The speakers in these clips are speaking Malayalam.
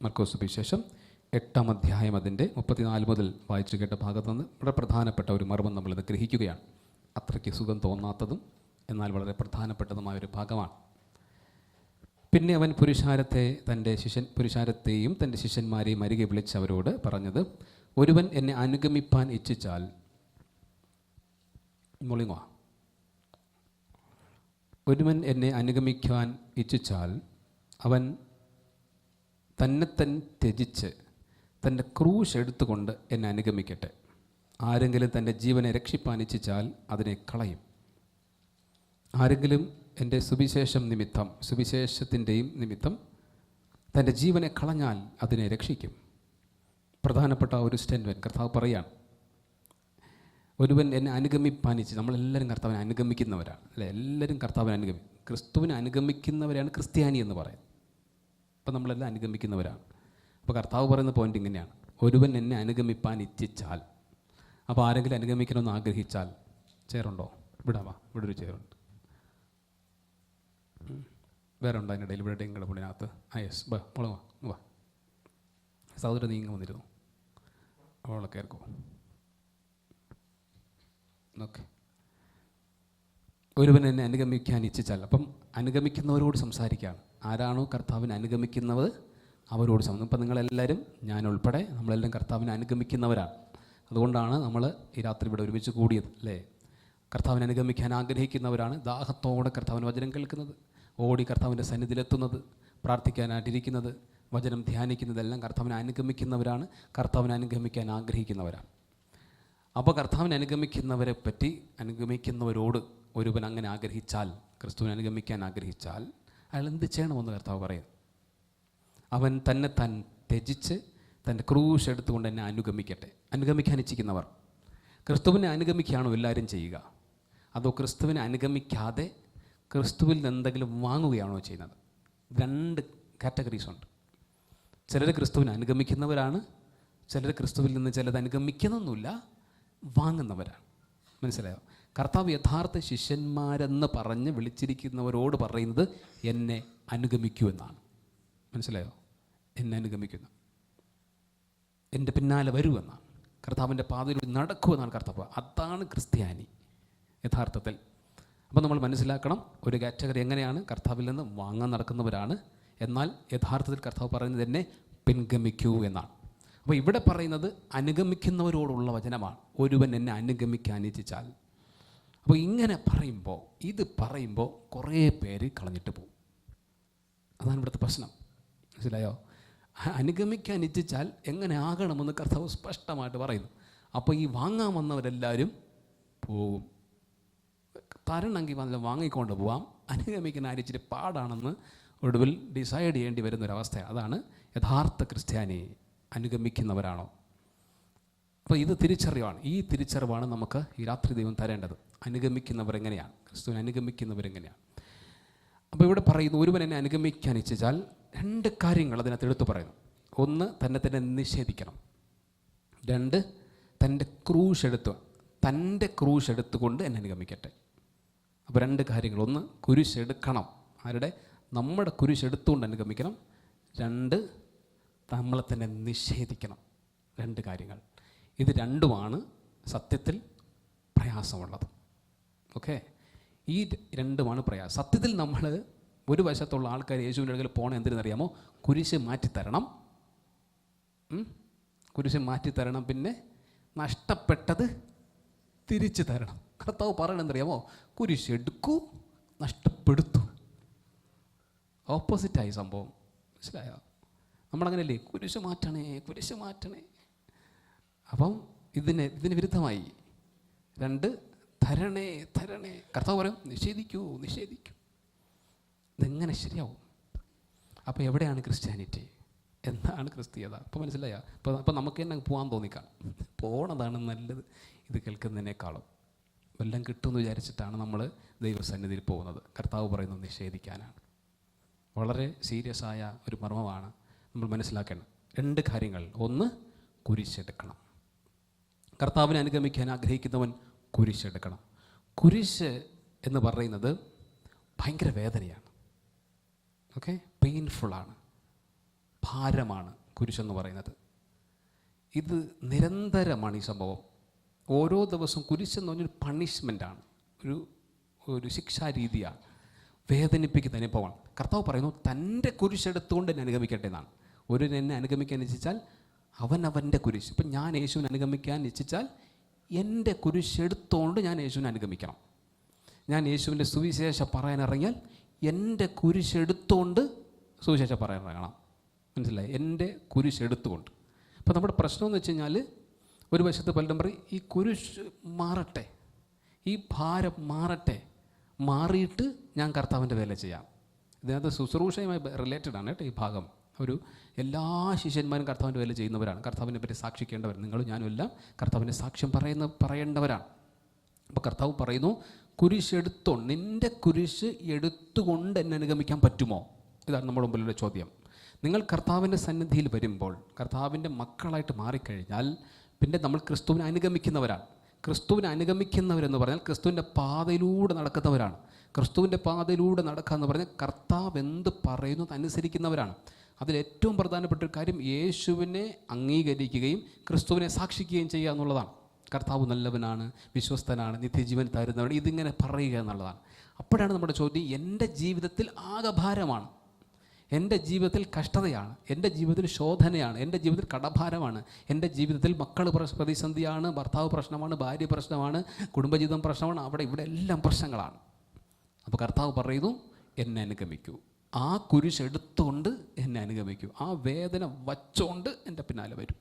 മർക്കോസ് സുവിശേഷം 8-ാം അധ്യായം അതിൻ്റെ 34 മുതൽ വായിച്ചു കേട്ട ഭാഗത്തു നിന്ന് വളരെ പ്രധാനപ്പെട്ട ഒരു മർമ്മം നമ്മളിത് ഗ്രഹിക്കുകയാണ്. അത്രയ്ക്ക് സുഖം തോന്നാത്തതും എന്നാൽ വളരെ പ്രധാനപ്പെട്ടതുമായ ഒരു ഭാഗമാണ്. പിന്നെ അവൻ പുരുഷാരത്തെയും തൻ്റെ ശിഷ്യന്മാരെയും അരികെ വിളിച്ച് അവരോട് പറഞ്ഞത്, ഒരുവൻ എന്നെ അനുഗമിപ്പാൻ ഇച്ഛിച്ചാൽ അവൻ തന്നെ ത്യജിച്ച് തൻ്റെ ക്രൂശ് എടുത്തുകൊണ്ട് എന്നെ അനുഗമിക്കട്ടെ. ആരെങ്കിലും തൻ്റെ ജീവനെ രക്ഷിപ്പാൻ ഇച്ഛിച്ചാൽ അതിനെ കളയും. ആരെങ്കിലും എൻ്റെ സുവിശേഷത്തിൻ്റെയും നിമിത്തം തൻ്റെ ജീവനെ കളഞ്ഞാൽ അതിനെ രക്ഷിക്കും. പ്രധാനപ്പെട്ട ഒരു സ്റ്റേറ്റ്മെൻറ്റ് കർത്താവ് പറയുകയാണ്. ഒരുവൻ എന്നെ അനുഗമിപ്പാനിച്ച്, നമ്മളെല്ലാവരും കർത്താവിനെ അനുഗമിക്കുന്നവരാണ് അല്ലേ? എല്ലാവരും കർത്താവിനെ ക്രിസ്തുവിനെ അനുഗമിക്കുന്നവരാണ് ക്രിസ്ത്യാനി എന്ന് പറയുന്നത്. അപ്പോൾ നമ്മളെല്ലാം അനുഗമിക്കുന്നവരാണ്. അപ്പോൾ കർത്താവ് പറയുന്ന പോയിൻ്റ് ഇങ്ങനെയാണ്, ഒരുവൻ എന്നെ അനുഗമിപ്പാൻ ഇച്ഛിച്ചാൽ. അപ്പോൾ ആരെങ്കിലും അനുഗമിക്കണമെന്ന് ആഗ്രഹിച്ചാൽ, ചെയറുണ്ടോ? ഇവിടെ ഒരു ചെയറുണ്ട്. വേറെ ഉണ്ടോ അതിനിടയിൽ? ഇവിടെ ഇങ്ങടെ പുള്ളിനകത്ത് യെസ് വാ സഹോദരൻ നീങ്ങ വന്നിരുന്നു. അവളെ കയറിക്കോ. ഓക്കെ. ഒരുവൻ എന്നെ അനുഗമിക്കാൻ ഇച്ഛിച്ചാൽ, അപ്പം അനുഗമിക്കുന്നവരോട് സംസാരിക്കുകയാണ്. ആരാണോ കർത്താവിനെ അനുഗമിക്കുന്നത് അവരോട് ഇപ്പം നിങ്ങളെല്ലാവരും, ഞാൻ ഉൾപ്പെടെ നമ്മളെല്ലാം കർത്താവിനെ അനുഗമിക്കുന്നവരാണ്. അതുകൊണ്ടാണ് നമ്മൾ ഈ രാത്രി ഇവിടെ ഒരുമിച്ച് കൂടിയത് അല്ലേ? കർത്താവിനെ അനുഗമിക്കാൻ ആഗ്രഹിക്കുന്നവരാണ്. ദാഹത്തോടെ കർത്താവിന് വചനം കേൾക്കുന്നത്, ഓടി കർത്താവിൻ്റെ സന്നിധിയിലെത്തുന്നത്, പ്രാർത്ഥിക്കാനായിട്ടിരിക്കുന്നത്, വചനം ധ്യാനിക്കുന്നതെല്ലാം കർത്താവിനെ അനുഗമിക്കുന്നവരാണ്, കർത്താവിനെ അനുഗമിക്കാൻ ആഗ്രഹിക്കുന്നവരാണ്. അപ്പോൾ കർത്താവിനെ അനുഗമിക്കുന്നവരോട് ഒരുവൻ അങ്ങനെ ആഗ്രഹിച്ചാൽ, ക്രിസ്തുവിനെ അനുഗമിക്കാൻ ആഗ്രഹിച്ചാൽ അയാൾ എന്ത് ചെയ്യണമെന്ന് കർത്താവ് പറയും. അവൻ തന്നെ ത്യജിച്ച് തൻ്റെ ക്രൂശ് എടുത്തുകൊണ്ട് എന്നെ അനുഗമിക്കട്ടെ. അനുഗമിക്കാൻ ഇച്ഛിക്കുന്നവർ ക്രിസ്തുവിനെ അനുഗമിക്കുകയാണോ എല്ലാവരും ചെയ്യുക? അതോ ക്രിസ്തുവിനെ അനുഗമിക്കാതെ ക്രിസ്തുവിൽ നിന്ന് എന്തെങ്കിലും വാങ്ങുകയാണോ ചെയ്യുന്നത്? 2 കാറ്റഗറീസ് ഉണ്ട്. ചിലർ ക്രിസ്തുവിനെ അനുഗമിക്കുന്നവരാണ്, ചിലർ ക്രിസ്തുവിൽ നിന്ന് ചിലത് അനുഗമിക്കുന്നൊന്നുമില്ല, വാങ്ങുന്നവരാണ്. മനസ്സിലായോ? കർത്താവ് യഥാർത്ഥ ശിഷ്യന്മാരെന്ന് പറഞ്ഞ് വിളിച്ചിരിക്കുന്നവരോട് പറയുന്നത് എന്നെ അനുഗമിക്കൂ എന്നാണ്. മനസ്സിലായോ? എന്നെ അനുഗമിക്കുന്നു, എൻ്റെ പിന്നാലെ വരുമെന്നാണ്, കർത്താവിൻ്റെ പാതയിൽ നടക്കുമെന്നാണ് കർത്താവ്. അതാണ് ക്രിസ്ത്യാനി യഥാർത്ഥത്തിൽ. അപ്പോൾ നമ്മൾ മനസ്സിലാക്കണം, ഒരു കാറ്റഗറി എങ്ങനെയാണ് കർത്താവിൽ നിന്ന് വാങ്ങാൻ നടക്കുന്നവരാണ്, എന്നാൽ യഥാർത്ഥത്തിൽ കർത്താവ് പറയുന്നത് എന്നെ പിൻഗമിക്കൂ എന്നാണ്. അപ്പോൾ ഇവിടെ പറയുന്നത് അനുഗമിക്കുന്നവരോടുള്ള വചനമാണ്. ഒരുവൻ എന്നെ അനുഗമിക്കാൻ ഇച്ഛിച്ചാൽ. അപ്പോൾ ഇങ്ങനെ പറയുമ്പോൾ കുറേ പേര് കളഞ്ഞിട്ട് പോകും. അതാണ് ഇവിടുത്തെ പ്രശ്നം. മനസ്സിലായോ? അനുഗമിക്കാൻ ഇച്ഛിച്ചാൽ എങ്ങനെ ആകണമെന്ന് കർത്താവ് സ്പഷ്ടമായിട്ട് പറയുന്നു. അപ്പോൾ ഈ വാങ്ങാൻ വന്നവരെല്ലാവരും പോകും. തരണമെങ്കിൽ വല്ല വാങ്ങിക്കൊണ്ട് പോവാം, അനുഗമിക്കുന്ന ആരിച്ചിട്ട് പാടാണെന്ന് ഒടുവിൽ ഡിസൈഡ് ചെയ്യേണ്ടി വരുന്നൊരവസ്ഥ. അതാണ് യഥാർത്ഥ ക്രിസ്ത്യാനി. അനുഗമിക്കുന്നവരാണോ? അപ്പോൾ ഇത് തിരിച്ചറിവാണ്. ഈ തിരിച്ചറിവാണ് നമുക്ക് ഈ രാത്രി ദൈവം തരേണ്ടത്. അനുഗമിക്കുന്നവരെങ്ങനെയാണ്, ക്രിസ്തുവിനെ അനുഗമിക്കുന്നവരെങ്ങനെയാണ്. അപ്പോൾ ഇവിടെ പറയുന്നു, ഒരുവൻ എന്നെ അനുഗമിക്കാൻ ഇച്ഛിച്ചാൽ 2 കാര്യങ്ങൾ അതിനകത്ത് എടുത്തു പറയുന്നു. 1, തന്നെ നിഷേധിക്കണം. 2, തൻ്റെ ക്രൂശ് എടുത്തുകൊണ്ട് എന്നെ അനുഗമിക്കട്ടെ. അപ്പോൾ 2 കാര്യങ്ങൾ. 1, കുരിശെടുക്കണം. ആരുടെ? നമ്മുടെ കുരിശെടുത്തുകൊണ്ട് അനുഗമിക്കണം. 2, നമ്മളെ തന്നെ നിഷേധിക്കണം. 2 കാര്യങ്ങൾ. ഇത് രണ്ടുമാണ് സത്യത്തിൽ പ്രയാസമുള്ളത്. ഓക്കെ, ഈ 2മാണ് പ്രയാസം. സത്യത്തിൽ നമ്മൾ ഒരു വശത്തുള്ള ആൾക്കാർ യേശുവിൻ്റെ അടുക്കൽ പോകണം എന്തിനെന്നറിയാമോ? കുരിശ് മാറ്റിത്തരണം. കുരിശ് മാറ്റിത്തരണം. പിന്നെ നഷ്ടപ്പെട്ടത് തിരിച്ചു തരണം. കർത്താവ് പറയണമെന്നറിയാമോ? കുരിശ് എടുക്കൂ, നഷ്ടപ്പെടുത്തു. ഓപ്പോസിറ്റായി സംഭവം. മനസ്സിലായോ? നമ്മളങ്ങനെയല്ലേ? കുരിശ് മാറ്റണേ. അപ്പം ഇതിന് വിരുദ്ധമായി 2, തരണേ. കർത്താവ് പറയും നിഷേധിക്കൂ. ഇതെങ്ങനെ ശരിയാവും? അപ്പോൾ എവിടെയാണ് ക്രിസ്ത്യാനിറ്റി? എന്താണ് ക്രിസ്തീയത? അപ്പോൾ മനസ്സിലായോ? അപ്പോൾ നമുക്ക് തന്നെ പോകാൻ തോന്നിക്കാം. പോണതാണ് നല്ലത് ഇത് കേൾക്കുന്നതിനേക്കാളും. എല്ലാം കിട്ടുമെന്ന് വിചാരിച്ചിട്ടാണ് നമ്മൾ ദൈവസന്നിധിയിൽ പോകുന്നത്. കർത്താവ് പറയുന്നത് നിഷേധിക്കാനാണ്. വളരെ സീരിയസ് ആയ ഒരു മർമ്മമാണ് നമ്മൾ മനസ്സിലാക്കേണ്ടത്. 2 കാര്യങ്ങൾ. 1, കുരിശെടുക്കണം. കർത്താവിനെ അനുഗമിക്കാൻ ആഗ്രഹിക്കുന്നവൻ കുരിശെടുക്കണം. കുരിശ് എന്ന് പറയുന്നത് ഭയങ്കര വേദനയാണ്. ഓക്കെ, പെയിൻഫുള്ളാണ്, ഭാരമാണ് കുരിശെന്ന് പറയുന്നത്. ഇത് നിരന്തരമാണ് ഈ സംഭവം. ഓരോ ദിവസവും കുരിശെന്ന് പറഞ്ഞൊരു പണിഷ്മെൻ്റാണ്, ഒരു ശിക്ഷാരീതിയാണ്, വേദനിപ്പിക്കുന്ന അനുഭവമാണ്. കർത്താവ് പറയുന്നു തൻ്റെ കുരിശെടുത്തുകൊണ്ട് എന്നെ അനുഗമിക്കട്ടെ എന്നാണ്. ഒരു എന്നെ അനുഗമിക്കാൻ ഇച്ഛിച്ചാൽ അവൻ്റെ കുരിശ്. ഇപ്പം ഞാൻ യേശുവിനെ അനുഗമിക്കാൻ ഇച്ഛിച്ചാൽ എൻ്റെ കുരിശെടുത്തുകൊണ്ട് ഞാൻ യേശുവിനെ അനുഗമിക്കണം. ഞാൻ യേശുവിൻ്റെ സുവിശേഷം പറയാനിറങ്ങിയാൽ എൻ്റെ കുരിശെടുത്തുകൊണ്ട് സുവിശേഷം പറയാനിറങ്ങണം. മനസ്സിലായി? എൻ്റെ കുരിശെടുത്തുകൊണ്ട്. അപ്പോൾ നമ്മുടെ പ്രശ്നമെന്ന് വെച്ച് കഴിഞ്ഞാൽ, ഒരു വശത്ത് പലരും പറയും ഈ കുരിശ് മാറട്ടെ, ഈ ഭാരം മാറട്ടെ, മാറിയിട്ട് ഞാൻ കർത്താവിൻ്റെ വേല ചെയ്യാം. ഇതിനകത്ത് ശുശ്രൂഷയുമായി റിലേറ്റഡ് ആണ് കേട്ടോ ഈ ഭാഗം. എല്ലാ ശിഷ്യന്മാരും കർത്താവിൻ്റെ വേല ചെയ്യുന്നവരാണ്, കർത്താവിനെ പറ്റി സാക്ഷിക്കേണ്ടവർ. നിങ്ങളും ഞാനും എല്ലാം കർത്താവിൻ്റെ സാക്ഷ്യം പറയേണ്ടവരാണ്. അപ്പോൾ കർത്താവ് പറയുന്നു കുരിശെടുത്തോണ്ട്, നിൻ്റെ കുരിശ് എടുത്തുകൊണ്ട് എന്നെ അനുഗമിക്കാൻ പറ്റുമോ? ഇതാണ് നമ്മുടെ മുമ്പിലുള്ള ചോദ്യം. നിങ്ങൾ കർത്താവിൻ്റെ സന്നിധിയിൽ വരുമ്പോൾ, കർത്താവിൻ്റെ മക്കളായിട്ട് മാറിക്കഴിഞ്ഞാൽ പിന്നെ നമ്മൾ ക്രിസ്തുവിനെ അനുഗമിക്കുന്നവരാണ്. ക്രിസ്തുവിനെ അനുഗമിക്കുന്നവരെന്ന് പറഞ്ഞാൽ ക്രിസ്തുവിൻ്റെ പാതയിലൂടെ നടക്കുന്നവരാണ്. ക്രിസ്തുവിൻ്റെ പാതയിലൂടെ നടക്കുക എന്ന് പറഞ്ഞാൽ കർത്താവ് എന്ത് പറയുന്നു അനുസരിക്കുന്നവരാണ്. അതിലേറ്റവും പ്രധാനപ്പെട്ട ഒരു കാര്യം യേശുവിനെ അംഗീകരിക്കുകയും ക്രിസ്തുവിനെ സാക്ഷിക്കുകയും ചെയ്യുക എന്നുള്ളതാണ്. കർത്താവ് നല്ലവനാണ്, വിശ്വസ്തനാണ്, നിത്യജീവൻ തരുന്നവൻ, ഇതിങ്ങനെ പറയുക എന്നുള്ളതാണ്. അപ്പോഴാണ് നമ്മുടെ ചോദ്യം, എൻ്റെ ജീവിതത്തിൽ ആകെ ഭാരമാണ്, എൻ്റെ ജീവിതത്തിൽ കഷ്ടതയാണ്, എൻ്റെ ജീവിതത്തിൽ ശോധനയാണ്, എൻ്റെ ജീവിതത്തിൽ കടഭാരമാണ്, എൻ്റെ ജീവിതത്തിൽ മക്കൾ പ്രതിസന്ധിയാണ്, ഭർത്താവ് പ്രശ്നമാണ്, ഭാര്യ പ്രശ്നമാണ്, കുടുംബജീവിതം പ്രശ്നമാണ്, അവിടെ ഇവിടെ എല്ലാം പ്രശ്നങ്ങളാണ്. അപ്പോൾ കർത്താവ് പറയുന്നു എന്നെ അനുഗമിക്കൂ, ആ കുരിശ് എടുത്തുകൊണ്ട് എന്നെ അനുഗമിക്കൂ, ആ വേദന വച്ചുകൊണ്ട് എൻ്റെ പിന്നാലെ വരും.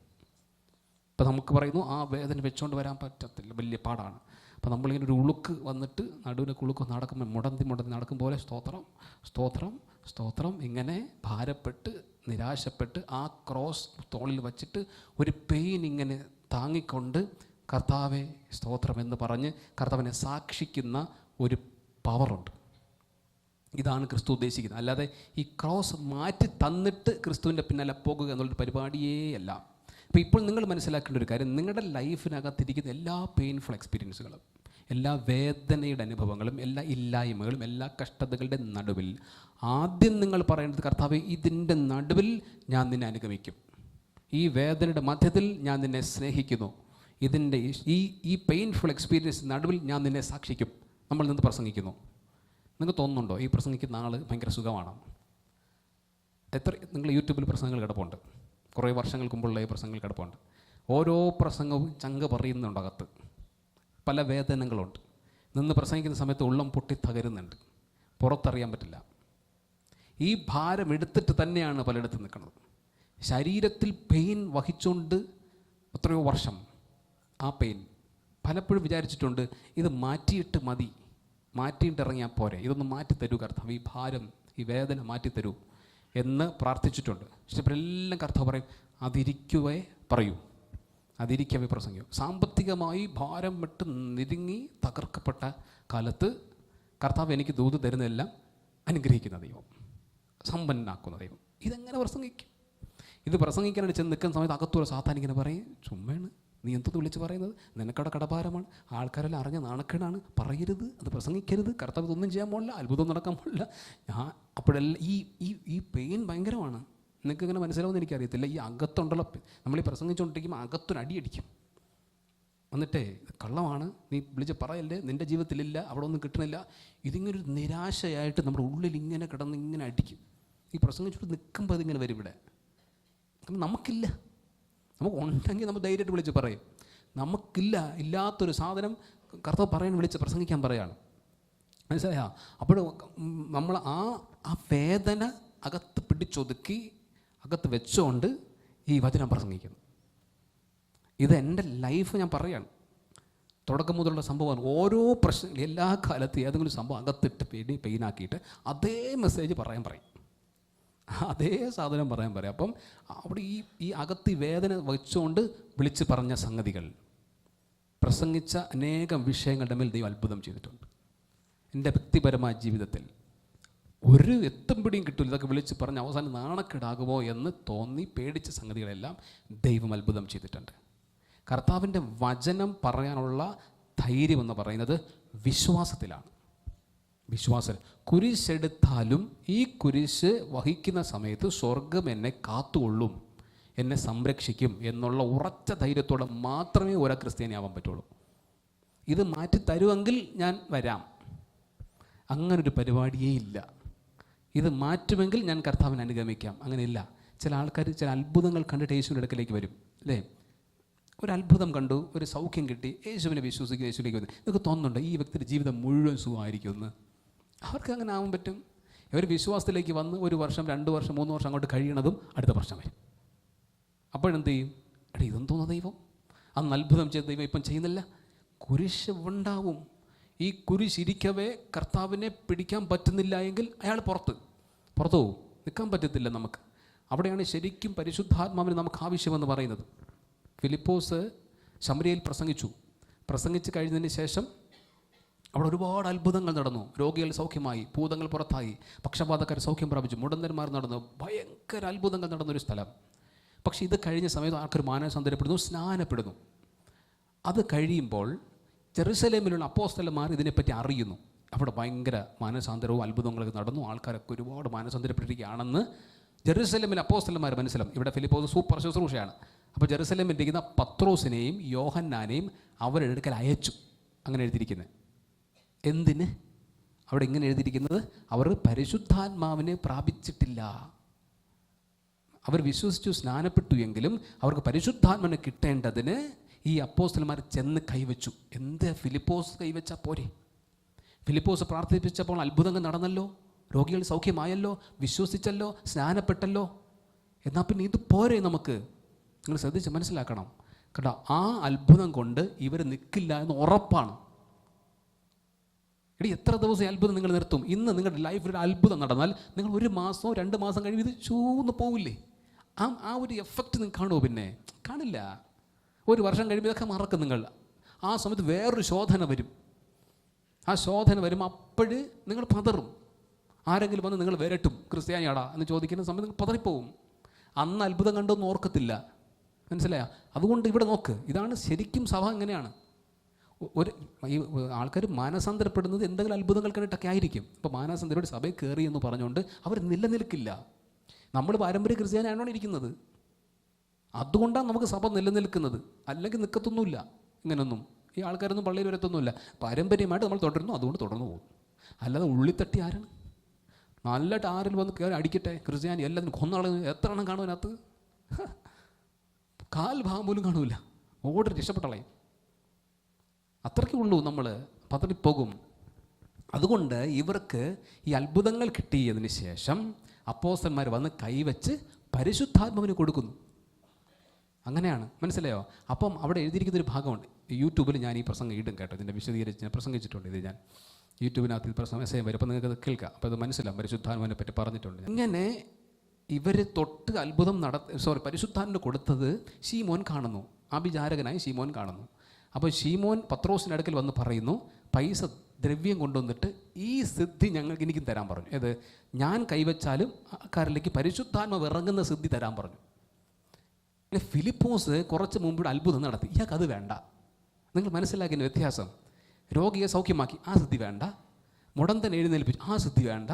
ഇപ്പോൾ നമുക്ക് പറയുന്നു ആ വേദന വെച്ചുകൊണ്ട് വരാൻ പറ്റത്തില്ല, വലിയ പാടാണ്. അപ്പോൾ നമ്മളിങ്ങനെ ഒരു ഉളുക്ക് വന്നിട്ട് നടുവിനൊക്കെ ഉളുക്ക് നടക്കുമ്പോൾ മുടന്തി നടക്കും പോലെ സ്തോത്രം സ്തോത്രം സ്തോത്രം ഇങ്ങനെ ഭാരപ്പെട്ട് നിരാശപ്പെട്ട് ആ ക്രോസ് തോളിൽ വച്ചിട്ട് ഒരു പെയിൻ ഇങ്ങനെ താങ്ങിക്കൊണ്ട് കർത്താവെ സ്തോത്രം എന്ന് പറഞ്ഞ് കർത്താവിനെ സാക്ഷിക്കുന്ന ഒരു പവറുണ്ട്. ഇതാണ് ക്രിസ്തു ഉദ്ദേശിക്കുന്നത്. അല്ലാതെ ഈ ക്രോസ് മാറ്റി തന്നിട്ട് ക്രിസ്തുവിൻ്റെ പിന്നാലെ പോകുക എന്നുള്ളൊരു പരിപാടിയേ അല്ല. അപ്പോൾ ഇപ്പോൾ നിങ്ങൾ മനസ്സിലാക്കേണ്ട ഒരു കാര്യം, നിങ്ങളുടെ ലൈഫിനകത്തിരിക്കുന്ന എല്ലാ പെയിൻഫുൾ എക്സ്പീരിയൻസുകളും, എല്ലാ വേദനയുടെ അനുഭവങ്ങളും, എല്ലാ ഇല്ലായ്മകളും, എല്ലാ കഷ്ടതകളുടെ നടുവിൽ ആദ്യം നിങ്ങൾ പറയേണ്ടത്, കർത്താവേ ഇതിൻ്റെ നടുവിൽ ഞാൻ നിന്നെ അനുഗമിക്കും, ഈ വേദനയുടെ മധ്യത്തിൽ ഞാൻ നിന്നെ സ്നേഹിക്കുന്നു, ഇതിൻ്റെ ഈ പെയിൻഫുൾ എക്സ്പീരിയൻസ് നടുവിൽ ഞാൻ നിന്നെ സാക്ഷിക്കും. നമ്മൾ നിന്ന് പ്രസംഗിക്കുന്നു. നിങ്ങൾക്ക് തോന്നുന്നുണ്ടോ ഈ പ്രസംഗിക്കുന്ന ആൾ ഭയങ്കര സുഖമാണ്? നിങ്ങൾ യൂട്യൂബിൽ പ്രസംഗങ്ങൾ കിടപ്പുണ്ട്, കുറേ വർഷങ്ങൾക്ക് മുമ്പുള്ള ഈ പ്രസംഗങ്ങൾ കിടപ്പുണ്ട്. ഓരോ പ്രസംഗവും ചങ്ക് പറയുന്നുണ്ട്, അകത്ത് പല വേദനകളുണ്ട്. നിന്ന് പ്രസംഗിക്കുന്ന സമയത്ത് ഉള്ളം പൊട്ടി തകരുന്നുണ്ട്, പുറത്തറിയാൻ പറ്റില്ല. ഈ ഭാരം എടുത്തിട്ട് തന്നെയാണ് പലയിടത്തും നിൽക്കുന്നത്. ശരീരത്തിൽ പെയിൻ വഹിച്ചുകൊണ്ട് എത്രയോ വർഷം ആ പെയിൻ പലപ്പോഴും വിചാരിച്ചിട്ടുണ്ട്, ഇത് മാറ്റിയിട്ട് മതി, മാറ്റിയിട്ടിറങ്ങിയാൽ പോരെ, ഇതൊന്ന് മാറ്റിത്തരൂ കർത്താവ്, ഈ ഭാരം ഈ വേദന മാറ്റിത്തരൂ എന്ന് പ്രാർത്ഥിച്ചിട്ടുണ്ട്. പക്ഷെ ഇവരെല്ലാം കർത്താവ് പറയും അതിരിക്കുവേ പറയൂ, അതിരിക്കവേ പ്രസംഗിക്കും. സാമ്പത്തികമായി ഭാരം വിട്ട് നിരുങ്ങി തകർക്കപ്പെട്ട കാലത്ത് കർത്താവ് എനിക്ക് ദൂത് തരുന്നതെല്ലാം അനുഗ്രഹിക്കുന്ന ദൈവം, സമ്പന്നനാക്കുന്ന ദൈവം. ഇതെങ്ങനെ പ്രസംഗിക്കും? ഇത് പ്രസംഗിക്കാനായിട്ട് ചെന്ന് നിൽക്കുന്ന സമയത്ത് അകത്തൂടെ സാത്താൻ ഇങ്ങനെ പറയും, ചുമ്മാണ് നീ എന്ത് വിളിച്ച് പറയുന്നത്, നിനക്കവിടെ കടഭാരമാണ്, ആൾക്കാരെല്ലാം അറിഞ്ഞ നാണക്കേടാണ്, പറയരുത്, അത് പ്രസംഗിക്കരുത്, കർത്താവ് ഇതൊന്നും ചെയ്യാൻ പോകില്ല, അത്ഭുതം നടക്കാൻ പോകില്ല. അപ്പോഴെല്ലാം ഈ പെയിൻ ഭയങ്കരമാണ്. നിങ്ങൾക്ക് ഇങ്ങനെ മനസ്സിലാവുമെന്ന് എനിക്കറിയത്തില്ല. ഈ അകത്തുണ്ടല്ലോ, നമ്മൾ ഈ പ്രസംഗിച്ചുകൊണ്ടിരിക്കുമ്പോൾ അകത്തൊരു അടിയടിക്കും. എന്നിട്ടേ കള്ളമാണ്, നീ വിളിച്ച് പറയല്ലേ, നിൻ്റെ ജീവിതത്തിലില്ല, അവിടെ ഒന്നും കിട്ടണില്ല. ഇതിങ്ങനൊരു നിരാശയായിട്ട് നമ്മുടെ ഉള്ളിൽ ഇങ്ങനെ കിടന്ന് ഇങ്ങനെ അടിക്കും. ഈ പ്രസംഗിച്ചിട്ട് നിൽക്കുമ്പോൾ അതിങ്ങനെ വരും. ഇവിടെ നമുക്കില്ല, നമുക്ക് ഉണ്ടെങ്കിൽ നമ്മൾ ധൈര്യമായിട്ട് വിളിച്ച് പറയും. നമുക്കില്ല, ഇല്ലാത്തൊരു സാധനം കർത്താവ് പറയാൻ വിളിച്ച് പ്രസംഗിക്കാൻ പറയാണ്. മനസ്സിലായോ? അപ്പോൾ നമ്മൾ ആ വേദന അകത്ത് പിടിച്ചൊതുക്കി അകത്ത് വെച്ചുകൊണ്ട് ഈ വചനം പ്രസംഗിക്കുന്നു. ഇത് എൻ്റെ ലൈഫ് ഞാൻ പറയാണ്, തുടക്കം മുതലുള്ള സംഭവമാണ്. ഓരോ പ്രശ്നം എല്ലാ കാലത്തും ഏതെങ്കിലും സംഭവം അകത്തിട്ട് പെയിനാക്കിയിട്ട് അതേ മെസ്സേജ് പറയും, അതേ സാധനം പറയാൻ. അപ്പം അവിടെ ഈ അകത്ത് വേദന വെച്ചുകൊണ്ട് വിളിച്ച് പറഞ്ഞ സംഗതികൾ, പ്രസംഗിച്ച അനേകം വിഷയങ്ങളുടെ മേൽ ദൈവം അത്ഭുതം ചെയ്തിട്ടുണ്ട്. എൻ്റെ വ്യക്തിപരമായ ജീവിതത്തിൽ ഒരു എത്തും പിടിയും കിട്ടില്ല, ഇതൊക്കെ വിളിച്ച് പറഞ്ഞ് അവസാനം നാണക്കേടാകുമോ എന്ന് തോന്നി പേടിച്ച സംഗതികളെല്ലാം ദൈവം അത്ഭുതം ചെയ്തിട്ടുണ്ട്. കർത്താവിൻ്റെ വചനം പറയാനുള്ള ധൈര്യം എന്ന് പറയുന്നത് വിശ്വാസത്തിലാണ്. വിശ്വാസം. കുരിശെടുത്താലും ഈ കുരിശ് വഹിക്കുന്ന സമയത്ത് സ്വർഗം എന്നെ കാത്തുകൊള്ളും, എന്നെ സംരക്ഷിക്കും എന്നുള്ള ഉറച്ച ധൈര്യത്തോടെ മാത്രമേ ഓരോ ക്രിസ്ത്യാനിയാവാൻ പറ്റുള്ളൂ. ഇത് മാറ്റി തരുമെങ്കിൽ ഞാൻ വരാം, അങ്ങനൊരു പരിപാടിയേ ഇല്ല. ഇത് മാറ്റുമെങ്കിൽ ഞാൻ കർത്താവിനെ അനുഗമിക്കാം, അങ്ങനെയില്ല. ചില ആൾക്കാർ ചില അത്ഭുതങ്ങൾ കണ്ടിട്ട് യേശുവിൻ്റെ അടുക്കലേക്ക് വരും, അല്ലേ? ഒരു അത്ഭുതം കണ്ടു, ഒരു സൗഖ്യം കിട്ടി, യേശുവിനെ വിശ്വസിക്കുക, യേശുവിലേക്ക് വരും. നിങ്ങൾക്ക് തോന്നുന്നുണ്ടോ ഈ വ്യക്തിയുടെ ജീവിതം മുഴുവൻ സുഖമായിരിക്കുമെന്ന്? അവർക്ക് അങ്ങനെ ആവാൻ പറ്റും. ഇവർ വിശ്വാസത്തിലേക്ക് വന്ന് 1 വർഷം 2 വർഷം 3 വർഷം അങ്ങോട്ട് കഴിയണതും അടുത്ത പ്രശ്നം വരും. അപ്പോഴെന്ത് ചെയ്യും? എടാ, ഇതെന്തോന്ന ദൈവം, അന്ന് അത്ഭുതം ചെയ്ത ദൈവം ഇപ്പം ചെയ്യുന്നില്ല. കുരിശ് ഉണ്ടാവും. ഈ കുരിശ് ഇരിക്കവേ കർത്താവിനെ പിടിക്കാൻ പറ്റുന്നില്ല എങ്കിൽ അയാൾ പുറത്ത് പോവും, നിൽക്കാൻ പറ്റത്തില്ല നമുക്ക്. അവിടെയാണ് ശരിക്കും പരിശുദ്ധാത്മാവിന് നമുക്ക് ആവശ്യമെന്ന് പറയുന്നത്. ഫിലിപ്പോസ് ശമര്യയിൽ പ്രസംഗിച്ച് കഴിഞ്ഞതിന് ശേഷം അവിടെ ഒരുപാട് അത്ഭുതങ്ങൾ നടന്നു. രോഗികൾ സൗഖ്യമായി, ഭൂതങ്ങൾ പുറത്തായി, പക്ഷപാതക്കാർ സൗഖ്യം പ്രാപിച്ചു, മുടന്തന്മാർ നടന്നു, ഭയങ്കര അത്ഭുതങ്ങൾ നടന്നൊരു സ്ഥലം. പക്ഷേ ഇത് കഴിഞ്ഞ സമയത്ത് ആൾക്കാർ മാനസാന്തരപ്പെടുന്നു, സ്നാനപ്പെടുന്നു. അത് കഴിയുമ്പോൾ ജെറുസലേമിലുള്ള അപ്പോസ്തലന്മാർ ഇതിനെപ്പറ്റി അറിയുന്നു. അവിടെ ഭയങ്കര മാനസാന്തരവും അത്ഭുതങ്ങളൊക്കെ നടന്നു, ആൾക്കാരൊക്കെ ഒരുപാട് മാനസാന്തരപ്പെട്ടിരിക്കുകയാണെന്ന് ജെറുസലേമിലെ അപ്പോസ്തലന്മാർ മനസ്സിലാവും. ഇവിടെ ഫിലിപ്പോസ് സൂപ്പർ ശുശ്രൂഷയാണ്. അപ്പോൾ ജെറുസലേമിൽ ഇരിക്കുന്ന പത്രോസിനെയും യോഹന്നാനെയും അവരുടെ അടുക്കൽ അയച്ചു. അങ്ങനെ എഴുതിയിരിക്കുന്നത് എന്തിന്? അവിടെ ഇങ്ങനെ എഴുതിയിരിക്കുന്നത്, അവർ പരിശുദ്ധാത്മാവിനെ പ്രാപിച്ചിട്ടില്ല. അവർ വിശ്വസിച്ചു, സ്നാനപ്പെട്ടു, എങ്കിലും അവർക്ക് പരിശുദ്ധാത്മാവിനെ കിട്ടേണ്ടതിന് ഈ അപ്പോസ്തലന്മാർ ചെന്ന് കൈവച്ചു. എന്ത് ഫിലിപ്പോസ് കൈവച്ചാൽ പോരെ? ഫിലിപ്പോസ് പ്രാർത്ഥിപ്പിച്ചപ്പോൾ അത്ഭുതങ്ങൾ നടന്നല്ലോ, രോഗികൾ സൗഖ്യമായല്ലോ, വിശ്വസിച്ചല്ലോ, സ്നാനപ്പെട്ടല്ലോ. എന്നാൽ പിന്നെ ഇത് പോരെ നമുക്ക്? നിങ്ങൾ ശ്രദ്ധിച്ച് മനസ്സിലാക്കണം കേട്ടോ. ആ അത്ഭുതം കൊണ്ട് ഇവർ നിൽക്കില്ല എന്ന് ഉറപ്പാണ്. എത്ര ദിവസം ഈ അത്ഭുതം നിങ്ങൾ നിർത്തും? ഇന്ന് നിങ്ങളുടെ ലൈഫിൽ ഒരു അത്ഭുതം നടന്നാൽ നിങ്ങൾ 1 മാസമോ 2 മാസം കഴിയുമ്പോൾ ഇത് ചൂന്ന് പോവില്ലേ? ആ ഒരു എഫക്റ്റ് നിങ്ങൾ കാണുമോ? പിന്നെ കാണില്ല. 1 വർഷം കഴിയുമ്പോൾ ഇതൊക്കെ മറക്കും നിങ്ങൾ. ആ സമയത്ത് വേറൊരു ശോധന വരും. ആ ശോധന വരുമ്പോൾ അപ്പോഴ് നിങ്ങൾ പതറും. ആരെങ്കിലും വന്ന് നിങ്ങൾ വരട്ടും, ക്രിസ്ത്യാനിയാടാ എന്ന് ചോദിക്കുന്ന സമയത്ത് നിങ്ങൾ പതറിപ്പോവും. അന്ന് അത്ഭുതം കണ്ടൊന്നും ഓർക്കത്തില്ല. മനസ്സിലായോ? അതുകൊണ്ട് ഇവിടെ നോക്ക്, ഇതാണ് ശരിക്കും സഭ. എങ്ങനെയാണ് ഈ ആൾക്കാർ മാനസാന്തരപ്പെടുന്നത്? എന്തെങ്കിലും അത്ഭുതങ്ങൾ കണ്ടിട്ടൊക്കെ ആയിരിക്കും. ഇപ്പോൾ മാനസാന്തരയുടെ സഭയിൽ കയറി എന്ന് പറഞ്ഞുകൊണ്ട് അവർ നിലനിൽക്കില്ല. നമ്മൾ പാരമ്പര്യ ക്രിസ്ത്യാനിയാണോ ഇരിക്കുന്നത്? അതുകൊണ്ടാണ് നമുക്ക് സഭ നിലനിൽക്കുന്നത്. അല്ലെങ്കിൽ നിൽക്കത്തൊന്നുമില്ല. ഇങ്ങനൊന്നും ഈ ആൾക്കാരൊന്നും പള്ളിയിൽ വരത്തൊന്നുമില്ല. പാരമ്പര്യമായിട്ട് നമ്മൾ തുടരുന്നു, അതുകൊണ്ട് തുടർന്നു പോകും. അല്ലാതെ ഉള്ളിത്തട്ടി ആരാണ്? നല്ലതായിട്ട് ആരിൽ വന്ന് കയറി അടിക്കട്ടെ ക്രിസ്ത്യാനി എല്ലാത്തിനും കൊന്നാളെ എത്ര എണ്ണം കാണും അതിനകത്ത്? കാൽ ഭാഗം പോലും കാണൂല. ഓടി രക്ഷപ്പെട്ടളയും. അത്രയ്ക്കേ ഉള്ളൂ. നമ്മൾ പതറിപ്പോകും. അതുകൊണ്ട് ഇവർക്ക് ഈ അത്ഭുതങ്ങൾ കിട്ടിയതിന് ശേഷം അപ്പോസ്തലന്മാർ വന്ന് കൈവച്ച് പരിശുദ്ധാത്മാവിന് കൊടുക്കുന്നു. അങ്ങനെയാണ്, മനസ്സിലായോ? അപ്പം അവിടെ എഴുതിയിരിക്കുന്നൊരു ഭാഗമുണ്ട്. യൂട്യൂബിൽ ഞാൻ ഈ പ്രസംഗം ഇടും കേട്ടോ. ഇതിൻ്റെ വിശദീകരിച്ച് ഞാൻ പ്രസംഗിച്ചിട്ടുണ്ട്. ഇത് ഞാൻ യൂട്യൂബിനകത്ത് ഇത് മെസ്സേജ് വരും. അപ്പോൾ നിങ്ങൾക്ക് അത് കേൾക്കാം. അപ്പോൾ അത് മനസ്സിലാവും. പരിശുദ്ധാത്മാവിനെ പറ്റി പറഞ്ഞിട്ടുണ്ട്. ഇങ്ങനെ ഇവർ തൊട്ട് അത്ഭുതം പരിശുദ്ധാത്മാവിന് കൊടുത്തത് ശീമോൻ കാണുന്നു. അഭിചാരകനായി ശീമോൻ കാണുന്നു. അപ്പോൾ ശീമോൻ പത്രോസിൻ്റെ അടുക്കൽ വന്ന് പറയുന്നു, പൈസ ദ്രവ്യം കൊണ്ടുവന്നിട്ട് ഈ സിദ്ധി എനിക്കും തരാൻ പറഞ്ഞു. ഏത്? ഞാൻ കൈവച്ചാലും ആൾക്കാരിലേക്ക് പരിശുദ്ധാത്മാവ് ഇറങ്ങുന്ന സിദ്ധി തരാൻ പറഞ്ഞു. ഫിലിപ്പോസ് കുറച്ച് മുമ്പ് അത്ഭുതം നടത്തി. ഇയാൾക്ക് അത് വേണ്ട. നിങ്ങൾ മനസ്സിലാക്കിയ വ്യത്യാസം. രോഗിയെ സൗഖ്യമാക്കി, ആ സിദ്ധി വേണ്ട. മുടന്തൻ എഴുന്നേൽപ്പിച്ചു, ആ സിദ്ധി വേണ്ട.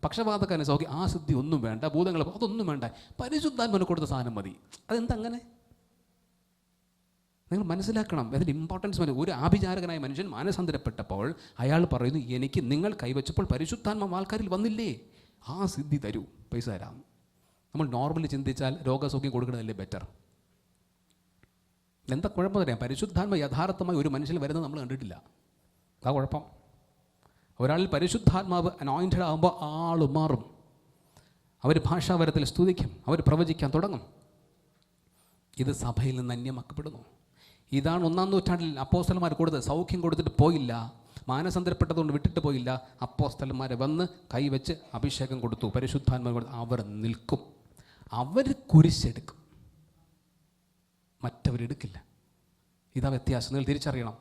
പക്ഷപാതക്കാരനെ സൗഖ്യം, ആ സിദ്ധി ഒന്നും വേണ്ട. ഭൂതങ്ങൾ, അതൊന്നും വേണ്ട. പരിശുദ്ധാത്മാവിന് കൊടുത്ത സാധനം മതി. അതെന്തങ്ങനെ? നിങ്ങൾ മനസ്സിലാക്കണം അതിൻ്റെ ഇമ്പോർട്ടൻസ്. ഒരു ആഭിചാരകനായ മനുഷ്യൻ മാനസാന്തരപ്പെട്ടപ്പോൾ അയാൾ പറയുന്നു, എനിക്ക് നിങ്ങൾ കൈവച്ചപ്പോൾ പരിശുദ്ധാത്മാവ് ആൾക്കാരിൽ വന്നില്ലേ, ആ സിദ്ധി തരൂ, പൈസ തരാം. നമ്മൾ നോർമലി ചിന്തിച്ചാൽ രോഗസൗഖ്യം കൊടുക്കണതല്ലേ ബെറ്റർ? എന്താ കുഴപ്പം തരാം? പരിശുദ്ധാത്മ യഥാർത്ഥമായി ഒരു മനുഷ്യൻ വരുന്നത് നമ്മൾ കണ്ടിട്ടില്ല. അതാ കുഴപ്പം. ഒരാളിൽ പരിശുദ്ധാത്മാവ് അനോയിൻറ്റഡ് ആകുമ്പോൾ ആൾ മാറും. അവർ ഭാഷാവരത്തിൽ സ്തുതിക്കും, അവർ പ്രവചിക്കാൻ തുടങ്ങും. ഇത് സഭയിൽ നിന്ന് അന്യമാക്കപ്പെടുന്നു. ഇതാണ് 1-ാം നൂറ്റാണ്ടിൽ അപ്പോസ്തലന്മാർ കൊടുത്തത്. സൗഖ്യം കൊടുത്തിട്ട് പോയില്ല, മാനസാന്തരപ്പെട്ടതുകൊണ്ട് വിട്ടിട്ട് പോയില്ല. അപ്പോസ്തലന്മാരെ വന്ന് കൈവച്ച് അഭിഷേകം കൊടുത്തു, പരിശുദ്ധാത്മാവ് കൊടുത്തു. അവർ നിൽക്കും, അവർ കുരിശെടുക്കും, മറ്റവരെടുക്കില്ല. ഇതാ വ്യത്യാസം. നിങ്ങൾ തിരിച്ചറിയണം.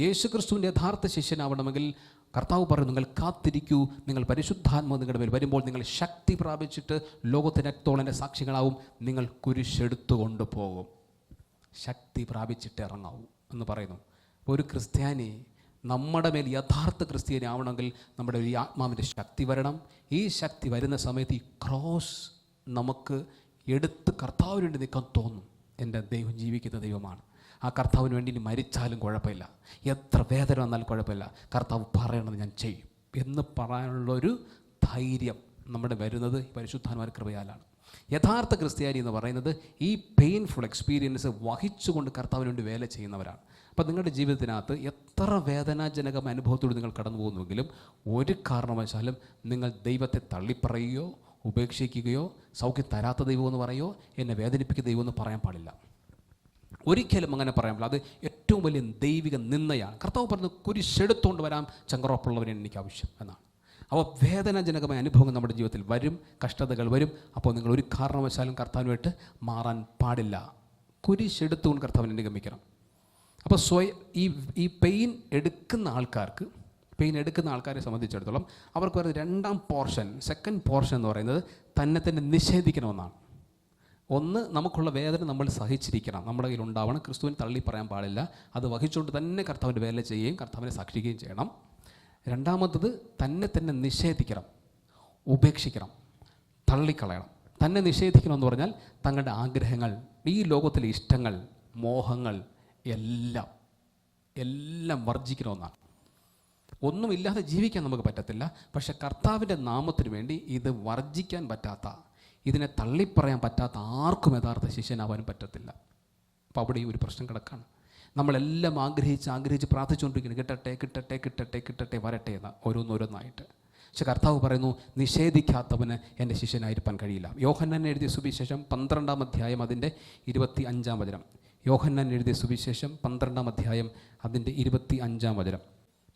യേശു ക്രിസ്തുവിൻ്റെ യഥാർത്ഥ ശിഷ്യനാവണമെങ്കിൽ കർത്താവ് പറഞ്ഞു, നിങ്ങൾ കാത്തിരിക്കൂ, നിങ്ങൾ പരിശുദ്ധാത്മാവ് നിങ്ങളുടെ മേൽ വരുമ്പോൾ നിങ്ങൾ ശക്തി പ്രാപിച്ചിട്ട് ലോകത്തിനെത്തോളം എൻ്റെ സാക്ഷികളാവും. നിങ്ങൾ കുരിശെടുത്തുകൊണ്ട് പോകും, ശക്തി പ്രാപിച്ചിട്ട് ഇറങ്ങാവൂ എന്ന് പറയുന്നു. ഒരു ക്രിസ്ത്യാനി നമ്മുടെ മേൽ യഥാർത്ഥ ക്രിസ്ത്യാനിയാവണമെങ്കിൽ നമ്മുടെ ഈ ആത്മാവിൻ്റെ ശക്തി വരണം. ഈ ശക്തി വരുന്ന സമയത്ത് ഈ ക്രോസ് നമുക്ക് എടുത്ത് കർത്താവിന് വേണ്ടി നിൽക്കാൻ തോന്നും. എൻ്റെ ദൈവം ജീവിക്കുന്ന ദൈവമാണ്, ആ കർത്താവിന് വേണ്ടി ഇനി മരിച്ചാലും കുഴപ്പമില്ല, എത്ര വേദന വന്നാലും കുഴപ്പമില്ല, കർത്താവ് പറയണത് ഞാൻ ചെയ്യും എന്ന് പറയാനുള്ളൊരു ധൈര്യം നമ്മുടെ വരുന്നത് പരിശുദ്ധാത്മാവിന്റെ കൃപയാലാണ്. യഥാർത്ഥ ക്രിസ്ത്യാനി എന്ന് പറയുന്നത് ഈ പെയിൻഫുൾ എക്സ്പീരിയൻസ് വഹിച്ചുകൊണ്ട് കർത്താവിന് വേണ്ടി വേല ചെയ്യുന്നവരാണ്. അപ്പോൾ നിങ്ങളുടെ ജീവിതത്തിനകത്ത് എത്ര വേദനാജനകമായ അനുഭവത്തോട് നിങ്ങൾ കടന്നു പോകുന്നുവെങ്കിലും ഒരു കാരണവശാലും നിങ്ങൾ ദൈവത്തെ തള്ളിപ്പറയുകയോ ഉപേക്ഷിക്കുകയോ സൗഖ്യം തരാത്ത ദൈവമെന്ന് പറയുകയോ എന്നെ വേദനിപ്പിക്കുന്ന ദൈവമെന്ന് പറയാൻ പാടില്ല. ഒരിക്കലും അങ്ങനെ പറയാൻ പാടില്ല. അത് ഏറ്റവും വലിയ ദൈവിക നിന്ദയാണ്. കർത്താവ് പറഞ്ഞു, കുരിശെടുത്തുകൊണ്ട് വരാൻ ചങ്കുറപ്പുള്ളവരെ എനിക്ക് ആവശ്യം എന്നാണ്. അപ്പോൾ വേദനാജനകമായ അനുഭവങ്ങൾ നമ്മുടെ ജീവിതത്തിൽ വരും, കഷ്ടതകൾ വരും. അപ്പോൾ നിങ്ങൾ ഒരു കാരണവശാലും കർത്താവിനുമായിട്ട് മാറാൻ പാടില്ല. കുരിശെടുത്തുകൊണ്ട് കർത്താവിനെ അനുഗമിക്കണം. അപ്പോൾ ഈ പെയിൻ എടുക്കുന്ന ആൾക്കാരെ സംബന്ധിച്ചിടത്തോളം അവർക്ക് പറയുന്നത് രണ്ടാം പോർഷൻ, സെക്കൻഡ് പോർഷൻ എന്ന് പറയുന്നത് തന്നെ നിഷേധിക്കണമെന്നാണ്. ഒന്ന്, നമുക്കുള്ള വേദന നമ്മൾ സഹിച്ചിരിക്കണം, നമ്മുടെ കയ്യിൽ ഉണ്ടാവണം. ക്രിസ്തുവിനെ തള്ളി പറയാൻ പാടില്ല. അത് വഹിച്ചുകൊണ്ട് തന്നെ കർത്താവിൻ്റെ വേല ചെയ്യുകയും കർത്താവിനെ സാക്ഷിക്കുകയും ചെയ്യണം. രണ്ടാമത്തത്, തന്നെ നിഷേധിക്കണം, ഉപേക്ഷിക്കണം, തള്ളിക്കളയണം. തന്നെ നിഷേധിക്കണം എന്ന് പറഞ്ഞാൽ തങ്ങളുടെ ആഗ്രഹങ്ങൾ, ഈ ലോകത്തിലെ ഇഷ്ടങ്ങൾ, മോഹങ്ങൾ എല്ലാം വർജിക്കണമെന്നാണ്. ഒന്നുമില്ലാതെ ജീവിക്കാൻ നമുക്ക് പറ്റത്തില്ല. പക്ഷെ കർത്താവിൻ്റെ നാമത്തിന് വേണ്ടി ഇത് വർജിക്കാൻ പറ്റാത്ത, ഇതിനെ തള്ളിപ്പറയാൻ പറ്റാത്ത ആർക്കും യഥാർത്ഥ ശിഷ്യനാവാനും പറ്റത്തില്ല. അപ്പോൾ അവിടെ ഈ ഒരു പ്രശ്നം കിടക്കാണ്. നമ്മളെല്ലാം ആഗ്രഹിച്ച് പ്രാർത്ഥിച്ചുകൊണ്ടിരിക്കുന്നു, കിട്ടട്ടെ വരട്ടെ എന്ന് ഓരോന്നോരോന്നായിട്ട്. പക്ഷെ കർത്താവ് പറയുന്നു, നിഷേധിക്കാത്തവന് എൻ്റെ ശിഷ്യനായിരിക്കാൻ കഴിയില്ല. യോഹന്നാൻ എഴുതിയ സുവിശേഷം 12-ാം അധ്യായം അതിൻ്റെ 25-ാം വചനം. യോഹന്നാൻ എഴുതിയ സുവിശേഷം 12-ാം അധ്യായം അതിൻ്റെ 25-ാം വചനം.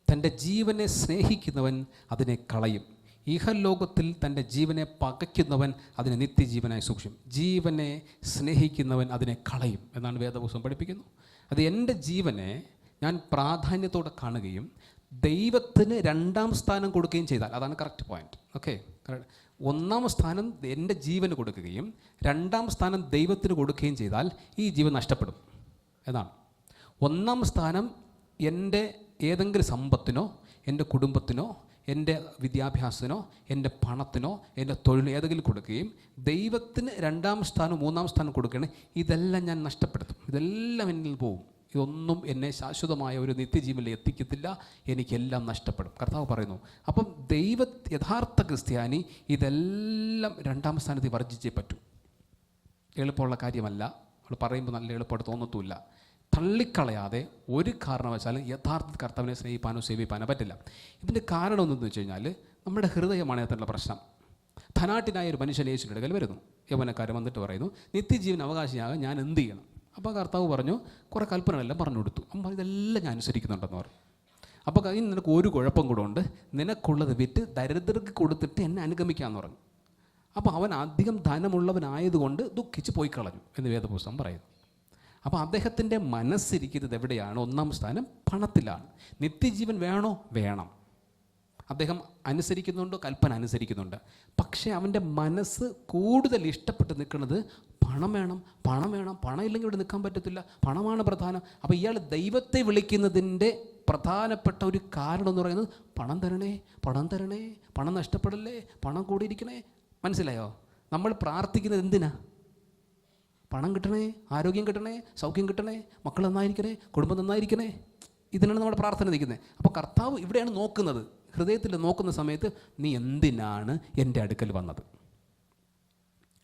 തൻ്റെ ജീവനെ സ്നേഹിക്കുന്നവൻ അതിനെ കളയും, ഇഹലോകത്തിൽ തൻ്റെ ജീവനെ പകയ്ക്കുന്നവൻ അതിനെ നിത്യജീവനായി സൂക്ഷിക്കും. ജീവനെ സ്നേഹിക്കുന്നവൻ അതിനെ കളയും എന്നാണ് വേദപുസ്തകം പഠിപ്പിക്കുന്നു. അത് എൻ്റെ ജീവനെ ഞാൻ പ്രാധാന്യത്തോടെ കാണുകയും ദൈവത്തിന് രണ്ടാം സ്ഥാനം കൊടുക്കുകയും ചെയ്താൽ, അതാണ് കറക്റ്റ് പോയിന്റ്. ഓക്കെ, ഒന്നാം സ്ഥാനം എൻ്റെ ജീവന് കൊടുക്കുകയും രണ്ടാം സ്ഥാനം ദൈവത്തിന് കൊടുക്കുകയും ചെയ്താൽ ഈ ജീവൻ നഷ്ടപ്പെടും എന്നാണ്. ഒന്നാം സ്ഥാനം എൻ്റെ ഏതെങ്കിലും സമ്പത്തിനോ, എൻ്റെ കുടുംബത്തിനോ, എൻ്റെ വിദ്യാഭ്യാസത്തിനോ, എൻ്റെ പണത്തിനോ, എൻ്റെ തൊഴിലിനോ ഏതെങ്കിലും കൊടുക്കുകയും ദൈവത്തിന് രണ്ടാം സ്ഥാനം മൂന്നാം സ്ഥാനം കൊടുക്കുകയാണ്, ഇതെല്ലാം ഞാൻ നഷ്ടപ്പെടുത്തും, ഇതെല്ലാം എന്നിൽ പോവും, ഇതൊന്നും എന്നെ ശാശ്വതമായ ഒരു നിത്യജീവനിൽ എത്തിക്കത്തില്ല, എനിക്കെല്ലാം നഷ്ടപ്പെടും. കർത്താവ് പറയുന്നു. അപ്പം യഥാർത്ഥ ക്രിസ്ത്യാനി ഇതെല്ലാം രണ്ടാം സ്ഥാനത്ത് വർജിച്ചേ പറ്റൂ. എളുപ്പമുള്ള കാര്യമല്ല, നമ്മൾ പറയുമ്പോൾ നല്ല എളുപ്പമായിട്ട് തോന്നത്തുമില്ല. തള്ളിക്കളയാതെ ഒരു കാരണവശാലും യഥാർത്ഥ കർത്താവിനെ സ്നേഹിപ്പാനോ സേവിപ്പാനോ പറ്റില്ല. ഇതിൻ്റെ കാരണം എന്തെന്ന് വെച്ച് കഴിഞ്ഞാൽ നമ്മുടെ ഹൃദയമാണ് അതിനുള്ള പ്രശ്നം. ധനാട്ടിനായ ഒരു മനുഷ്യൻ യേശുവിൻ്റെ അടുക്കൽ വരുന്നു. യൗവനക്കാരൻ വന്നിട്ട് പറയുന്നു, നിത്യജീവൻ അവകാശിയാകാൻ ഞാൻ എന്ത് ചെയ്യണം? അപ്പോൾ കർത്താവ് പറഞ്ഞു, കുറേ കൽപ്പനകളെല്ലാം പറഞ്ഞു കൊടുത്തു. അമ്മ ഇതെല്ലാം ഞാൻ അനുസരിക്കുന്നുണ്ടെന്ന് പറഞ്ഞു. അപ്പോൾ ഇനി നിനക്ക് ഒരു കുഴപ്പം കൂടെ ഉണ്ട്, നിനക്കുള്ളത് വിറ്റ് ദരിദ്രർക്ക് കൊടുത്തിട്ട് എന്നെ അനുഗമിക്കാമെന്ന് പറഞ്ഞു. അപ്പോൾ അവൻ അധികം ധനമുള്ളവനായതുകൊണ്ട് ദുഃഖിച്ച് പോയി കളഞ്ഞു എന്ന് വേദപുസ്തകം പറയുന്നു. അപ്പോൾ അദ്ദേഹത്തിൻ്റെ മനസ്സിരിക്കുന്നത് എവിടെയാണ്? ഒന്നാം സ്ഥാനം പണത്തിലാണ്. നിത്യജീവൻ വേണോ? വേണം. അദ്ദേഹം അനുസരിക്കുന്നുണ്ട്, കൽപ്പന അനുസരിക്കുന്നുണ്ട്. പക്ഷേ അവൻ്റെ മനസ്സ് കൂടുതൽ ഇഷ്ടപ്പെട്ട് നിൽക്കുന്നത് പണം വേണം. പണം ഇല്ലെങ്കിൽ ഇവിടെ നിൽക്കാൻ പറ്റത്തില്ല, പണമാണ് പ്രധാനം. അപ്പോൾ ഇയാൾ ദൈവത്തെ വിളിക്കുന്നതിൻ്റെ പ്രധാനപ്പെട്ട ഒരു കാരണം എന്ന് പറയുന്നത് പണം തരണേ, പണം നഷ്ടപ്പെടല്ലേ, പണം കൂടിയിരിക്കണേ. മനസ്സിലായോ? നമ്മൾ പ്രാർത്ഥിക്കുന്നത് എന്തിനാ? പണം കിട്ടണേ, ആരോഗ്യം കിട്ടണേ, സൗഖ്യം കിട്ടണേ, മക്കൾ നന്നായിരിക്കണേ, കുടുംബം നന്നായിരിക്കണേ. ഇതിനാണ് നമ്മുടെ പ്രാർത്ഥന നിൽക്കുന്നത്. അപ്പോൾ കർത്താവ് ഇവിടെയാണ് നോക്കുന്നത്. ഹൃദയത്തിൽ നോക്കുന്ന സമയത്ത് നീ എന്തിനാണ് എൻ്റെ അടുക്കൽ വന്നത്?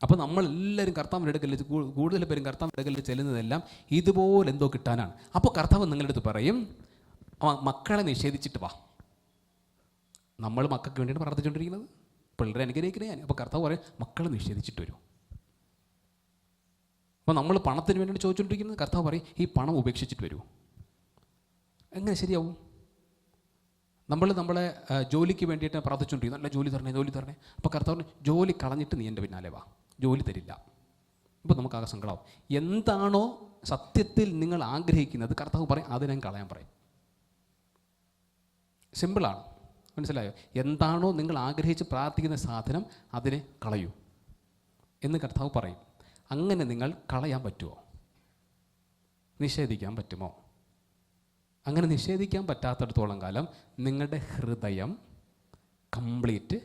അപ്പോൾ നമ്മളെല്ലാവരും കർത്താവിൻ്റെ അടുക്കൽ, കൂടുതൽ പേരും കർത്താവിൻ്റെ അടുക്കൽ ചെല്ലുന്നതെല്ലാം ഇതുപോലെ എന്തോ കിട്ടാനാണ്. അപ്പോൾ കർത്താവ് നിങ്ങളുടെ അടുത്ത് പറയും, മക്കളെ നിഷേധിച്ചിട്ട് വാ. നമ്മൾ മക്കൾക്ക് വേണ്ടിയാണ് പ്രാർത്ഥിച്ചുകൊണ്ടിരിക്കുന്നത്, പിള്ളേരെ അനുഗ്രഹിക്കണേ. അപ്പോൾ കർത്താവ് പറയും, മക്കളെ നിഷേധിച്ചിട്ട് വരും. അപ്പോൾ നമ്മൾ പണത്തിന് വേണ്ടി ചോദിച്ചുകൊണ്ടിരിക്കുന്നത്, കർത്താവ് പറയും, ഈ പണം ഉപേക്ഷിച്ചിട്ട് വരൂ. എങ്ങനെ ശരിയാവും? നമ്മളെ ജോലിക്ക് വേണ്ടിയിട്ട് പ്രാർത്ഥിച്ചുകൊണ്ടിരിക്കുന്നു, നല്ല ജോലി തരണേ. അപ്പോൾ കർത്താവിന് ജോലി കളഞ്ഞിട്ട് നീ എൻ്റെ പിന്നാലെ വാ, ജോലി തരില്ല. അപ്പോൾ നമുക്കാകെ സങ്കടമാവും. എന്താണോ സത്യത്തിൽ നിങ്ങൾ ആഗ്രഹിക്കുന്നത് കർത്താവ് പറയും, അത് ഞാൻ കളയാൻ പറയും. സിമ്പിളാണ്, മനസ്സിലായോ? എന്താണോ നിങ്ങൾ ആഗ്രഹിച്ച് പ്രാർത്ഥിക്കുന്ന സാധനം അതിനെ കളയൂ എന്ന് കർത്താവ് പറയും. അങ്ങനെ നിങ്ങൾ കളയാൻ പറ്റുമോ? നിഷേധിക്കാൻ പറ്റുമോ? അങ്ങനെ നിഷേധിക്കാൻ പറ്റാത്തടത്തോളം കാലം നിങ്ങളുടെ ഹൃദയം കംപ്ലീറ്റ്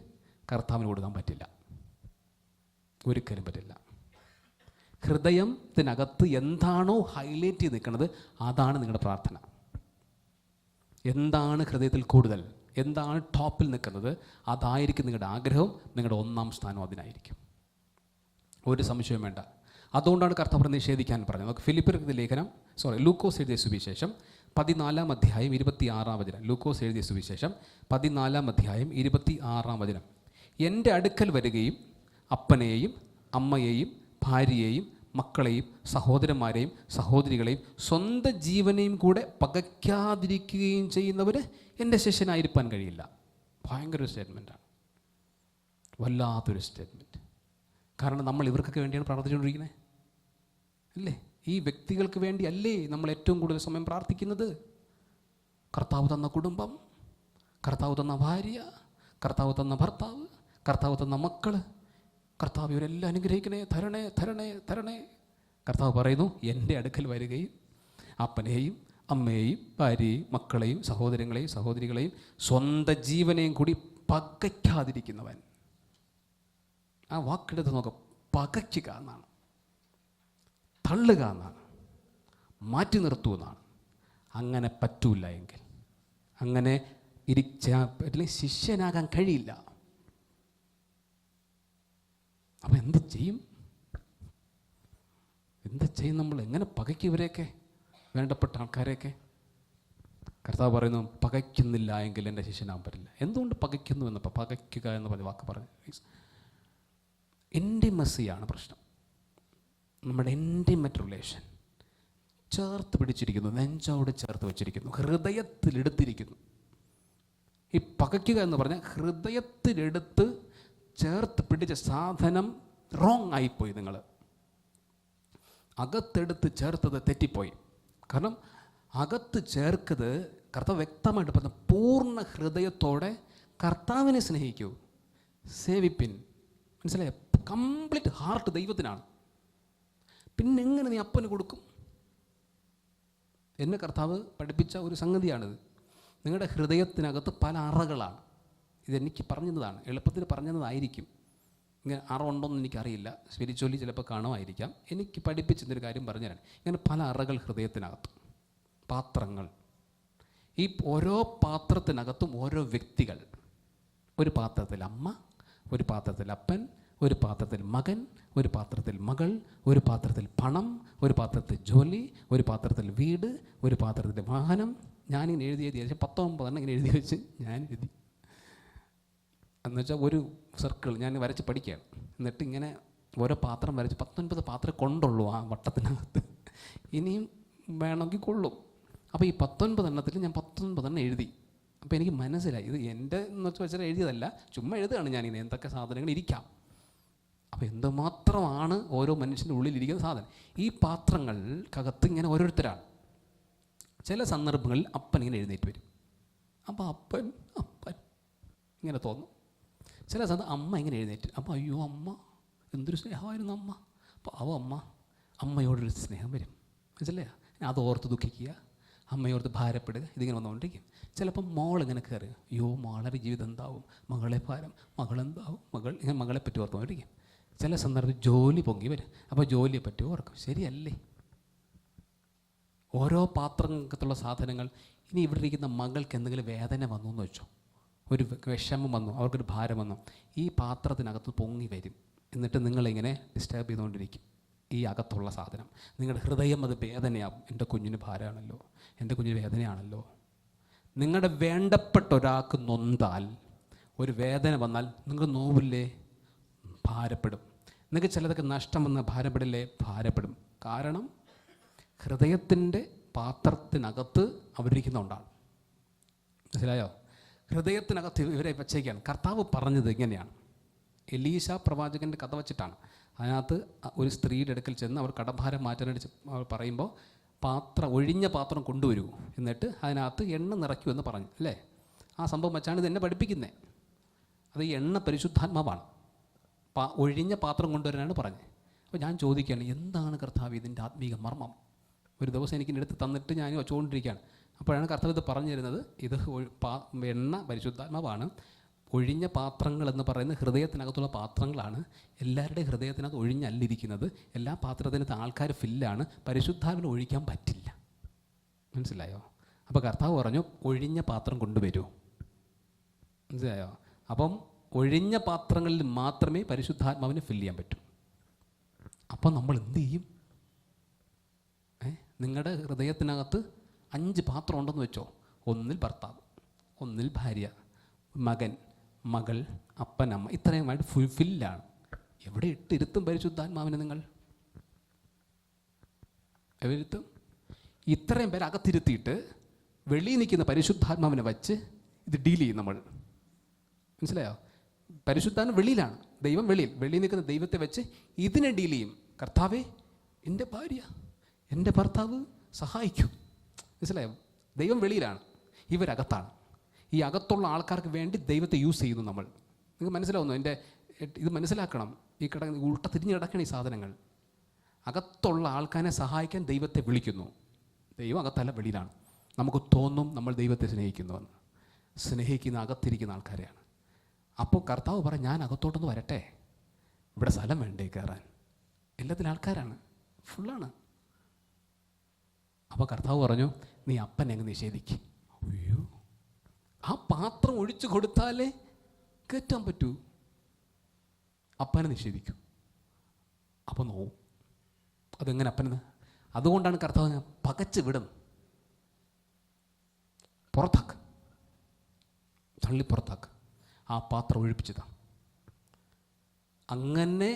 കർത്താവിന് കൊടുക്കാൻ പറ്റില്ല, ഒരിക്കലും പറ്റില്ല. ഹൃദയത്തിനകത്ത് എന്താണോ ഹൈലൈറ്റ് ചെയ്ത് നിൽക്കുന്നത് അതാണ് നിങ്ങളുടെ പ്രാർത്ഥന. എന്താണ് ഹൃദയത്തിൽ കൂടുതൽ, എന്താണ് ടോപ്പിൽ നിൽക്കുന്നത്, അതായിരിക്കും നിങ്ങളുടെ ആഗ്രഹവും, നിങ്ങളുടെ ഒന്നാം സ്ഥാനവും അതിനായിരിക്കും. ഒരു സംശയവും വേണ്ട. അതുകൊണ്ടാണ് കർത്താവ് നിഷേധിക്കാൻ പറഞ്ഞത്. നമുക്ക് ഫിലിപ്പിയർക്ക് ലേഖനം ലൂക്കോസ് എഴുതിയ സുവിശേഷം 14 അധ്യായം 26 വചനം. ലൂക്കോസ് എഴുതിയ സുവിശേഷം 14 അധ്യായം 26 വചനം. എൻ്റെ അടുക്കൽ വരികയും അപ്പനെയും അമ്മയെയും ഭാര്യയെയും മക്കളെയും സഹോദരന്മാരെയും സഹോദരികളെയും സ്വന്തം ജീവനെയും കൂടെ പകയ്ക്കാതിരിക്കുകയും ചെയ്യുന്നവർ എൻ്റെ ശിഷ്യനായിരിക്കാൻ കഴിയില്ല. ഭയങ്കര ഒരു സ്റ്റേറ്റ്മെൻറ്റാണ്, വല്ലാത്തൊരു സ്റ്റേറ്റ്മെൻറ്റ്. കാരണം നമ്മൾ ഇവർക്കൊക്കെ വേണ്ടിയാണ് പ്രാർത്ഥിച്ചുകൊണ്ടിരിക്കുന്നത് അല്ലേ? ഈ വ്യക്തികൾക്ക് വേണ്ടി അല്ലേ നമ്മൾ ഏറ്റവും കൂടുതൽ സമയം പ്രാർത്ഥിക്കുന്നത്? കർത്താവ് തന്ന കുടുംബം, കർത്താവ് തന്ന ഭാര്യ, കർത്താവ് തന്ന ഭർത്താവ്, കർത്താവ് തന്ന മക്കൾ, കർത്താവ് ഇവരെല്ലാം അനുഗ്രഹിക്കണേ, തരണേ തരണേ തരണേ. കർത്താവ് പറയുന്നു, എൻ്റെ അടുക്കൽ വരികയും അപ്പനെയും അമ്മയെയും ഭാര്യയെയും മക്കളെയും സഹോദരങ്ങളെയും സഹോദരികളെയും സ്വന്തം ജീവനെയും കൂടി പകയ്ക്കാതിരിക്കുന്നവൻ. ആ വാക്കെടുത്ത് നോക്കാം. പകയ്ക്കുക എന്നാണ്, തള്ളുക എന്നാണ്, മാറ്റി നിർത്തുക എന്നാണ്. അങ്ങനെ പറ്റൂല എങ്കിൽ, അങ്ങനെ ശിഷ്യനാകാൻ കഴിയില്ല. അപ്പം എന്ത് ചെയ്യും? നമ്മൾ? എങ്ങനെ പകയ്ക്കും ഇവരെയൊക്കെ, വേണ്ടപ്പെട്ട ആൾക്കാരെയൊക്കെ? കർത്താവ് പറയുന്നു, പകയ്ക്കുന്നില്ല എങ്കിൽ എൻ്റെ ശിഷ്യനാകാൻ പറ്റില്ല. എന്തുകൊണ്ട് പകയ്ക്കുന്നു എന്നപ്പോൾ പകയ്ക്കുക എന്ന് പറഞ്ഞ വാക്ക് പറഞ്ഞു. ഇൻറ്റിമസിയാണ് പ്രശ്നം. നമ്മുടെ ഇൻറ്റിമേറ്റ് റിലേഷൻ ചേർത്ത് പിടിച്ചിരിക്കുന്നു, നെഞ്ചോട് ചേർത്ത് വെച്ചിരിക്കുന്നു, ഹൃദയത്തിലെടുത്തിരിക്കുന്നു. ഈ പകയ്ക്കുക എന്ന് പറഞ്ഞാൽ ഹൃദയത്തിലെടുത്ത് ചേർത്ത് പിടിച്ച സാധനം റോങ് ആയിപ്പോയി. നിങ്ങൾ അകത്തെടുത്ത് ചേർത്തത് തെറ്റിപ്പോയി. കാരണം അകത്ത് ചേർക്കത് കർത്താവ് വ്യക്തമായിട്ട് പറഞ്ഞ പൂർണ്ണ ഹൃദയത്തോടെ കർത്താവിനെ സ്നേഹിക്കൂ, സേവിപ്പിൻ. മനസ്സിലായോ? കംപ്ലീറ്റ് ഹാർട്ട് ദൈവത്തിനാണ്. പിന്നെ എങ്ങനെ നീ അപ്പന് കൊടുക്കും? എന്നെ കർത്താവ് പഠിപ്പിച്ച ഒരു സംഗതിയാണിത്. നിങ്ങളുടെ ഹൃദയത്തിനകത്ത് പല അറകളാണ്. ഇതെനിക്ക് പറഞ്ഞതാണ്, എളുപ്പത്തിൽ പറഞ്ഞതായിരിക്കും. ഇങ്ങനെ അറ ഉണ്ടോയെന്ന് എനിക്കറിയില്ല, സ്പിരിച്വലി ചിലപ്പോൾ കാണുമായിരിക്കാം. എനിക്ക് പഠിപ്പിച്ചൊരു കാര്യം പറഞ്ഞുതരാൻ. ഇങ്ങനെ പല അറകൾ ഹൃദയത്തിനകത്ത്, പാത്രങ്ങൾ. ഈ ഓരോ പാത്രത്തിനകത്തും ഓരോ വ്യക്തികൾ. ഒരു പാത്രത്തിൽ അമ്മ, ഒരു പാത്രത്തിൽ അപ്പൻ, ഒരു പാത്രത്തിൽ മകൻ, ഒരു പാത്രത്തിൽ മകൾ, ഒരു പാത്രത്തിൽ പണം, ഒരു പാത്രത്തിൽ ജോലി, ഒരു പാത്രത്തിൽ വീട്, ഒരു പാത്രത്തിൽ വാഹനം. ഞാനിങ്ങനെ എഴുതി 19 ഇങ്ങനെ എഴുതി വെച്ച് ഞാൻ എഴുതി. എന്നുവെച്ചാൽ ഒരു സർക്കിൾ ഞാൻ വരച്ച് പഠിക്കുകയാണ്. എന്നിട്ട് ഇങ്ങനെ ഓരോ പാത്രം വരച്ച് 19 പാത്രം കൊണ്ടുള്ളൂ ആ വട്ടത്തിനകത്ത്. ഇനിയും വേണമെങ്കിൽ കൊള്ളും. അപ്പോൾ ഈ 19 ഞാൻ 19 എഴുതി. അപ്പോൾ എനിക്ക് മനസ്സിലായി ഇത് എൻ്റെ എന്ന് വെച്ചാൽ എഴുതിയതല്ല, ചുമ്മാ എഴുതുകയാണ് ഞാനിങ്ങനെ എന്തൊക്കെ സാധനങ്ങൾ ഇരിക്കാം. അപ്പോൾ എന്തുമാത്രമാണ് ഓരോ മനുഷ്യൻ്റെ ഉള്ളിലിരിക്കുന്ന സാധനം. ഈ പാത്രങ്ങൾക്കകത്ത് ഇങ്ങനെ ഓരോരുത്തരാണ്. ചില സന്ദർഭങ്ങളിൽ അപ്പൻ ഇങ്ങനെ എഴുന്നേറ്റ് വരും. അപ്പോൾ അപ്പൻ ഇങ്ങനെ തോന്നും. ചില സന്ദർഭം അമ്മ ഇങ്ങനെ എഴുന്നേറ്റ്. അപ്പോൾ അയ്യോ അമ്മ എന്തൊരു സ്നേഹമായിരുന്നു അമ്മ. അപ്പോൾ അമ്മയോടൊരു സ്നേഹം വരും. മനസ്സിലായോ? അത് ഓർത്ത് ദുഃഖിക്കുക, അമ്മയോർത്ത് ഭാരപ്പെടുക, ഇതിങ്ങനെ വന്നുകൊണ്ടിരിക്കും. ചിലപ്പോൾ മോളിങ്ങനെ കയറുക, അയ്യോ മോളുടെ ജീവിതം എന്താവും, മകളെ ഭാരം, മകളെന്താവും, ഇങ്ങനെ മകളെ പറ്റി ഓർത്തുകൊണ്ടിരിക്കും. ചില സന്ദർഭത്തിൽ ജോലി പൊങ്ങി വരും. അപ്പോൾ ജോലിയെ പറ്റി ഓർക്കും. ശരിയല്ലേ? ഓരോ പാത്രങ്ങൾക്കത്തുള്ള സാധനങ്ങൾ. ഇനി ഇവിടെ ഇരിക്കുന്ന മകൾക്ക് എന്തെങ്കിലും വേദന വന്നു എന്ന് വെച്ചോ, ഒരു വിഷമം വന്നു, അവർക്കൊരു ഭാരം വന്നു, ഈ പാത്രത്തിനകത്ത് പൊങ്ങി വരും. എന്നിട്ട് നിങ്ങളിങ്ങനെ ഡിസ്റ്റർബ് ചെയ്തുകൊണ്ടിരിക്കും. ഈ അകത്തുള്ള സാധനം നിങ്ങളുടെ ഹൃദയം അത് വേദനയാവും. എൻ്റെ കുഞ്ഞിന് ഭാരമാണല്ലോ, എൻ്റെ കുഞ്ഞിന് വേദനയാണല്ലോ. നിങ്ങളുടെ വേണ്ടപ്പെട്ട ഒരാൾക്ക് നൊന്താൽ, ഒരു വേദന വന്നാൽ നിങ്ങൾ നോവില്ലേ? ഭാരപ്പെടും. നിങ്ങൾക്ക് ചിലതൊക്കെ നഷ്ടം വന്നാൽ ഭാരപ്പെടില്ലേ? ഭാരപ്പെടും. കാരണം ഹൃദയത്തിൻ്റെ പാത്രത്തിനകത്ത് അവരിരിക്കുന്നതുകൊണ്ടാണ്. മനസ്സിലായോ? ഹൃദയത്തിനകത്ത് ഇവരെ വച്ചേക്കാണ്. കർത്താവ് പറഞ്ഞത് ഇങ്ങനെയാണ്. എലീശ പ്രവാചകൻ്റെ കഥ വച്ചിട്ടാണ്. അതിനകത്ത് ഒരു സ്ത്രീയുടെ അടുക്കൽ ചെന്ന് അവർ കടഭാരം മാറ്റാനായിട്ട് അവർ പറയുമ്പോൾ ഒഴിഞ്ഞ പാത്രം കൊണ്ടുവരൂ, എന്നിട്ട് അതിനകത്ത് എണ്ണ നിറയ്ക്കൂ എന്ന് പറഞ്ഞു അല്ലേ? ആ സംഭവം വെച്ചാണ് ഇത് എന്നെ പഠിപ്പിക്കുന്നത്. അത് ഈ എണ്ണ പരിശുദ്ധാത്മാവാണ്. ഒഴിഞ്ഞ പാത്രം കൊണ്ടുവരാനാണ് പറഞ്ഞത്. അപ്പോൾ ഞാൻ ചോദിക്കുകയാണ്, എന്താണ് കർത്താവ് ഇതിൻ്റെ ആത്മീക മർമ്മം? ഒരു ദിവസം എനിക്ക് എടുത്ത് തന്നിട്ട് ഞാൻ വെച്ചുകൊണ്ടിരിക്കുകയാണ്. അപ്പോഴാണ് കർത്താവ് ഇത് പറഞ്ഞു തരുന്നത്, ഇത് എണ്ണ പരിശുദ്ധാത്മാവാണ്. ഒഴിഞ്ഞ പാത്രങ്ങൾ എന്ന് പറയുന്നത് ഹൃദയത്തിനകത്തുള്ള പാത്രങ്ങളാണ്. എല്ലാവരുടെയും ഹൃദയത്തിനകത്ത് ഒഴിഞ്ഞല്ലിരിക്കുന്നത്. എല്ലാ പാത്രത്തിനകത്ത് ആൾക്കാർ ഫില്ലാണ്. പരിശുദ്ധാത്മാവിന് ഒഴിക്കാൻ പറ്റില്ല. മനസ്സിലായോ? അപ്പോൾ കർത്താവ് പറഞ്ഞു ഒഴിഞ്ഞ പാത്രം കൊണ്ടുവരൂ. മനസ്സിലായോ? അപ്പം ഒഴിഞ്ഞ പാത്രങ്ങളിൽ മാത്രമേ പരിശുദ്ധാത്മാവിനെ ഫില്ല് ചെയ്യാൻ പറ്റൂ. അപ്പം നമ്മൾ എന്ത് ചെയ്യും? നിങ്ങളുടെ ഹൃദയത്തിനകത്ത് 5 പാത്രം ഉണ്ടെന്ന് വെച്ചോ. ഒന്നിൽ ഭർത്താവ്, ഒന്നിൽ ഭാര്യ, മകൻ, മകൾ, അപ്പൻ, അമ്മ, ഇത്രയുമായിട്ട് ഫില്ലാണ്. എവിടെ ഇട്ടിരുത്തും പരിശുദ്ധാത്മാവിനെ നിങ്ങൾ? എവിടെയിരുത്തും? ഇത്രയും പേര് അകത്തിരുത്തിയിട്ട് വെളിയിൽ നിൽക്കുന്ന പരിശുദ്ധാത്മാവിനെ വച്ച് ഇത് ഡീൽ ചെയ്യും നമ്മൾ. മനസ്സിലായോ? പരിശുദ്ധാത്മ വെളിയിലാണ്, ദൈവം വെളിയിൽ നിൽക്കുന്ന ദൈവത്തെ വെച്ച് ഇതിനെ ഡീൽ ചെയ്യും. കർത്താവേ, എൻ്റെ ഭാര്യ, എൻ്റെ ഭർത്താവ് സഹായിക്കും. മനസ്സിലായോ? ദൈവം വെളിയിലാണ്, ഇവരകത്താണ്. ഈ അകത്തുള്ള ആൾക്കാർക്ക് വേണ്ടി ദൈവത്തെ യൂസ് ചെയ്യുന്നു നമ്മൾ. നിങ്ങൾക്ക് മനസ്സിലാവുന്നു? ഇത് മനസ്സിലാക്കണം. ഈ ഉൾട്ട തിരിഞ്ഞ് കിടക്കണം ഈ സാധനങ്ങൾ. അകത്തുള്ള ആൾക്കാരെ സഹായിക്കാൻ ദൈവത്തെ വിളിക്കുന്നു. ദൈവം അകത്തല്ല, വെളിയിലാണ്. നമുക്ക് തോന്നും നമ്മൾ ദൈവത്തെ സ്നേഹിക്കുന്നുവെന്ന്. സ്നേഹിക്കുന്ന അകത്തിരിക്കുന്ന ആൾക്കാരെയാണ്. അപ്പോൾ കർത്താവ് പറയും, ഞാൻ അകത്തോട്ടൊന്ന് വരട്ടെ, ഇവിടെ സ്ഥലം വേണ്ടേ കയറാൻ? എല്ലാത്തിലും ആൾക്കാരാണ്, ഫുള്ളാണ്. അപ്പോൾ കർത്താവ് പറഞ്ഞു, നീ അപ്പനെ അങ്ങ് നിഷേധിക്കും. അയ്യോ, ആ പാത്രം ഒഴിച്ചു കൊടുത്താലേ കയറ്റാൻ പറ്റൂ. അപ്പനെ നിഷേധിക്കും. അപ്പോൾ നോവും. അതെങ്ങനെ അപ്പനെന്ന്? അതുകൊണ്ടാണ് കർത്താവ് പകച്ച് വിടും. പുറത്താക്ക്, തള്ളി പുറത്താക്ക്. ആ പാത്രം ഒഴിപ്പിച്ചതാ. അങ്ങനെ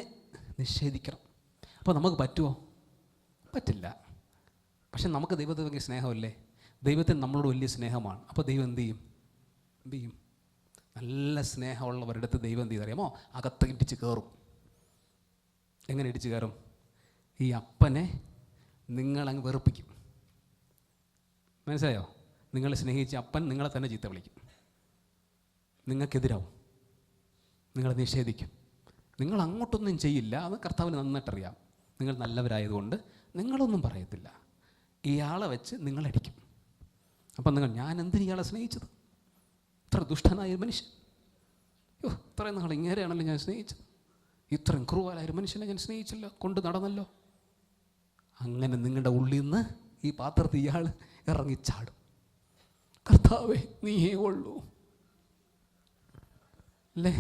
നിഷേധിക്കണം. അപ്പോൾ നമുക്ക് പറ്റുമോ? പറ്റില്ല. പക്ഷെ നമുക്ക് ദൈവത്തെ വലിയ സ്നേഹമല്ലേ? ദൈവത്തിന് നമ്മളോട് വലിയ സ്നേഹമാണ്. അപ്പോൾ ദൈവം എന്ത് ചെയ്യും? നല്ല സ്നേഹമുള്ളവരുടെ അടുത്ത് ദൈവം എന്ത് ചെയ്തറിയാമോ? അകത്ത് ഇടിച്ച് കയറും. എങ്ങനെ ഇടിച്ച് കയറും? ഈ അപ്പനെ നിങ്ങളങ്ങ് വെറുപ്പിക്കും. മനസ്സിലായോ? നിങ്ങളെ സ്നേഹിച്ച അപ്പൻ നിങ്ങളെ തന്നെ ചീത്ത വിളിക്കും, നിങ്ങൾക്കെതിരാവും, നിങ്ങളെ നിഷേധിക്കും. നിങ്ങൾ അങ്ങോട്ടൊന്നും ചെയ്യില്ല, അത് കർത്താവിന് നന്നായിട്ടറിയാം. നിങ്ങൾ നല്ലവരായതുകൊണ്ട് നിങ്ങളൊന്നും പറയത്തില്ല. ഇയാളെ വെച്ച് നിങ്ങളടിക്കും. അപ്പം ഞാൻ എന്തിന് ഇയാളെ സ്നേഹിച്ചത്? ഇത്ര ദുഷ്ടനായൊരു മനുഷ്യൻ, ഇത്രയും നാൾ ഇങ്ങനെയാണല്ലോ ഞാൻ സ്നേഹിച്ചത്. ഇത്രയും ക്രൂവലായൊരു മനുഷ്യനെ ഞാൻ സ്നേഹിച്ചല്ലോ, കൊണ്ട് നടന്നല്ലോ. അങ്ങനെ നിങ്ങളുടെ ഉള്ളിൽ നിന്ന് ഈ പാത്രത്തിൽ ഇയാൾ ഇറങ്ങിച്ചാടും. കർത്താവേ, നീയേ ഉള്ളൂ അല്ലേ?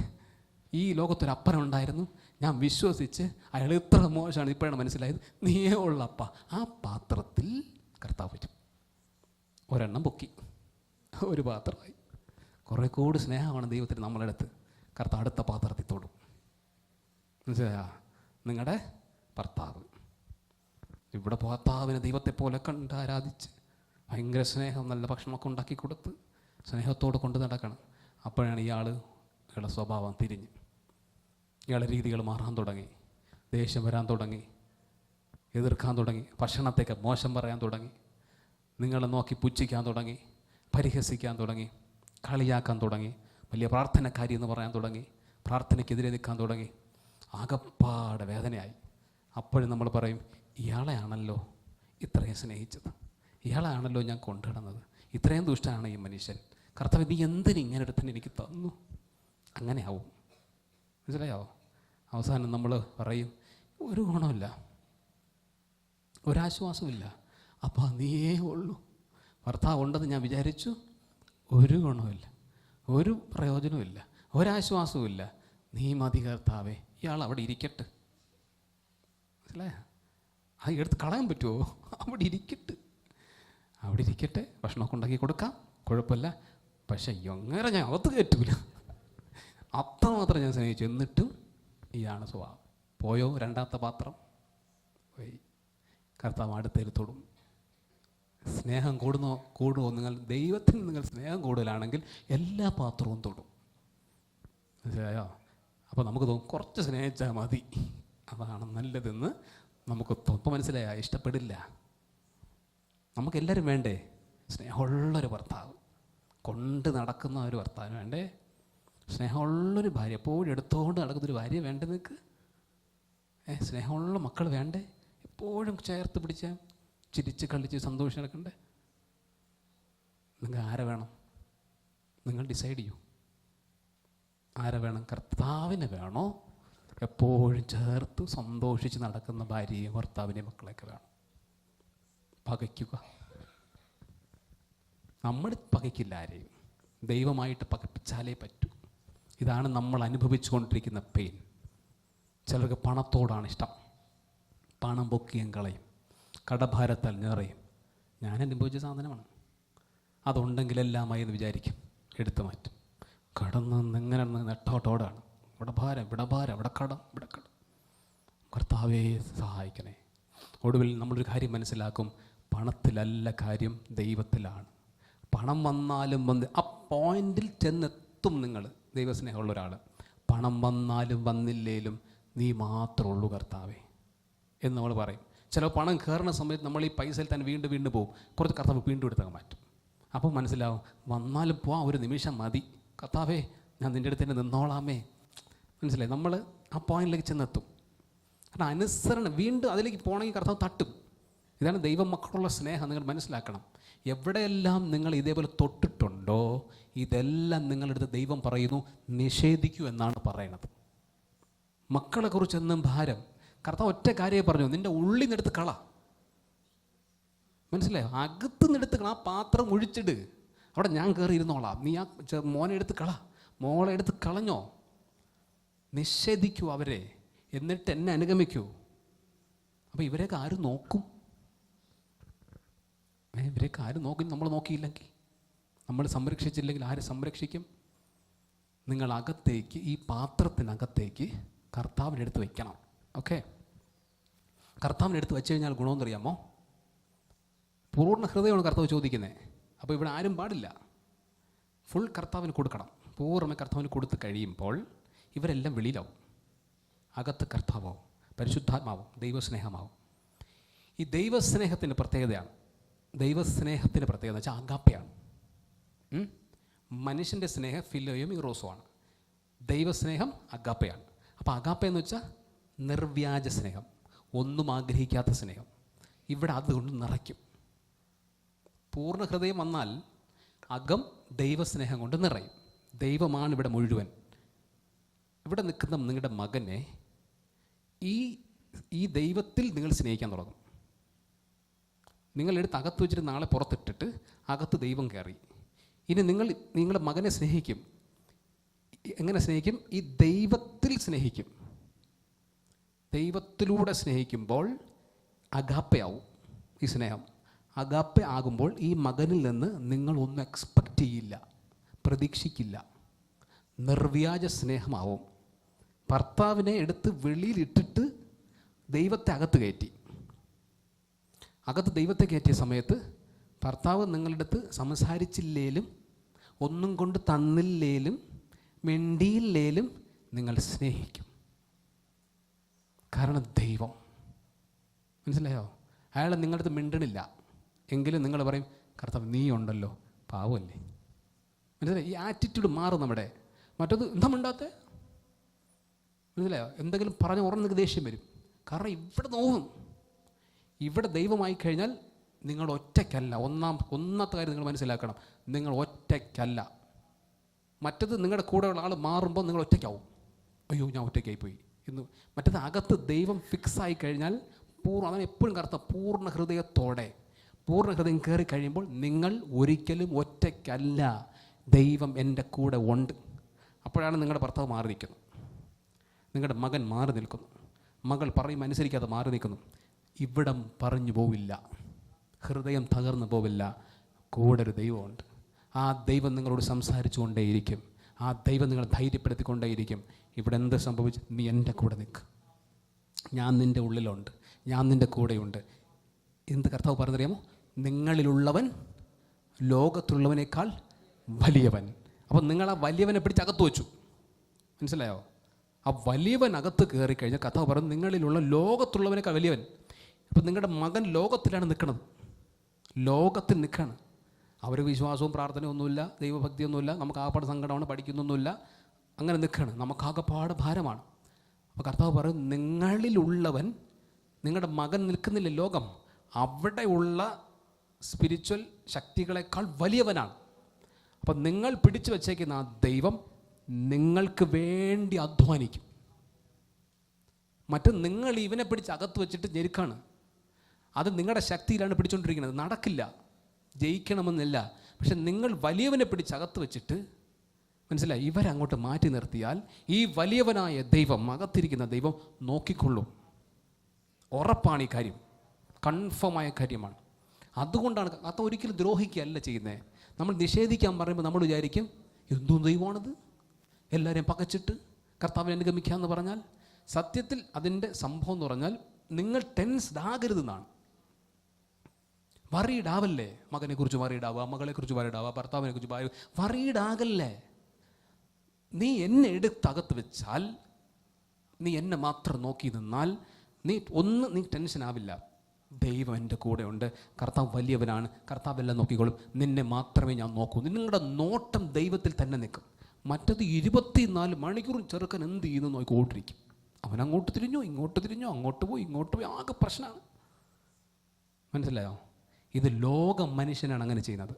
ഈ ലോകത്തൊരപ്പനുണ്ടായിരുന്നു, ഞാൻ വിശ്വസിച്ച് അയാൾ ഇത്ര മോശമാണ്, ഇപ്പോഴാണ് മനസ്സിലായത്. നീയേ ഉള്ളപ്പ. ആ പാത്രത്തിൽ കർത്താവ് വരും. ഒരെണ്ണം പൊക്കി, ഒരു പാത്രമായി. കുറേ കൂടി സ്നേഹമാണ് ദൈവത്തിന് നമ്മളുടെ അടുത്ത്. കർത്താവ് അടുത്ത പാത്രത്തിൽ തൊടും. മനസ്സിലായോ? നിങ്ങളുടെ ഭർത്താവ് ഇവിടെ ഭർത്താവിനെ ദൈവത്തെ പോലെ കണ്ട് ആരാധിച്ച് ഭയങ്കര സ്നേഹം, നല്ല ഭക്ഷണമൊക്കെ ഉണ്ടാക്കി കൊടുത്ത് സ്നേഹത്തോടെ കൊണ്ട് നടക്കണം. അപ്പോഴാണ് ഇയാളുടെ സ്വഭാവം തിരിഞ്ഞ്, ഇയാളുടെ രീതികൾ മാറാൻ തുടങ്ങി, ദേഷ്യം വരാൻ തുടങ്ങി, എതിർക്കാൻ തുടങ്ങി, ഭക്ഷണത്തേക്ക് മോശം പറയാൻ തുടങ്ങി, നിങ്ങളെ നോക്കി പുച്ഛിക്കാൻ തുടങ്ങി, പരിഹസിക്കാൻ തുടങ്ങി, കളിയാക്കാൻ തുടങ്ങി, വലിയ പ്രാർത്ഥനക്കാരി എന്ന് പറയാൻ തുടങ്ങി, പ്രാർത്ഥനയ്ക്കെതിരെ നിൽക്കാൻ തുടങ്ങി. ആകപ്പാടെ വേദനയായി. അപ്പോഴും നമ്മൾ പറയും, ഇയാളെയാണല്ലോ ഇത്രയും സ്നേഹിച്ചത്, ഇയാളെയാണല്ലോ ഞാൻ കൊണ്ടുനടന്നത്, ഇത്രയും ദുഷ്ടനാണ് ഈ മനുഷ്യൻ. കർത്താവ്, നീ എന്തിന് ഇങ്ങനെ ഒരുത്തന്നെ എനിക്ക് തന്നു? അങ്ങനെ ആവും. മനസ്സിലായോ? അവസാനം നമ്മൾ പറയും, ഒരു ഗുണമില്ല, ഒരാശ്വാസമില്ല. അപ്പോൾ നീയേ ഉള്ളൂ. ഭർത്താവ് ഉണ്ടെന്ന് ഞാൻ വിചാരിച്ചു, ഒരു ഗുണമില്ല, ഒരു പ്രയോജനമില്ല, ഒരാശ്വാസവുമില്ല. നീ മതി കർത്താവേ, ഇയാൾ അവിടെ ഇരിക്കട്ടെ. മനസ്സിലായോ? അത് എടുത്ത് കളയാൻ പറ്റുമോ? അവിടെ ഇരിക്കട്ടെ, അവിടെ ഇരിക്കട്ടെ. ഭക്ഷണമൊക്കെ ഉണ്ടാക്കി കൊടുക്കാം, കുഴപ്പമില്ല. പക്ഷേ എങ്ങനെ ഞാൻ അകത്ത് കയറ്റൂല. അത്രമാത്രം ഞാൻ സ്നേഹിച്ചു. എന്നിട്ടും ഇയാണ് സ്വഭാവം. പോയോ? രണ്ടാമത്തെ പാത്രം പോയി. കർത്താവ് അടുത്തെടുത്തോടും. സ്നേഹം കൂടുമോ? നിങ്ങൾ ദൈവത്തിന് നിങ്ങൾ സ്നേഹം കൂടുതലാണെങ്കിൽ എല്ലാ പാത്രവും തൊടും. മനസ്സിലായോ? അപ്പോൾ നമുക്ക് തോന്നും കുറച്ച് സ്നേഹിച്ചാൽ മതി, അതാണ് നല്ലതെന്ന് നമുക്ക് തോന്നും. മനസ്സിലായോ? ഇഷ്ടപ്പെടില്ല. നമുക്കെല്ലാവരും വേണ്ടേ സ്നേഹമുള്ളൊരു ഭർത്താവ്, കൊണ്ട് നടക്കുന്ന ഒരു ഭർത്താവ് വേണ്ടേ? സ്നേഹമുള്ളൊരു ഭാര്യ, എപ്പോഴും എടുത്തുകൊണ്ട് നടക്കുന്നൊരു ഭാര്യ വേണ്ടേ നിങ്ങൾക്ക്? സ്നേഹമുള്ള മക്കൾ വേണ്ടേ? എപ്പോഴും ചേർത്ത് പിടിച്ച ചിരിച്ച് കളിച്ച് സന്തോഷം നടക്കണ്ടേ? നിങ്ങൾ ആരെ വേണം? നിങ്ങൾ ഡിസൈഡ് ചെയ്യൂ. ആരെ വേണം? കർത്താവിനെ വേണോ? എപ്പോഴും ചേർത്ത് സന്തോഷിച്ച് നടക്കുന്ന ഭാര്യയും ഭർത്താവിനെയും മക്കളെയൊക്കെ വേണം? പകയ്ക്കുക. നമ്മൾ പകയ്ക്കില്ല ആരെയും. ദൈവമായിട്ട് പകപ്പിച്ചാലേ പറ്റൂ. ഇതാണ് നമ്മൾ അനുഭവിച്ചു കൊണ്ടിരിക്കുന്ന പെയിൻ. ചിലർക്ക് പണത്തോടാണ് ഇഷ്ടം. പണം പൊക്കിയും കളയും, കടഭാരത്താൽ നിറയും. ഞാൻ അനുഭവിച്ച സാധനമാണ്. അതുണ്ടെങ്കിലെല്ലാമായി എന്ന് വിചാരിക്കും, എടുത്തു മാറ്റും. കടന്ന് ഇങ്ങനെ നെട്ടോട്ടോടാണ്. ഇവിടെ ഭാരം, ഇവിടെ ഭാരം, ഇവിടെ കടം, ഇവിടെ കടം. കർത്താവേ സഹായിക്കണേ. ഒടുവിൽ നമ്മളൊരു കാര്യം മനസ്സിലാക്കും, പണത്തിലല്ല കാര്യം, ദൈവത്തിലാണ്. പണം വന്നാലും ആ പോയിന്റിൽ ചെന്നെത്തും നിങ്ങൾ. ദൈവസ്നേഹമുള്ള ഒരാൾ, പണം വന്നാലും വന്നില്ലേലും നീ മാത്രമേ ഉള്ളൂ കർത്താവേ എന്ന് നമ്മൾ പറയും. ചില പണം കയറുന്ന സമയത്ത് നമ്മൾ ഈ പൈസയിൽ തന്നെ വീണ്ടും വീണ്ടും പോകും. കുറച്ച് കർത്താവ് വീണ്ടും എടുത്തൊക്കെ മാറ്റും. അപ്പോൾ മനസ്സിലാവും, വന്നാലും പോവാം, ഒരു നിമിഷം മതി കർത്താവേ, ഞാൻ നിൻ്റെ അടുത്ത് തന്നെ നിന്നോളാമേ. മനസ്സിലായി? നമ്മൾ ആ പോയിന്റിലേക്ക് ചെന്നെത്തും. കാരണം അനുസരണം വീണ്ടും അതിലേക്ക് പോകണമെങ്കിൽ കർത്താവ് തട്ടും. ഇതാണ് ദൈവം മക്കളുള്ള സ്നേഹം. നിങ്ങൾ മനസ്സിലാക്കണം. എവിടെയെല്ലാം നിങ്ങൾ ഇതേപോലെ തൊട്ടിട്ടുണ്ടോ, ഇതെല്ലാം നിങ്ങളെടുത്ത് ദൈവം പറയുന്നു നിഷേധിക്കൂ എന്നാണ് പറയണത്. മക്കളെക്കുറിച്ച് എന്നും ഭാരം. കർത്താവ് ഒറ്റ കാര്യമേ പറഞ്ഞു, നിൻ്റെ ഉള്ളിൽ നിന്നെടുത്ത് കള. മനസ്സിലായോ? അകത്ത് നിന്നെടുത്ത് കള. ആ പാത്രം ഒഴിച്ചിട്, അവിടെ ഞാൻ കയറി ഇരുന്നോളാം. നീ ആ മോനെ എടുത്ത് കള, മോളെ എടുത്ത് കളഞ്ഞോ. നിഷേധിക്കൂ അവരെ, എന്നിട്ട് എന്നെ അനുഗമിക്കൂ. അപ്പോൾ ഇവരെയൊക്കെ ആരും നോക്കും? ഇവരെയൊക്കെ ആരും നോക്കും? നമ്മൾ നോക്കിയില്ലെങ്കിൽ, നമ്മൾ സംരക്ഷിച്ചില്ലെങ്കിൽ ആര് സംരക്ഷിക്കും? നിങ്ങൾ അകത്തേക്ക്, ഈ പാത്രത്തിനകത്തേക്ക് കർത്താവിനെടുത്ത് വയ്ക്കണം. ഓക്കെ? കർത്താവിനെടുത്ത് വെച്ച് കഴിഞ്ഞാൽ ഗുണമെന്നറിയാമോ? പൂർണ്ണ ഹൃദയമാണ് കർത്താവ് ചോദിക്കുന്നത്. അപ്പോൾ ഇവിടെ ആരും പാടില്ല. ഫുൾ കർത്താവിന് കൊടുക്കണം. പൂർണ്ണ കർത്താവിന് കൊടുത്ത് കഴിയുമ്പോൾ ഇവരെല്ലാം വെളിയിലാവും. അകത്ത് കർത്താവാവും, പരിശുദ്ധാത്മാവും, ദൈവസ്നേഹമാവും. ഈ ദൈവസ്നേഹത്തിൻ്റെ പ്രത്യേകതയാണ്. ദൈവസ്നേഹത്തിൻ്റെ പ്രത്യേകത എന്ന് വെച്ചാൽ അഗാപ്പയാണ്. മനുഷ്യൻ്റെ സ്നേഹം ഫിലോയും ഇറോസുമാണ്. ദൈവസ്നേഹം അഗാപ്പയാണ്. അപ്പോൾ അഗാപ്പ എന്ന് വെച്ചാൽ നിർവ്യാജ സ്നേഹം, ഒന്നും ആഗ്രഹിക്കാത്ത സ്നേഹം. ഇവിടെ അതുകൊണ്ട് നിറയ്ക്കും. പൂർണ്ണ ഹൃദയം വന്നാൽ അകം ദൈവസ്നേഹം കൊണ്ട് നിറയും. ദൈവമാണ് ഇവിടെ മുഴുവൻ. ഇവിടെ നിൽക്കുന്ന നിങ്ങളുടെ മകനെ ഈ ദൈവത്തിൽ നിങ്ങൾ സ്നേഹിക്കാൻ തുടങ്ങും. നിങ്ങളെടുത്ത് അകത്ത് വെച്ചിട്ട് നാളെ പുറത്തിട്ടിട്ട് അകത്ത് ദൈവം കയറി. ഇനി നിങ്ങളുടെ മകനെ സ്നേഹിക്കും. എങ്ങനെ സ്നേഹിക്കും? ഈ ദൈവത്തിൽ സ്നേഹിക്കും. ദൈവത്തിലൂടെ സ്നേഹിക്കുമ്പോൾ അഗാപ്പയാവും ഈ സ്നേഹം. അഗാപ്പ ആകുമ്പോൾ ഈ മകനിൽ നിന്ന് നിങ്ങളൊന്നും എക്സ്പെക്റ്റ് ചെയ്യില്ല, പ്രതീക്ഷിക്കില്ല. നിർവ്യാജ സ്നേഹമാവും. ഭർത്താവിനെ എടുത്ത് വെളിയിലിട്ടിട്ട് ദൈവത്തെ അകത്ത് കയറ്റി. അകത്ത് ദൈവത്തെ കയറ്റിയ സമയത്ത് ഭർത്താവ് നിങ്ങളുടെ അടുത്ത് സംസാരിച്ചില്ലേലും, ഒന്നും കൊണ്ട് തന്നില്ലേലും, മിണ്ടിയില്ലേലും നിങ്ങൾ സ്നേഹിക്കും. കാരണം ദൈവം. മനസ്സിലായോ? അയാൾ നിങ്ങളുടെ അടുത്ത് മിണ്ടണില്ല എങ്കിലും നിങ്ങൾ പറയും, കർത്താവ് നീ ഉണ്ടല്ലോ, പാവമല്ലേ. മനസ്സിലായോ? ഈ ആറ്റിറ്റ്യൂഡ് മാറും നമ്മുടെ. മറ്റത് എന്താ മിണ്ടാത്തെ? മനസ്സിലായോ? എന്തെങ്കിലും പറഞ്ഞ് ഉറന്ന് നിങ്ങൾക്ക് ദേഷ്യം വരും. കാരണം ഇവിടെ നോവും. ഇവിടെ ദൈവമായി കഴിഞ്ഞാൽ നിങ്ങൾ ഒറ്റയ്ക്കല്ല. ഒന്നാമത്തെ കാര്യം നിങ്ങൾ മനസ്സിലാക്കണം, നിങ്ങൾ ഒറ്റയ്ക്കല്ല. മറ്റത് നിങ്ങളുടെ കൂടെയുള്ള ആൾ മാറുമ്പോൾ നിങ്ങൾ ഒറ്റയ്ക്കാവും. അയ്യോ ഞാൻ ഒറ്റയ്ക്കായിപ്പോയി എന്ന്. മറ്റത് അകത്ത് ദൈവം ഫിക്സായി കഴിഞ്ഞാൽ അതാണ് എപ്പോഴും കർത്ത പൂർണ്ണ ഹൃദയത്തോടെ, പൂർണ്ണ ഹൃദയം കയറി കഴിയുമ്പോൾ നിങ്ങൾ ഒരിക്കലും ഒറ്റയ്ക്കല്ല. ദൈവം എൻ്റെ കൂടെ ഉണ്ട്. അപ്പോഴാണ് നിങ്ങളുടെ ഭർത്താവ് മാറി നിൽക്കുന്നത്, നിങ്ങളുടെ മകൻ മാറി നിൽക്കുന്നു, മകൾ പറയും അനുസരിക്കാതെ മാറി നിൽക്കുന്നു. ഇവിടം പറഞ്ഞു പോവില്ല, ഹൃദയം തകർന്നു പോവില്ല. കൂടെ ഒരു ദൈവമുണ്ട്. ആ ദൈവം നിങ്ങളോട് സംസാരിച്ചു കൊണ്ടേയിരിക്കും. ആ ദൈവം നിങ്ങളെ ധൈര്യപ്പെടുത്തിക്കൊണ്ടേയിരിക്കും. ഇവിടെ എന്ത് സംഭവിച്ചു, നീ എൻ്റെ കൂടെ നിൽക്ക്, ഞാൻ നിൻ്റെ ഉള്ളിലുണ്ട്, ഞാൻ നിൻ്റെ കൂടെയുണ്ട്. എന്ത് കർത്താവ് പറഞ്ഞറിയാമോ? നിങ്ങളിലുള്ളവൻ ലോകത്തുള്ളവനേക്കാൾ വലിയവൻ. അപ്പം നിങ്ങൾ ആ വലിയവനെ പിടിച്ച് അകത്ത് വെച്ചു. മനസ്സിലായോ? ആ വലിയവൻ അകത്ത് കയറി കഴിഞ്ഞാൽ കർത്താവ് പറഞ്ഞു നിങ്ങളിലുള്ള ലോകത്തുള്ളവനേക്കാൾ വലിയവൻ. അപ്പം നിങ്ങളുടെ മകൻ ലോകത്തിലാണ് നിൽക്കുന്നത്, ലോകത്തിൽ നിൽക്കുകയാണ്. അവർക്ക് വിശ്വാസവും പ്രാർത്ഥനയും ഒന്നുമില്ല, ദൈവഭക്തിയൊന്നുമില്ല, നമുക്ക് ആകപ്പാട് സങ്കടമാണ്, പഠിക്കുന്നൊന്നുമില്ല, അങ്ങനെ നിൽക്കുകയാണ്. നമുക്കാകപ്പാട് ഭാരമാണ്. അപ്പോൾ കർത്താവ് പറയും നിങ്ങളിലുള്ളവൻ, നിങ്ങളുടെ മകൻ നിൽക്കുന്നില്ല ലോകം, അവിടെയുള്ള സ്പിരിച്വൽ ശക്തികളെക്കാൾ വലിയവനാണ്. അപ്പം നിങ്ങൾ പിടിച്ചു വച്ചേക്കുന്ന ആ ദൈവം നിങ്ങൾക്ക് വേണ്ടി അധ്വാനിക്കും. മറ്റും നിങ്ങൾ ഇവനെ പിടിച്ച് അകത്ത് വെച്ചിട്ട് ഞെരുക്കാണ്. അത് നിങ്ങളുടെ ശക്തിയിലാണ് പിടിച്ചുകൊണ്ടിരിക്കുന്നത്. നടക്കില്ല, ജയിക്കണമെന്നില്ല. പക്ഷെ നിങ്ങൾ വലിയവനെ പിടിച്ച് അകത്ത് വെച്ചിട്ട്, മനസ്സിലായി, ഇവരങ്ങോട്ട് മാറ്റി നിർത്തിയാൽ ഈ വലിയവനായ ദൈവം, അകത്തിരിക്കുന്ന ദൈവം നോക്കിക്കൊള്ളും. ഉറപ്പാണ് ഈ കാര്യം, കൺഫേമായ കാര്യമാണ്. അതുകൊണ്ടാണ് അത് ഒരിക്കലും ദ്രോഹിക്കുകയല്ല ചെയ്യുന്നത്. നമ്മൾ നിഷേധിക്കാൻ പറയുമ്പോൾ നമ്മൾ വിചാരിക്കും എന്തോ ദൈവമാണത്, എല്ലാവരെയും പകച്ചിട്ട് കർത്താവിനെ അനുഗമിക്കാമെന്ന് പറഞ്ഞാൽ, സത്യത്തിൽ അതിൻ്റെ സംഭവം എന്ന് പറഞ്ഞാൽ നിങ്ങൾ ടെൻസ്ഡ് ആകരുതെന്നാണ്. വറീഡാവല്ലേ, മകനെക്കുറിച്ച് വറീഡാവുക, മകളെക്കുറിച്ച് വറീഡാവുക, ഭർത്താവിനെക്കുറിച്ച് വറീഡാകല്ലേ. നീ എന്നെ എടുത്തകത്ത് വെച്ചാൽ, നീ എന്നെ മാത്രം നോക്കി നിന്നാൽ നീ ടെൻഷൻ ആവില്ല. ദൈവം എൻ്റെ കൂടെ ഉണ്ട്, കർത്താവ് വലിയവനാണ്, കർത്താവ് എല്ലാം നോക്കിക്കോളും, നിന്നെ മാത്രമേ ഞാൻ നോക്കൂ. നിങ്ങളുടെ നോട്ടം ദൈവത്തിൽ തന്നെ നിൽക്കും. മറ്റത് 24 മണിക്കൂറും ചെറുക്കൻ എന്ത് ചെയ്യുന്നു നോക്കിക്കൊണ്ടിരിക്കും. അവൻ അങ്ങോട്ട് തിരിഞ്ഞോ ഇങ്ങോട്ട് തിരിഞ്ഞോ, അങ്ങോട്ട് പോയി ഇങ്ങോട്ട് പോയി, ആകെ പ്രശ്നമാണ്. മനസ്സിലായോ? ഇത് ലോക മനുഷ്യനാണ് അങ്ങനെ ചെയ്യുന്നത്.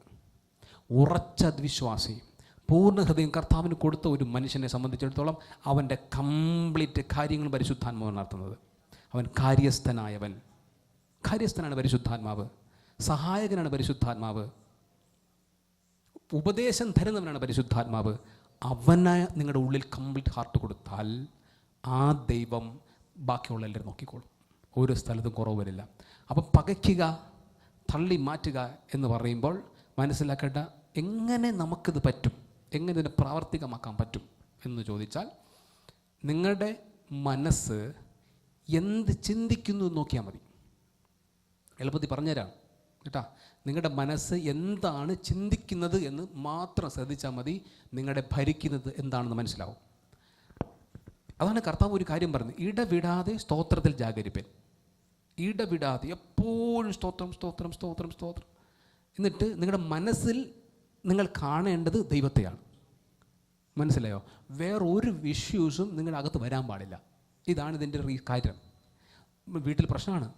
ഉറച്ച വിശ്വാസി, പൂർണ്ണ ഹൃദയം കർത്താവിന് കൊടുത്ത ഒരു മനുഷ്യനെ സംബന്ധിച്ചിടത്തോളം അവൻ്റെ കംപ്ലീറ്റ് കാര്യങ്ങൾ പരിശുദ്ധാത്മാവാണ് നടത്തുന്നത്. അവൻ കാര്യസ്ഥനാണ് പരിശുദ്ധാത്മാവ്, സഹായകനാണ് പരിശുദ്ധാത്മാവ്, ഉപദേശം തരുന്നവനാണ് പരിശുദ്ധാത്മാവ്. അവനെ നിങ്ങളുടെ ഉള്ളിൽ കംപ്ലീറ്റ് ഹാർട്ട് കൊടുത്താൽ ആ ദൈവം ബാക്കിയുള്ള എല്ലാവരും നോക്കിക്കോളും. ഒരു സ്ഥലത്തും കുറവ് വരില്ല. അപ്പം പകയ്ക്കുക, തള്ളി മാറ്റുക എന്ന് പറയുമ്പോൾ മനസ്സിലാക്കേണ്ട, എങ്ങനെ നമുക്കിത് പറ്റും, എങ്ങനെ ഇതിനെ പ്രാവർത്തികമാക്കാൻ പറ്റും എന്ന് ചോദിച്ചാൽ, നിങ്ങളുടെ മനസ്സ് എന്ത് ചിന്തിക്കുന്നു എന്ന് നോക്കിയാൽ മതി. എളുപ്പത്തിൽ പറഞ്ഞുതരാം കേട്ടാ. നിങ്ങളുടെ മനസ്സ് എന്താണ് ചിന്തിക്കുന്നത് എന്ന് മാത്രം ശ്രദ്ധിച്ചാൽ മതി, നിങ്ങളുടെ ഭരിക്കുന്നത് എന്താണെന്ന് മനസ്സിലാവും. അതാണ് കർത്താവ് ഒരു കാര്യം പറഞ്ഞത്, ഇടവിടാതെ സ്തോത്രത്തിൽ ജാഗരിപ്പൻ. ഇടവിടാതെ എപ്പോഴും സ്തോത്രം സ്തോത്രം സ്തോത്രം സ്തോത്രം. എന്നിട്ട് നിങ്ങളുടെ മനസ്സിൽ നിങ്ങൾ കാണേണ്ടത് ദൈവത്തെയാണ്. മനസ്സിലായോ? വേറൊരു ഇഷ്യൂസും നിങ്ങളുടെ അകത്ത് വരാൻ പാടില്ല. ഇതാണ് ഇതിൻ്റെ കാര്യം. വീട്ടിൽ പ്രശ്നമാണ്,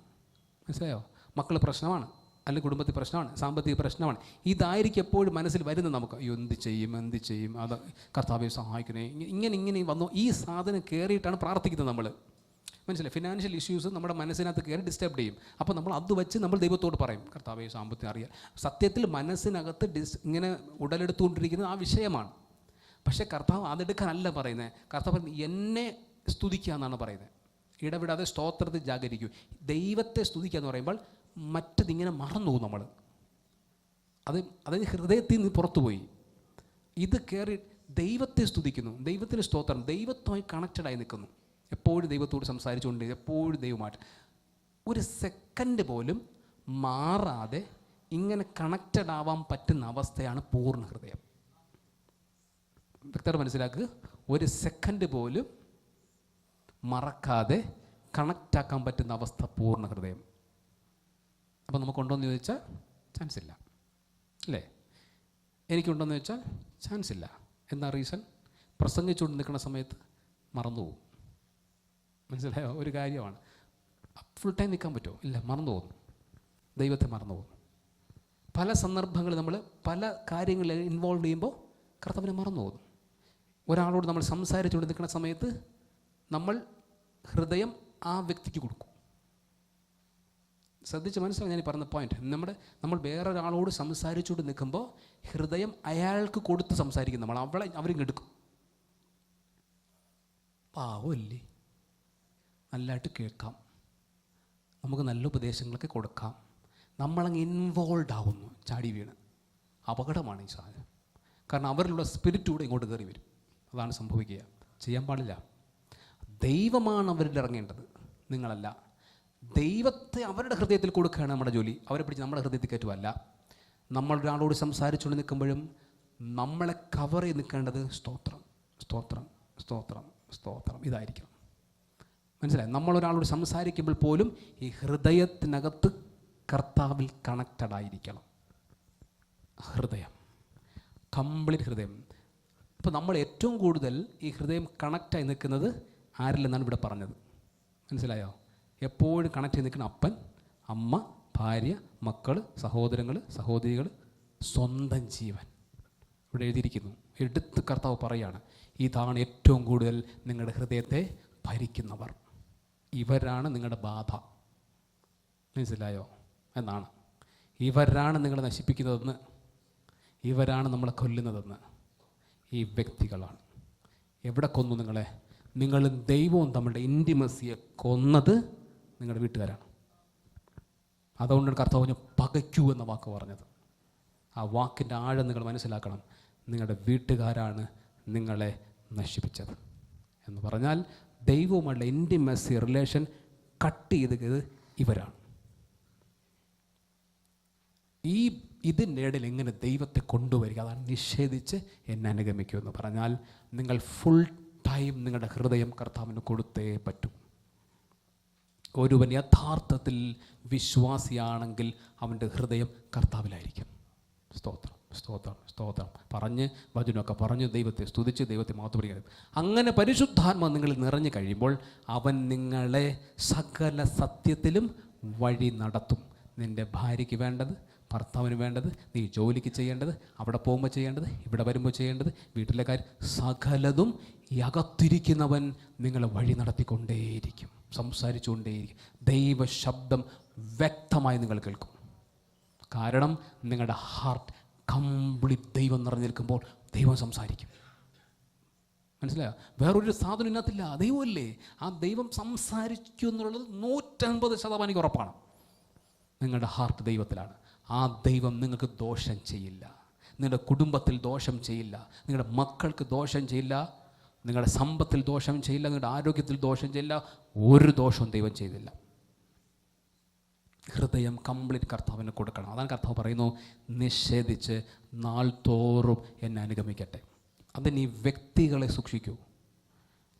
മനസ്സിലായോ? മക്കൾ പ്രശ്നമാണ്, അല്ലെങ്കിൽ കുടുംബത്തിൽ പ്രശ്നമാണ്, സാമ്പത്തിക പ്രശ്നമാണ്. ഇതായിരിക്കും എപ്പോഴും മനസ്സിൽ വരുന്നത്. നമുക്ക് അയ്യോ എന്ത് ചെയ്യും, അത് കർത്താവെ സഹായിക്കണേ, ഇങ്ങനെ വന്നു. ഈ സാധനം കയറിയിട്ടാണ് പ്രാർത്ഥിക്കുന്നത് നമ്മൾ. മനസ്സിലായി? ഫിനാൻഷ്യൽ ഇഷ്യൂസ് നമ്മുടെ മനസ്സിനകത്ത് കയറി ഡിസ്റ്റർബ് ചെയ്യും. അപ്പോൾ നമ്മൾ അത് വെച്ച് നമ്മൾ ദൈവത്തോട് പറയും, കർത്താവെ സാമ്പത്തികം അറിയാം. സത്യത്തിൽ മനസ്സിനകത്ത് ഇങ്ങനെ ഉടലെടുത്തുകൊണ്ടിരിക്കുന്നത് ആ വിഷയമാണ്. പക്ഷേ കർത്താവ് അതെടുക്കാനല്ല പറയുന്നത്. കർത്താവ് പറയുന്നത് എന്നെ സ്തുതിക്കുക എന്നാണ് പറയുന്നത്. ഇടവിടാതെ സ്തോത്രത്തിൽ ജാഗരിക്കൂ. ദൈവത്തെ സ്തുതിക്കുക എന്ന് പറയുമ്പോൾ മറ്റതിങ്ങനെ മറന്നു പോകും നമ്മൾ. അത് ഹൃദയത്തിൽ നിന്ന് പുറത്തുപോയി. ഇത് കയറി ദൈവത്തെ സ്തുതിക്കുന്നു, ദൈവത്തിന് സ്തോത്രം, ദൈവത്തുമായി കണക്റ്റഡായി നിൽക്കുന്നു. എപ്പോഴും ദൈവത്തോട് സംസാരിച്ചുകൊണ്ട്, എപ്പോഴും ദൈവമായിട്ട് ഒരു സെക്കൻഡ് പോലും മാറാതെ ഇങ്ങനെ കണക്റ്റഡ് ആവാൻ പറ്റുന്ന അവസ്ഥയാണ് പൂർണ്ണ ഹൃദയം. വ്യക്തത മനസ്സിലാക്കുക. ഒരു സെക്കൻഡ് പോലും മറക്കാതെ കണക്റ്റാക്കാൻ പറ്റുന്ന അവസ്ഥ പൂർണ്ണ ഹൃദയം. അപ്പോൾ നമുക്കുണ്ടോയെന്ന് ചോദിച്ചാൽ ചാൻസ് ഇല്ല, അല്ലേ? എനിക്കുണ്ടോയെന്ന് ചോദിച്ചാൽ ചാൻസ് ഇല്ല. എന്താ റീസൺ? പ്രസംഗിച്ചുകൊണ്ട് നിൽക്കുന്ന സമയത്ത് മറന്നുപോകും. മനസ്സിലായോ? ഒരു കാര്യമാണ്. ഫുൾ ടൈം നിൽക്കാൻ പറ്റുമോ? ഇല്ല, മറന്നു പോകുന്നു. ദൈവത്തെ മറന്നു പോകുന്നു. പല സന്ദർഭങ്ങളിൽ നമ്മൾ പല കാര്യങ്ങളിൽ ഇൻവോൾവ് ചെയ്യുമ്പോൾ കർത്താവിനെ മറന്നു പോകുന്നു. ഒരാളോട് നമ്മൾ സംസാരിച്ചുകൊണ്ട് നിൽക്കുന്ന സമയത്ത് നമ്മൾ ഹൃദയം ആ വ്യക്തിക്ക് കൊടുക്കും. ശ്രദ്ധിച്ച് മനസ്സിലായി ഞാൻ പറഞ്ഞ പോയിന്റ്. നമ്മൾ വേറൊരാളോട് സംസാരിച്ചുകൊണ്ട് നിൽക്കുമ്പോൾ ഹൃദയം അയാൾക്ക് കൊടുത്ത് സംസാരിക്കും. നമ്മൾ അവരും എടുക്കും. പാവമല്ലേ, നല്ലതായിട്ട് കേൾക്കാം, നമുക്ക് നല്ല ഉപദേശങ്ങളൊക്കെ കൊടുക്കാം. നമ്മളങ്ങ് ഇൻവോൾവ് ആവുന്നു, ചാടി വീണ്. അപകടമാണ് ഈ സാധനം. കാരണം അവരിലുള്ള സ്പിരിറ്റ് കൂടെ ഇങ്ങോട്ട് കയറി വരും. അതാണ് സംഭവിക്കുക. ചെയ്യാൻ പാടില്ല. ദൈവമാണ് അവരിൽ ഇറങ്ങേണ്ടത്, നിങ്ങളല്ല. ദൈവത്തെ അവരുടെ ഹൃദയത്തിൽ കൊടുക്കുകയാണ് നമ്മുടെ ജോലി. അവരെ പിടിച്ച് നമ്മുടെ ഹൃദയത്തിൽ കയറ്റുമല്ല. നമ്മൾ ഒരാളോട് സംസാരിച്ചുകൊണ്ട് നിൽക്കുമ്പോഴും നമ്മളെ കവർ ചെയ്ത് നിൽക്കേണ്ടത് സ്തോത്രം സ്തോത്രം സ്തോത്രം സ്തോത്രം ഇതായിരിക്കണം. മനസ്സിലായി? നമ്മളൊരാളോട് സംസാരിക്കുമ്പോൾ പോലും ഈ ഹൃദയത്തിനകത്ത് കർത്താവിൽ കണക്റ്റഡ് ആയിരിക്കണം. ഹൃദയം, കംപ്ലീറ്റ് ഹൃദയം. ഇപ്പോൾ നമ്മൾ ഏറ്റവും കൂടുതൽ ഈ ഹൃദയം കണക്റ്റായി നിൽക്കുന്നത് ആരില്ലെന്നാണ് ഇവിടെ പറഞ്ഞത്. മനസ്സിലായോ? എപ്പോഴും കണക്ട് ചെയ്ത് നിൽക്കുന്ന അപ്പൻ, അമ്മ, ഭാര്യ, മക്കൾ, സഹോദരങ്ങൾ, സഹോദരികൾ, സ്വന്തം ജീവൻ. ഇവിടെ എഴുതിയിരിക്കുന്നു. എടുത്ത് കർത്താവ് പറയാണ്, ഇതാണ് ഏറ്റവും കൂടുതൽ നിങ്ങളുടെ ഹൃദയത്തെ ഭരിക്കുന്നവർ. ഇവരാണ് നിങ്ങളുടെ ബാധ. മനസ്സിലായോ എന്നാണ്. ഇവരാണ് നിങ്ങളെ നശിപ്പിക്കുന്നതെന്ന്, ഇവരാണ് നമ്മളെ കൊല്ലുന്നതെന്ന്. ഈ വ്യക്തികളാണ്. എവിടെ കൊന്നു നിങ്ങളെ? നിങ്ങളും ദൈവവും തമ്മിലുള്ള ഇൻറ്റിമസിയെ കൊന്നത് നിങ്ങളുടെ വീട്ടുകാരാണ്. അതുകൊണ്ടാണ് കർത്താവ് പറഞ്ഞു പകയ്ക്കൂ എന്ന വാക്ക് പറഞ്ഞത്. ആ വാക്കിൻ്റെ ആഴം നിങ്ങൾ മനസ്സിലാക്കണം. നിങ്ങളുടെ വീട്ടുകാരാണ് നിങ്ങളെ നശിപ്പിച്ചത് എന്ന് പറഞ്ഞാൽ ദൈവവുമായുള്ള ഇൻറ്റിമസി റിലേഷൻ കട്ട് ചെയ്തത് ഇവരാണ്. ഇതിൻ്റെ ഇടയിൽ എങ്ങനെ ദൈവത്തെ കൊണ്ടുവരിക? അതാണ് നിഷേധിച്ച് എന്നെ അനുഗമിക്കുമെന്ന് പറഞ്ഞാൽ നിങ്ങൾ ഫുൾ ടൈം നിങ്ങളുടെ ഹൃദയം കർത്താവിന് കൊടുത്തേ പറ്റൂ. ഒരുവൻ യഥാർത്ഥത്തിൽ വിശ്വാസിയാണെങ്കിൽ അവൻ്റെ ഹൃദയം കർത്താവിലായിരിക്കും. സ്തോത്രം, സ്തോത്രം, സ്തോത്രം പറഞ്ഞ് വചനമൊക്കെ പറഞ്ഞ് ദൈവത്തെ സ്തുതിച്ച് ദൈവത്തെ മഹത്വപ്പെടുത്തുക. അങ്ങനെ പരിശുദ്ധാത്മ നിങ്ങളിൽ നിറഞ്ഞു കഴിയുമ്പോൾ അവൻ നിങ്ങളെ സകല സത്യത്തിലും വഴി നടത്തും. നിൻ്റെ ഭാര്യയ്ക്ക് വേണ്ടത്, ഭർത്താവിന് വേണ്ടത്, നീ ജോലിക്ക് ചെയ്യേണ്ടത്, അവിടെ പോകുമ്പോൾ ചെയ്യേണ്ടത്, ഇവിടെ വരുമ്പോൾ ചെയ്യേണ്ടത്, വീട്ടിലെ കാര്യം സകലതും ഈ അകത്തിരിക്കുന്നവൻ നിങ്ങളെ വഴി നടത്തിക്കൊണ്ടേയിരിക്കും, സംസാരിച്ചുകൊണ്ടേയിരിക്കും. ദൈവ ശബ്ദം വ്യക്തമായി നിങ്ങൾ കേൾക്കും. കാരണം നിങ്ങളുടെ ഹാർട്ട് കംപ്ലീറ്റ് ദൈവം നിറഞ്ഞു നിൽക്കുമ്പോൾ ദൈവം സംസാരിക്കും. മനസ്സിലായോ? വേറൊരു സാധനം ഇന്നത്തില്ല. ദൈവമല്ലേ. ആ ദൈവം സംസാരിക്കും എന്നുള്ളത് 150% ഉറപ്പാണ്. നിങ്ങളുടെ ഹാർട്ട് ദൈവത്തിലാണ്. ആ ദൈവം നിങ്ങൾക്ക് ദോഷം ചെയ്യില്ല. നിങ്ങളുടെ കുടുംബത്തിൽ ദോഷം ചെയ്യില്ല. നിങ്ങളുടെ മക്കൾക്ക് ദോഷം ചെയ്യില്ല. നിങ്ങളുടെ സമ്പത്തിൽ ദോഷം ചെയ്യില്ല. നിങ്ങളുടെ ആരോഗ്യത്തിൽ ദോഷം ചെയ്യില്ല. ഒരു ദോഷവും ദൈവം ചെയ്തില്ല. ഹൃദയം കംപ്ലീറ്റ് കർത്താവിന് കൊടുക്കണം. അതാണ് കർത്താവ് പറയുന്നു, നിഷേധിച്ച് നാൾ തോറും എന്നെ അനുഗമിക്കട്ടെ. അതിന് ഈ വ്യക്തികളെ സൂക്ഷിക്കൂ.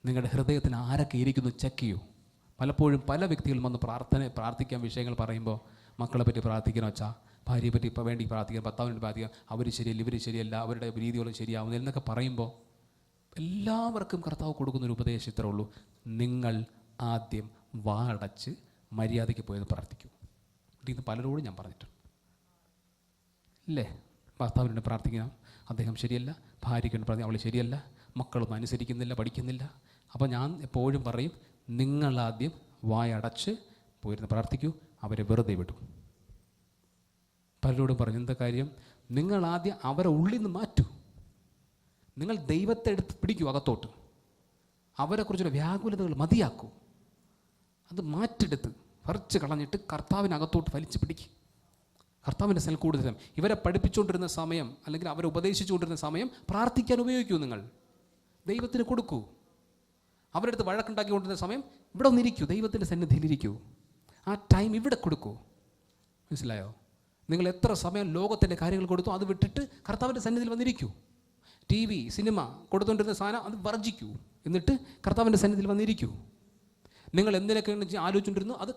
നിങ്ങളുടെ ഹൃദയത്തിന് ആരൊക്കെ ഇരിക്കുന്നു ചെക്ക് ചെയ്യൂ. പലപ്പോഴും പല വ്യക്തികളും വന്ന് പ്രാർത്ഥിക്കാൻ വിഷയങ്ങൾ പറയുമ്പോൾ മക്കളെ പറ്റി പ്രാർത്ഥിക്കണം വെച്ചാൽ, ഭാര്യയെ പറ്റി ഇപ്പോൾ വേണ്ടി പ്രാർത്ഥിക്കാൻ, ഭർത്താവിന് വേണ്ടി പ്രാർത്ഥിക്കാം, അവർ ശരിയല്ല, ഇവർ ശരിയല്ല, അവരുടെ രീതികളും ശരിയാവുന്നില്ല എന്നൊക്കെ പറയുമ്പോൾ എല്ലാവർക്കും കർത്താവ് കൊടുക്കുന്നൊരു ഉപദേശം ഇത്രേ ഉള്ളൂ: നിങ്ങൾ ആദ്യം വാടച്ച് മര്യാദയ്ക്ക് പോയത് പ്രാർത്ഥിക്കൂ. ഇന്ന് പലരോടും ഞാൻ പറഞ്ഞിട്ടുണ്ട് ഇല്ലേ, ഭർത്താവിന് വേണ്ടി പ്രാർത്ഥിക്കണം, അദ്ദേഹം ശരിയല്ല, ഭാര്യയ്ക്ക് വേണ്ടി പ്രാർത്ഥിക്കണം, അവൾ ശരിയല്ല, മക്കളൊന്നും അനുസരിക്കുന്നില്ല, പഠിക്കുന്നില്ല. അപ്പോൾ ഞാൻ എപ്പോഴും പറയും, നിങ്ങളാദ്യം വായടച്ച് പോയിരുന്ന് പ്രാർത്ഥിക്കൂ, അവരെ വെറുതെ വിടൂ. പലരോടും പറഞ്ഞു, എന്താ കാര്യം? നിങ്ങളാദ്യം അവരെ ഉള്ളിൽ നിന്ന് മാറ്റൂ. നിങ്ങൾ ദൈവത്തെ എടുത്ത് പിടിക്കൂ അകത്തോട്ട്. അവരെക്കുറിച്ചുള്ള വ്യാകുലതകൾ മതിയാക്കൂ. അത് മാറ്റെടുത്ത് പറിച്ച് കളഞ്ഞിട്ട് കർത്താവിനകത്തോട്ട് വലിച്ചു പിടിക്കും. കർത്താവിൻ്റെ സ്ഥലം കൂടുതൽ ഇവരെ പഠിപ്പിച്ചുകൊണ്ടിരുന്ന സമയം അല്ലെങ്കിൽ അവരെ ഉപദേശിച്ചുകൊണ്ടിരുന്ന സമയം പ്രാർത്ഥിക്കാൻ ഉപയോഗിക്കൂ. നിങ്ങൾ ദൈവത്തിന് കൊടുക്കൂ. അവരുടെ അടുത്ത് വഴക്കുണ്ടാക്കിക്കൊണ്ടിരുന്ന സമയം ഇവിടെ ഒന്നിരിക്കൂ, ദൈവത്തിൻ്റെ സന്നിധിയിലിരിക്കൂ. ആ ടൈം ഇവിടെ കൊടുക്കൂ. മനസ്സിലായോ? നിങ്ങൾ എത്ര സമയം ലോകത്തിൻ്റെ കാര്യങ്ങൾ കൊടുത്തു അത് വിട്ടിട്ട് കർത്താവിൻ്റെ സന്നിധിയിൽ വന്നിരിക്കൂ. ടി വി, സിനിമ കൊടുത്തുകൊണ്ടിരുന്ന സാധനം അത് വർജിക്കൂ. എന്നിട്ട് കർത്താവിൻ്റെ സന്നിധിയിൽ വന്നിരിക്കൂ. നിങ്ങൾ എന്തിനൊക്കെ ആലോചിച്ചുകൊണ്ടിരുന്നു അത്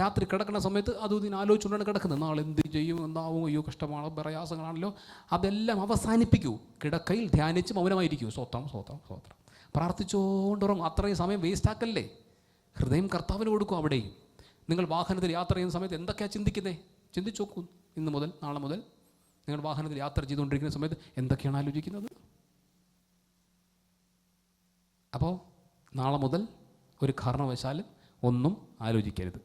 രാത്രി കിടക്കുന്ന സമയത്ത് അതും ഇതിന് ആലോചിച്ചുകൊണ്ടാണ് കിടക്കുന്നത്. നാളെ എന്ത് ചെയ്യും, എന്താവും, അയ്യോ കഷ്ടമാണ്, പ്രയാസങ്ങളാണല്ലോ. അതെല്ലാം അവസാനിപ്പിക്കൂ. കിടക്കയിൽ ധ്യാനിച്ച് മൗനമായിരിക്കൂ. സ്വത്രം സ്വത്രം സ്വത്രം പ്രാർത്ഥിച്ചുകൊണ്ടുറങ്ങും. അത്രയും സമയം വേസ്റ്റാക്കല്ലേ. ഹൃദയം കർത്താവിന് കൊടുക്കും. അവിടെയും നിങ്ങൾ വാഹനത്തിൽ യാത്ര ചെയ്യുന്ന സമയത്ത് എന്തൊക്കെയാണ് ചിന്തിക്കുന്നത്? ചിന്തിച്ചു നോക്കൂ. ഇന്ന് മുതൽ നാളെ മുതൽ നിങ്ങൾ വാഹനത്തിൽ യാത്ര ചെയ്തുകൊണ്ടിരിക്കുന്ന സമയത്ത് എന്തൊക്കെയാണ് ആലോചിക്കുന്നത്? അപ്പോൾ നാളെ മുതൽ ഒരു കാരണവശാലും ഒന്നും ആലോചിക്കരുത്.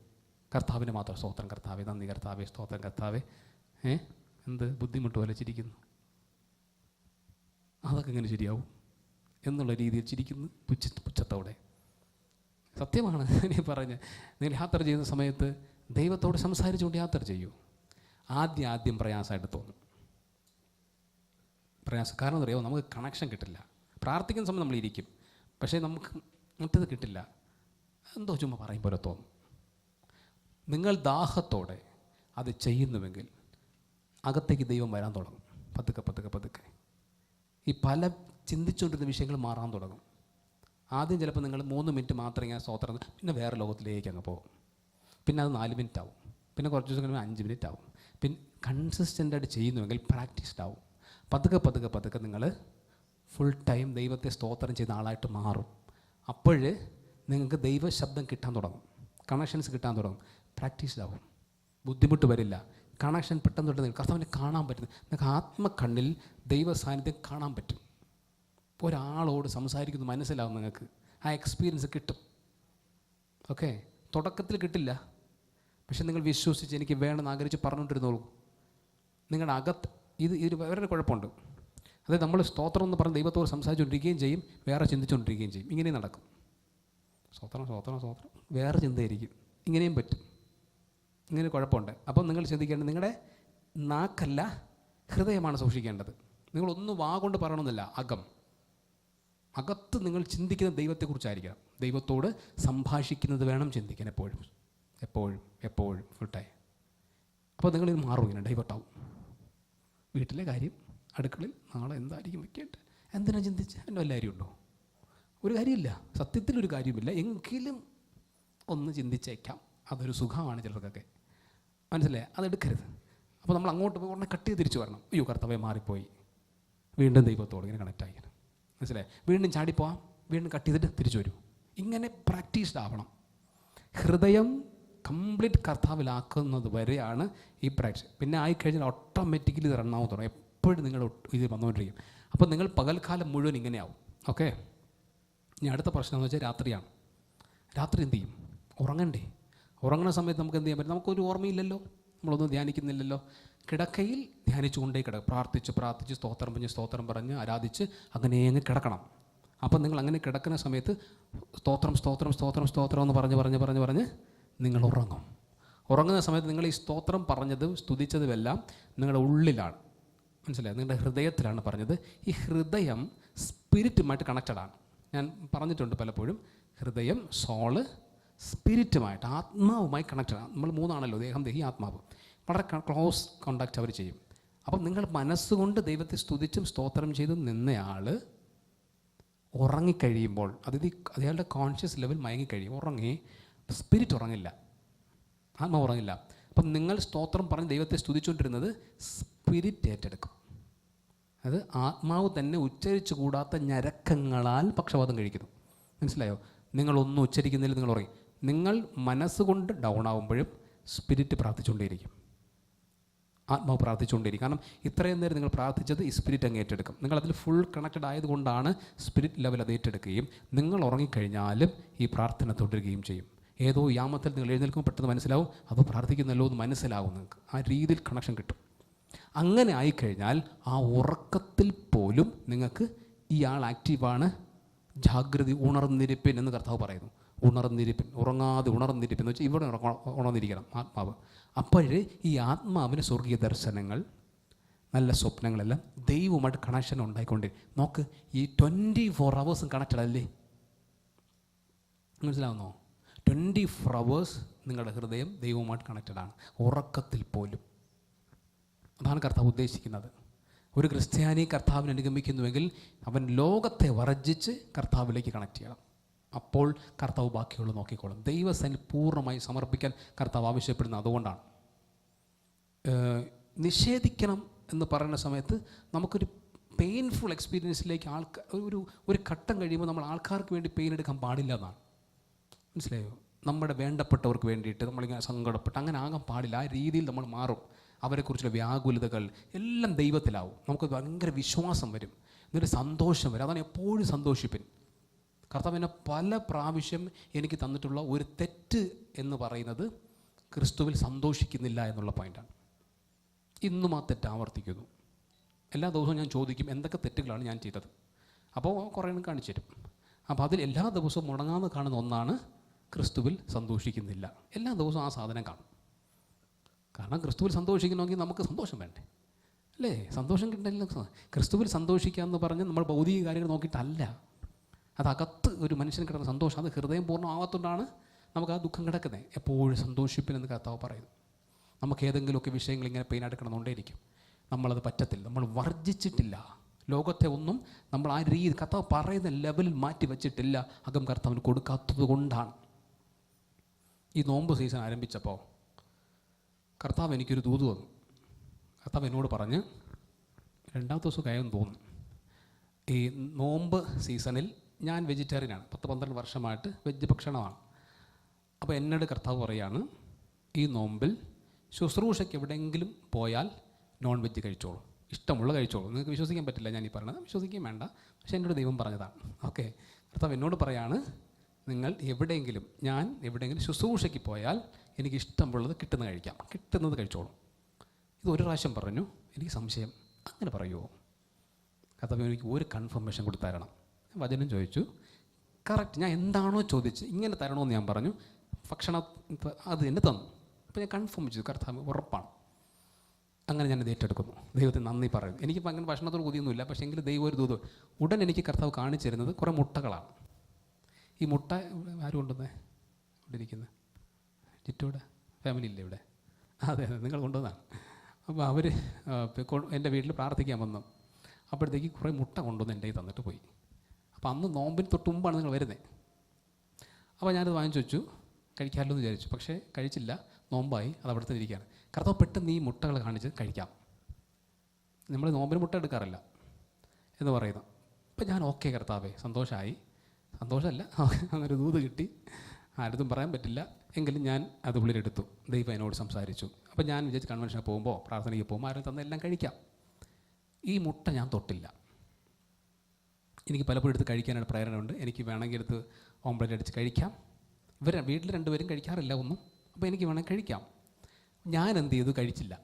കർത്താവിന് മാത്രം സ്തോത്രം കർത്താവേ, നന്ദി കർത്താവേ, സ്തോത്രം കർത്താവേ. എന്ത് ബുദ്ധിമുട്ട് പോലെ ചിരിക്കുന്നു, അതൊക്കെ എങ്ങനെ ശരിയാവും എന്നുള്ള രീതിയിൽ ചിരിക്കുന്നു പുച്ഛത്തോടെ. സത്യമാണ് ഞാൻ പറഞ്ഞ്. നിങ്ങൾ യാത്ര ചെയ്യുന്ന സമയത്ത് ദൈവത്തോട് സംസാരിച്ചുകൊണ്ട് യാത്ര ചെയ്യൂ. ആദ്യം പ്രയാസമായിട്ട് തോന്നും. പ്രയാസം കാരണം അറിയാമോ? നമുക്ക് കണക്ഷൻ കിട്ടില്ല. പ്രാർത്ഥിക്കുന്ന സമയം നമ്മളിരിക്കും, പക്ഷേ നമുക്ക് മറ്റത് കിട്ടില്ല. എന്തോ ചുമ്മാ പറയും പോലെ തോന്നും. നിങ്ങൾ ദാഹത്തോടെ അത് ചെയ്യുന്നുവെങ്കിൽ അകത്തേക്ക് ദൈവം വരാൻ തുടങ്ങും. പതുക്കെ പതുക്കെ പതുക്കെ ഈ പല ചിന്തിച്ചുകൊണ്ടിരുന്ന വിഷയങ്ങൾ മാറാൻ തുടങ്ങും. ആദ്യം ചിലപ്പോൾ നിങ്ങൾ 3 മിനിറ്റ് മാത്രം ഇങ്ങനെ സ്തോത്രം, പിന്നെ വേറെ ലോകത്തിലേക്ക് അങ്ങ് പോകും. പിന്നെ അത് 4 മിനിറ്റ് ആവും. പിന്നെ കുറച്ച് ദിവസം കഴിയുമ്പോൾ 5 മിനിറ്റ് ആവും. പിന്നെ കൺസിസ്റ്റൻ്റായിട്ട് ചെയ്യുന്നുവെങ്കിൽ പ്രാക്ടീസ്ഡ് ആവും. പതുക്കെ പതുക്കെ പതുക്കെ നിങ്ങൾ ഫുൾ ടൈം ദൈവത്തെ സ്തോത്രം ചെയ്യുന്ന ആളായിട്ട് മാറും. അപ്പോഴ് നിങ്ങൾക്ക് ദൈവശബ്ദം കിട്ടാൻ തുടങ്ങും, കണക്ഷൻസ് കിട്ടാൻ തുടങ്ങും, പ്രാക്ടീസ്ഡ് ആവും. ബുദ്ധിമുട്ട് വരില്ല. കണക്ഷൻ പെട്ടെന്ന് തൊട്ട് കർത്താവിനെ കാണാൻ പറ്റും. നിങ്ങൾക്ക് ആത്മക്കണ്ണിൽ ദൈവ സാന്നിധ്യം കാണാൻ പറ്റും. ഒരാളോട് സംസാരിക്കുന്നത് മനസ്സിലാവും, നിങ്ങൾക്ക് ആ എക്സ്പീരിയൻസ് കിട്ടും. ഓക്കെ, തുടക്കത്തിൽ കിട്ടില്ല, പക്ഷെ നിങ്ങൾ വിശ്വസിച്ച് എനിക്ക് വേണമെന്ന് ആഗ്രഹിച്ച് പറഞ്ഞുകൊണ്ടിരുന്നോളൂ. നിങ്ങളുടെ അകത്ത് ഇത് വേറൊരു കുഴപ്പമുണ്ട്. അതായത് നമ്മൾ സ്തോത്രം എന്ന് പറഞ്ഞ് ദൈവത്തോട് സംസാരിച്ചുകൊണ്ടിരിക്കുകയും ചെയ്യും, വേറെ ചിന്തിച്ചുകൊണ്ടിരിക്കുകയും ചെയ്യും. ഇങ്ങനെയും നടക്കും. സ്തോത്രം സ്തോത്രം സ്തോത്രം, വേറെ ചിന്തയായിരിക്കും. ഇങ്ങനെയും പറ്റും. ഇങ്ങനെ കുഴപ്പമുണ്ട്. അപ്പം നിങ്ങൾ ചിന്തിക്കേണ്ടത് നിങ്ങളുടെ നാക്കല്ല, ഹൃദയമാണ് സൂക്ഷിക്കേണ്ടത്. നിങ്ങളൊന്നും വാ കൊണ്ട് പറയണമെന്നില്ല. അകത്ത് നിങ്ങൾ ചിന്തിക്കുന്ന ദൈവത്തെക്കുറിച്ചായിരിക്കണം. ദൈവത്തോട് സംഭാഷിക്കുന്നത് വേണം ചിന്തിക്കാൻ എപ്പോഴും എപ്പോഴും എപ്പോഴും ഫുൾ ടൈം. അപ്പോൾ നിങ്ങളിത് മാറും, ഇങ്ങനെ ഡൈവേർട്ടാവും. വീട്ടിലെ കാര്യം, അടുക്കളയിൽ നാളെ എന്തായിരിക്കും വയ്ക്കേണ്ടത്, എന്തിനാ ചിന്തിച്ച് എൻ്റെ വല്ല കാര്യമുണ്ടോ? ഒരു കാര്യമില്ല, സത്യത്തിലൊരു കാര്യമില്ല. എങ്കിലും ഒന്ന് ചിന്തിച്ചേക്കാം. അതൊരു സുഖമാണ് ചിലർക്കൊക്കെ, മനസ്സിലായി? അതെടുക്കരുത്. അപ്പോൾ നമ്മൾ അങ്ങോട്ട് പോയി ഉടനെ കട്ട് ചെയ്ത് തിരിച്ചു വരണം. അയ്യോ കർത്താവേ മാറിപ്പോയി, വീണ്ടും ദൈവത്തോട് ഇങ്ങനെ കണക്റ്റായി, മനസ്സിലായി? വീണ്ടും ചാടിപ്പോവാം, വീണ്ടും കട്ട് ചെയ്തിട്ട് തിരിച്ചു വരും. ഇങ്ങനെ പ്രാക്ടീസ്ഡ് ആവണം. ഹൃദയം കംപ്ലീറ്റ് കർത്താവിലാക്കുന്നത് വരെയാണ് ഈ പ്രാക്ടീസ്. പിന്നെ ആയിക്കഴിഞ്ഞാൽ ഓട്ടോമാറ്റിക്കലി ഇത് റണ്ണാവും തുടങ്ങും. എപ്പോഴും നിങ്ങൾ ഇത് വന്നുകൊണ്ടിരിക്കും. അപ്പോൾ നിങ്ങൾ പകൽക്കാലം മുഴുവൻ ഇങ്ങനെയാവും. ഓക്കെ, ഇനി അടുത്ത പ്രശ്നം എന്ന് വെച്ചാൽ രാത്രിയാണ്. രാത്രി എന്ത് ചെയ്യും? ഉറങ്ങണ്ടേ? ഉറങ്ങുന്ന സമയത്ത് നമുക്ക് എന്ത് ചെയ്യാൻ പറ്റും? നമുക്കൊരു ഓർമ്മയില്ലല്ലോ, നമ്മളൊന്നും ധ്യാനിക്കുന്നില്ലല്ലോ. കിടക്കയിൽ ധ്യാനിച്ചുകൊണ്ടേ പ്രാർത്ഥിച്ച് സ്തോത്രം പറഞ്ഞ് ആരാധിച്ച് അങ്ങനെ അങ്ങ് കിടക്കണം. അപ്പം നിങ്ങൾ അങ്ങനെ കിടക്കുന്ന സമയത്ത് സ്തോത്രം സ്തോത്രം സ്തോത്രം സ്തോത്രം എന്ന് പറഞ്ഞ് നിങ്ങൾ ഉറങ്ങും. ഉറങ്ങുന്ന സമയത്ത് നിങ്ങൾ ഈ സ്തോത്രം പറഞ്ഞതും സ്തുതിച്ചതുമെല്ലാം നിങ്ങളുടെ ഉള്ളിലാണ്, മനസ്സിലായി? നിങ്ങളുടെ ഹൃദയത്തിലാണ് പറഞ്ഞത്. ഈ ഹൃദയം സ്പിരിറ്റുമായിട്ട് കണക്റ്റഡാണ്. ഞാൻ പറഞ്ഞിട്ടുണ്ട് പലപ്പോഴും, ഹൃദയം, സോള്, സ്പിരിറ്റുമായിട്ട്, ആത്മാവുമായി കണക്റ്റഡാണ്. നമ്മൾ മൂന്നാണല്ലോ, ദേഹം, ദേഹി, ആത്മാവ്. വളരെ ക്ലോസ് കോണ്ടാക്റ്റ് അവർ ചെയ്യും. അപ്പം നിങ്ങൾ മനസ്സുകൊണ്ട് ദൈവത്തെ സ്തുതിച്ചും സ്തോത്രം ചെയ്തും നിന്നയാൾ ഉറങ്ങിക്കഴിയുമ്പോൾ, അയാളുടെ കോൺഷ്യസ് ലെവൽ മയങ്ങിക്കഴിയും, ഉറങ്ങി, സ്പിരിറ്റ് ഉറങ്ങില്ല, ആത്മാവ് ഉറങ്ങില്ല. അപ്പം നിങ്ങൾ സ്തോത്രം പറഞ്ഞ് ദൈവത്തെ സ്തുതിച്ചുകൊണ്ടിരുന്നത് സ്പിരിറ്റ് ഏറ്റെടുക്കും. അത് ആത്മാവ് തന്നെ ഉച്ചരിച്ചു കൂടാത്ത ഞരക്കങ്ങളാൽ പക്ഷപാതം കഴിക്കുന്നു, മനസ്സിലായോ? നിങ്ങളൊന്നും ഉച്ചരിക്കുന്നില്ല, നിങ്ങൾ ഉറങ്ങി. നിങ്ങൾ മനസ്സുകൊണ്ട് ഡൗൺ ആകുമ്പോഴും സ്പിരിറ്റ് പ്രാർത്ഥിച്ചുകൊണ്ടേയിരിക്കും, ആത്മാവ് പ്രാർത്ഥിച്ചുകൊണ്ടിരിക്കും. കാരണം ഇത്രയും നേരം നിങ്ങൾ പ്രാർത്ഥിച്ചത് ഈ സ്പിരിറ്റ് അങ്ങ് ഏറ്റെടുക്കും. നിങ്ങളതിൽ ഫുൾ കണക്റ്റഡ് ആയതുകൊണ്ടാണ് സ്പിരിറ്റ് ലെവൽ അത് ഏറ്റെടുക്കുകയും നിങ്ങൾ ഉറങ്ങിക്കഴിഞ്ഞാലും ഈ പ്രാർത്ഥന തുടരുകയും ചെയ്യും. ഏതോ യാമത്തിൽ നിങ്ങൾ എഴുന്നേൽക്കുമ്പോൾ പെട്ടെന്ന് മനസ്സിലാവും, അത് പ്രാർത്ഥിക്കുന്നല്ലോ എന്ന് മനസ്സിലാവും. നിങ്ങൾക്ക് ആ രീതിയിൽ കണക്ഷൻ കിട്ടും. അങ്ങനെ ആയിക്കഴിഞ്ഞാൽ ആ ഉറക്കത്തിൽ പോലും നിങ്ങൾക്ക് ഇയാൾ ആക്റ്റീവാണ്, ജാഗ്രത, ഉണർന്നിരിപ്പിൻ എന്ന് കർത്താവ് പറയുന്നു. ഉണർന്നിരിപ്പിൻ, ഉറങ്ങാതെ ഉണർന്നിരിപ്പിൻ എന്ന് വെച്ചാൽ ഇവിടെ ഉണർന്നിരിക്കണം ആത്മാവ്. അപ്പോഴേ ഈ ആത്മാവിന് സ്വർഗീയ ദർശനങ്ങൾ, നല്ല സ്വപ്നങ്ങളെല്ലാം ദൈവവുമായിട്ട് കണക്ഷൻ ഉണ്ടായിക്കൊണ്ടേ. നോക്ക്, ഈ 24 hours കണക്റ്റഡ് അല്ലേ? മനസ്സിലാവുന്നോ? 24 hours നിങ്ങളുടെ ഹൃദയം ദൈവവുമായിട്ട് കണക്റ്റഡാണ്, ഉറക്കത്തിൽ പോലും. അതാണ് കർത്താവ് ഉദ്ദേശിക്കുന്നത്. ഒരു ക്രിസ്ത്യാനി കർത്താവിനെ അനുഗമിക്കുന്നുവെങ്കിൽ അവൻ ലോകത്തെ വർജിച്ച് കർത്താവിലേക്ക് കണക്ട് ചെയ്യണം. അപ്പോൾ കർത്താവ് ബാക്കിയുള്ള നോക്കിക്കോളും. ദൈവസേനയിൽ പൂർണ്ണമായി സമർപ്പിക്കാൻ കർത്താവ് ആവശ്യപ്പെടുന്നത് അതുകൊണ്ടാണ്. നിഷേധിക്കണം എന്ന് പറയുന്ന സമയത്ത് നമുക്കൊരു പെയിൻഫുൾ എക്സ്പീരിയൻസിലേക്ക് ഒരു ഘട്ടം കഴിയുമ്പോൾ നമ്മൾ ആൾക്കാർക്ക് വേണ്ടി പെയിൻ എടുക്കാൻ പാടില്ല എന്നാണ്, മനസ്സിലായോ? നമ്മുടെ വേണ്ടപ്പെട്ടവർക്ക് വേണ്ടിയിട്ട് നമ്മളിങ്ങനെ സങ്കടപ്പെട്ട് അങ്ങനെ ആകാൻ പാടില്ല. ആ രീതിയിൽ നമ്മൾ മാറും. അവരെക്കുറിച്ചുള്ള വ്യാകുലതകൾ എല്ലാം ദൈവത്തിലാവും. നമുക്ക് ഭയങ്കര വിശ്വാസം വരും, എന്നിട്ട് സന്തോഷം വരും. അതാണ് എപ്പോഴും സന്തോഷിപ്പിൻ. കർത്താവിനെ പല പ്രാവശ്യം എനിക്ക് തന്നിട്ടുള്ള ഒരു തെറ്റ് എന്ന് പറയുന്നത് ക്രിസ്തുവിൽ സന്തോഷിക്കുന്നില്ല എന്നുള്ള പോയിൻ്റാണ്. ഇന്നും ആ തെറ്റ് ആവർത്തിക്കുന്നു. എല്ലാ ദിവസവും ഞാൻ ചോദിക്കും എന്തൊക്കെ തെറ്റുകളാണ് ഞാൻ ചെയ്തത്. അപ്പോൾ കുറേ കാണിച്ചു തരും. അപ്പോൾ അതിൽ എല്ലാ ദിവസവും മുടങ്ങാതെ കാണുന്ന ഒന്നാണ് ക്രിസ്തുവിൽ സന്തോഷിക്കുന്നില്ല. എല്ലാ ദിവസവും ആ സാധനം കാണും. കാരണം ക്രിസ്തുവിൽ സന്തോഷിക്കണമെങ്കിൽ നമുക്ക് സന്തോഷം വേണ്ടേ, അല്ലേ? സന്തോഷം കിട്ടില്ല. ക്രിസ്തുവിൽ സന്തോഷിക്കുക എന്ന് പറഞ്ഞ് നമ്മൾ ഭൗതിക കാര്യങ്ങൾ നോക്കിയിട്ടല്ല. അതകത്ത് ഒരു മനുഷ്യന് കിട്ടുന്ന സന്തോഷം, അത് ഹൃദയം പൂർണ്ണമാകത്തുകൊണ്ടാണ് നമുക്ക് ആ ദുഃഖം കിടക്കുന്നത്. എപ്പോഴും സന്തോഷിപ്പിനെന്ന് കർത്താവ് പറയുന്നു. നമുക്ക് ഏതെങ്കിലുമൊക്കെ വിഷയങ്ങൾ ഇങ്ങനെ പെയിൻ എടുക്കണമെന്നുകൊണ്ടേയിരിക്കും. നമ്മളത് പറ്റത്തില്ല, നമ്മൾ വർജിച്ചിട്ടില്ല. ലോകത്തെ ഒന്നും നമ്മൾ ആ രീതി കർത്താവ് പറയുന്ന ലെവലിൽ മാറ്റി വച്ചിട്ടില്ല. അകം കർത്താവിന് കൊടുക്കാത്തത് കൊണ്ടാണ്. ഈ നോമ്പ് സീസൺ ആരംഭിച്ചപ്പോൾ കർത്താവ് എനിക്കൊരു ദൂത് വന്നു. കർത്താവ് എന്നോട് പറഞ്ഞ്, രണ്ടാമത്തെ ദിവസം കഴിയുമെന്ന് തോന്നുന്നു, ഈ നോമ്പ് സീസണിൽ ഞാൻ വെജിറ്റേറിയനാണ്, 10-12 വർഷമായിട്ട് വെജ് ഭക്ഷണമാണ്. അപ്പോൾ എന്നോട് കർത്താവ് പറയാണ്, ഈ നോമ്പിൽ ശുശ്രൂഷയ്ക്ക് എവിടെയെങ്കിലും പോയാൽ നോൺ വെജ് കഴിച്ചോളൂ, ഇഷ്ടമുള്ള കഴിച്ചോളൂ. നിങ്ങൾക്ക് വിശ്വസിക്കാൻ പറ്റില്ല ഞാൻ ഈ പറഞ്ഞത്, വിശ്വസിക്കുകയും വേണ്ട, പക്ഷേ എന്നോട് ദൈവം പറഞ്ഞതാണ്. ഓക്കെ, കർത്താവ് എന്നോട് പറയാണ്, നിങ്ങൾ എവിടെയെങ്കിലും, ഞാൻ എവിടെയെങ്കിലും ശുശ്രൂഷയ്ക്ക് പോയാൽ എനിക്ക് ഇഷ്ടമുള്ളത് കിട്ടുന്നത് കഴിച്ചോളൂ. ഇത് ഒരു പ്രാവശ്യം പറഞ്ഞു. എനിക്ക് സംശയം, അങ്ങനെ പറയുമോ? കർത്താവ് എനിക്ക് ഒരു കൺഫർമേഷൻ കൂടി തരണം. വചനം ചോദിച്ചു, കറക്റ്റ് ഞാൻ എന്താണോ ചോദിച്ച് ഇങ്ങനെ തരണമെന്ന് ഞാൻ പറഞ്ഞു. ഭക്ഷണം അത് എന്നെ തന്നു. അപ്പോൾ ഞാൻ കൺഫേം ചെയ്തു, കർത്താവ് ഉറപ്പാണ്. അങ്ങനെ ഞാനത് ഏറ്റെടുക്കുന്നു. ദൈവത്തിന് നന്ദി പറയുന്നു. എനിക്ക് അങ്ങനെ ഭക്ഷണത്തോട് കൊതിയൊന്നുമില്ല, പക്ഷേ എങ്കിലും ദൈവം ഒരു ദൂത് ഉടൻ എനിക്ക് കർത്താവ് കാണിച്ചു തരുന്നത് കുറേ മുട്ടകളാണ്. ഈ മുട്ട ആരും കൊണ്ടുവന്നേ? ഇവിടെ ഇരിക്കുന്നത് ചുറ്റൂടെ ഫാമിലി ഇല്ലേ ഇവിടെ? അതെ അതെ, നിങ്ങൾ കൊണ്ടുവന്നതാണ്. അപ്പോൾ അവർ എൻ്റെ വീട്ടിൽ പ്രാർത്ഥിക്കാൻ വന്നു. അപ്പോഴത്തേക്ക് കുറേ മുട്ട കൊണ്ടുവന്ന് എൻ്റെ കയ്യിൽ തന്നിട്ട് പോയി. അപ്പോൾ അന്ന് നോമ്പിന് തൊട്ട് മുമ്പാണ് നിങ്ങൾ വരുന്നത്. അപ്പോൾ ഞാനത് വാങ്ങിച്ചു വെച്ചു, കഴിക്കാമല്ലോ എന്ന് വിചാരിച്ചു. പക്ഷേ കഴിച്ചില്ല, നോമ്പായി, അത് അവിടെ തന്നെ ഇരിക്കുകയാണ്. കർത്താവ് പെട്ടെന്ന് ഈ മുട്ടകൾ കാണിച്ച് കഴിക്കാം, നമ്മൾ നോമ്പിന് മുട്ട എടുക്കാറില്ല എന്ന് പറയുന്നു. അപ്പം ഞാൻ ഓക്കെ കർത്താവേ, സന്തോഷമല്ല, അങ്ങനെ ദൂത് കിട്ടി. ആരതും പറയാൻ പറ്റില്ല, എങ്കിലും ഞാൻ അത് ഉള്ളിലെടുത്തു. ദൈവം എന്നോട് സംസാരിച്ചു. അപ്പോൾ ഞാൻ വിചാരിച്ച് കൺവെൻഷനിൽ പോകുമ്പോൾ, പ്രാർത്ഥനയ്ക്ക് പോകുമ്പോൾ ആരും തന്നെല്ലാം കഴിക്കാം. ഈ മുട്ട ഞാൻ തൊട്ടില്ല. എനിക്ക് പലപ്പോഴും എടുത്ത് കഴിക്കാനായിട്ട് പ്രേരണയുണ്ട്. എനിക്ക് വേണമെങ്കിൽ എടുത്ത് ഓംപ്ലേറ്റ് അടിച്ച് കഴിക്കാം. വീട്ടിൽ രണ്ടുപേരും കഴിക്കാറില്ല ഒന്നും, അപ്പോൾ എനിക്ക് വേണമെങ്കിൽ കഴിക്കാം. ഞാൻ എന്ത് ചെയ്തു? കഴിച്ചില്ല.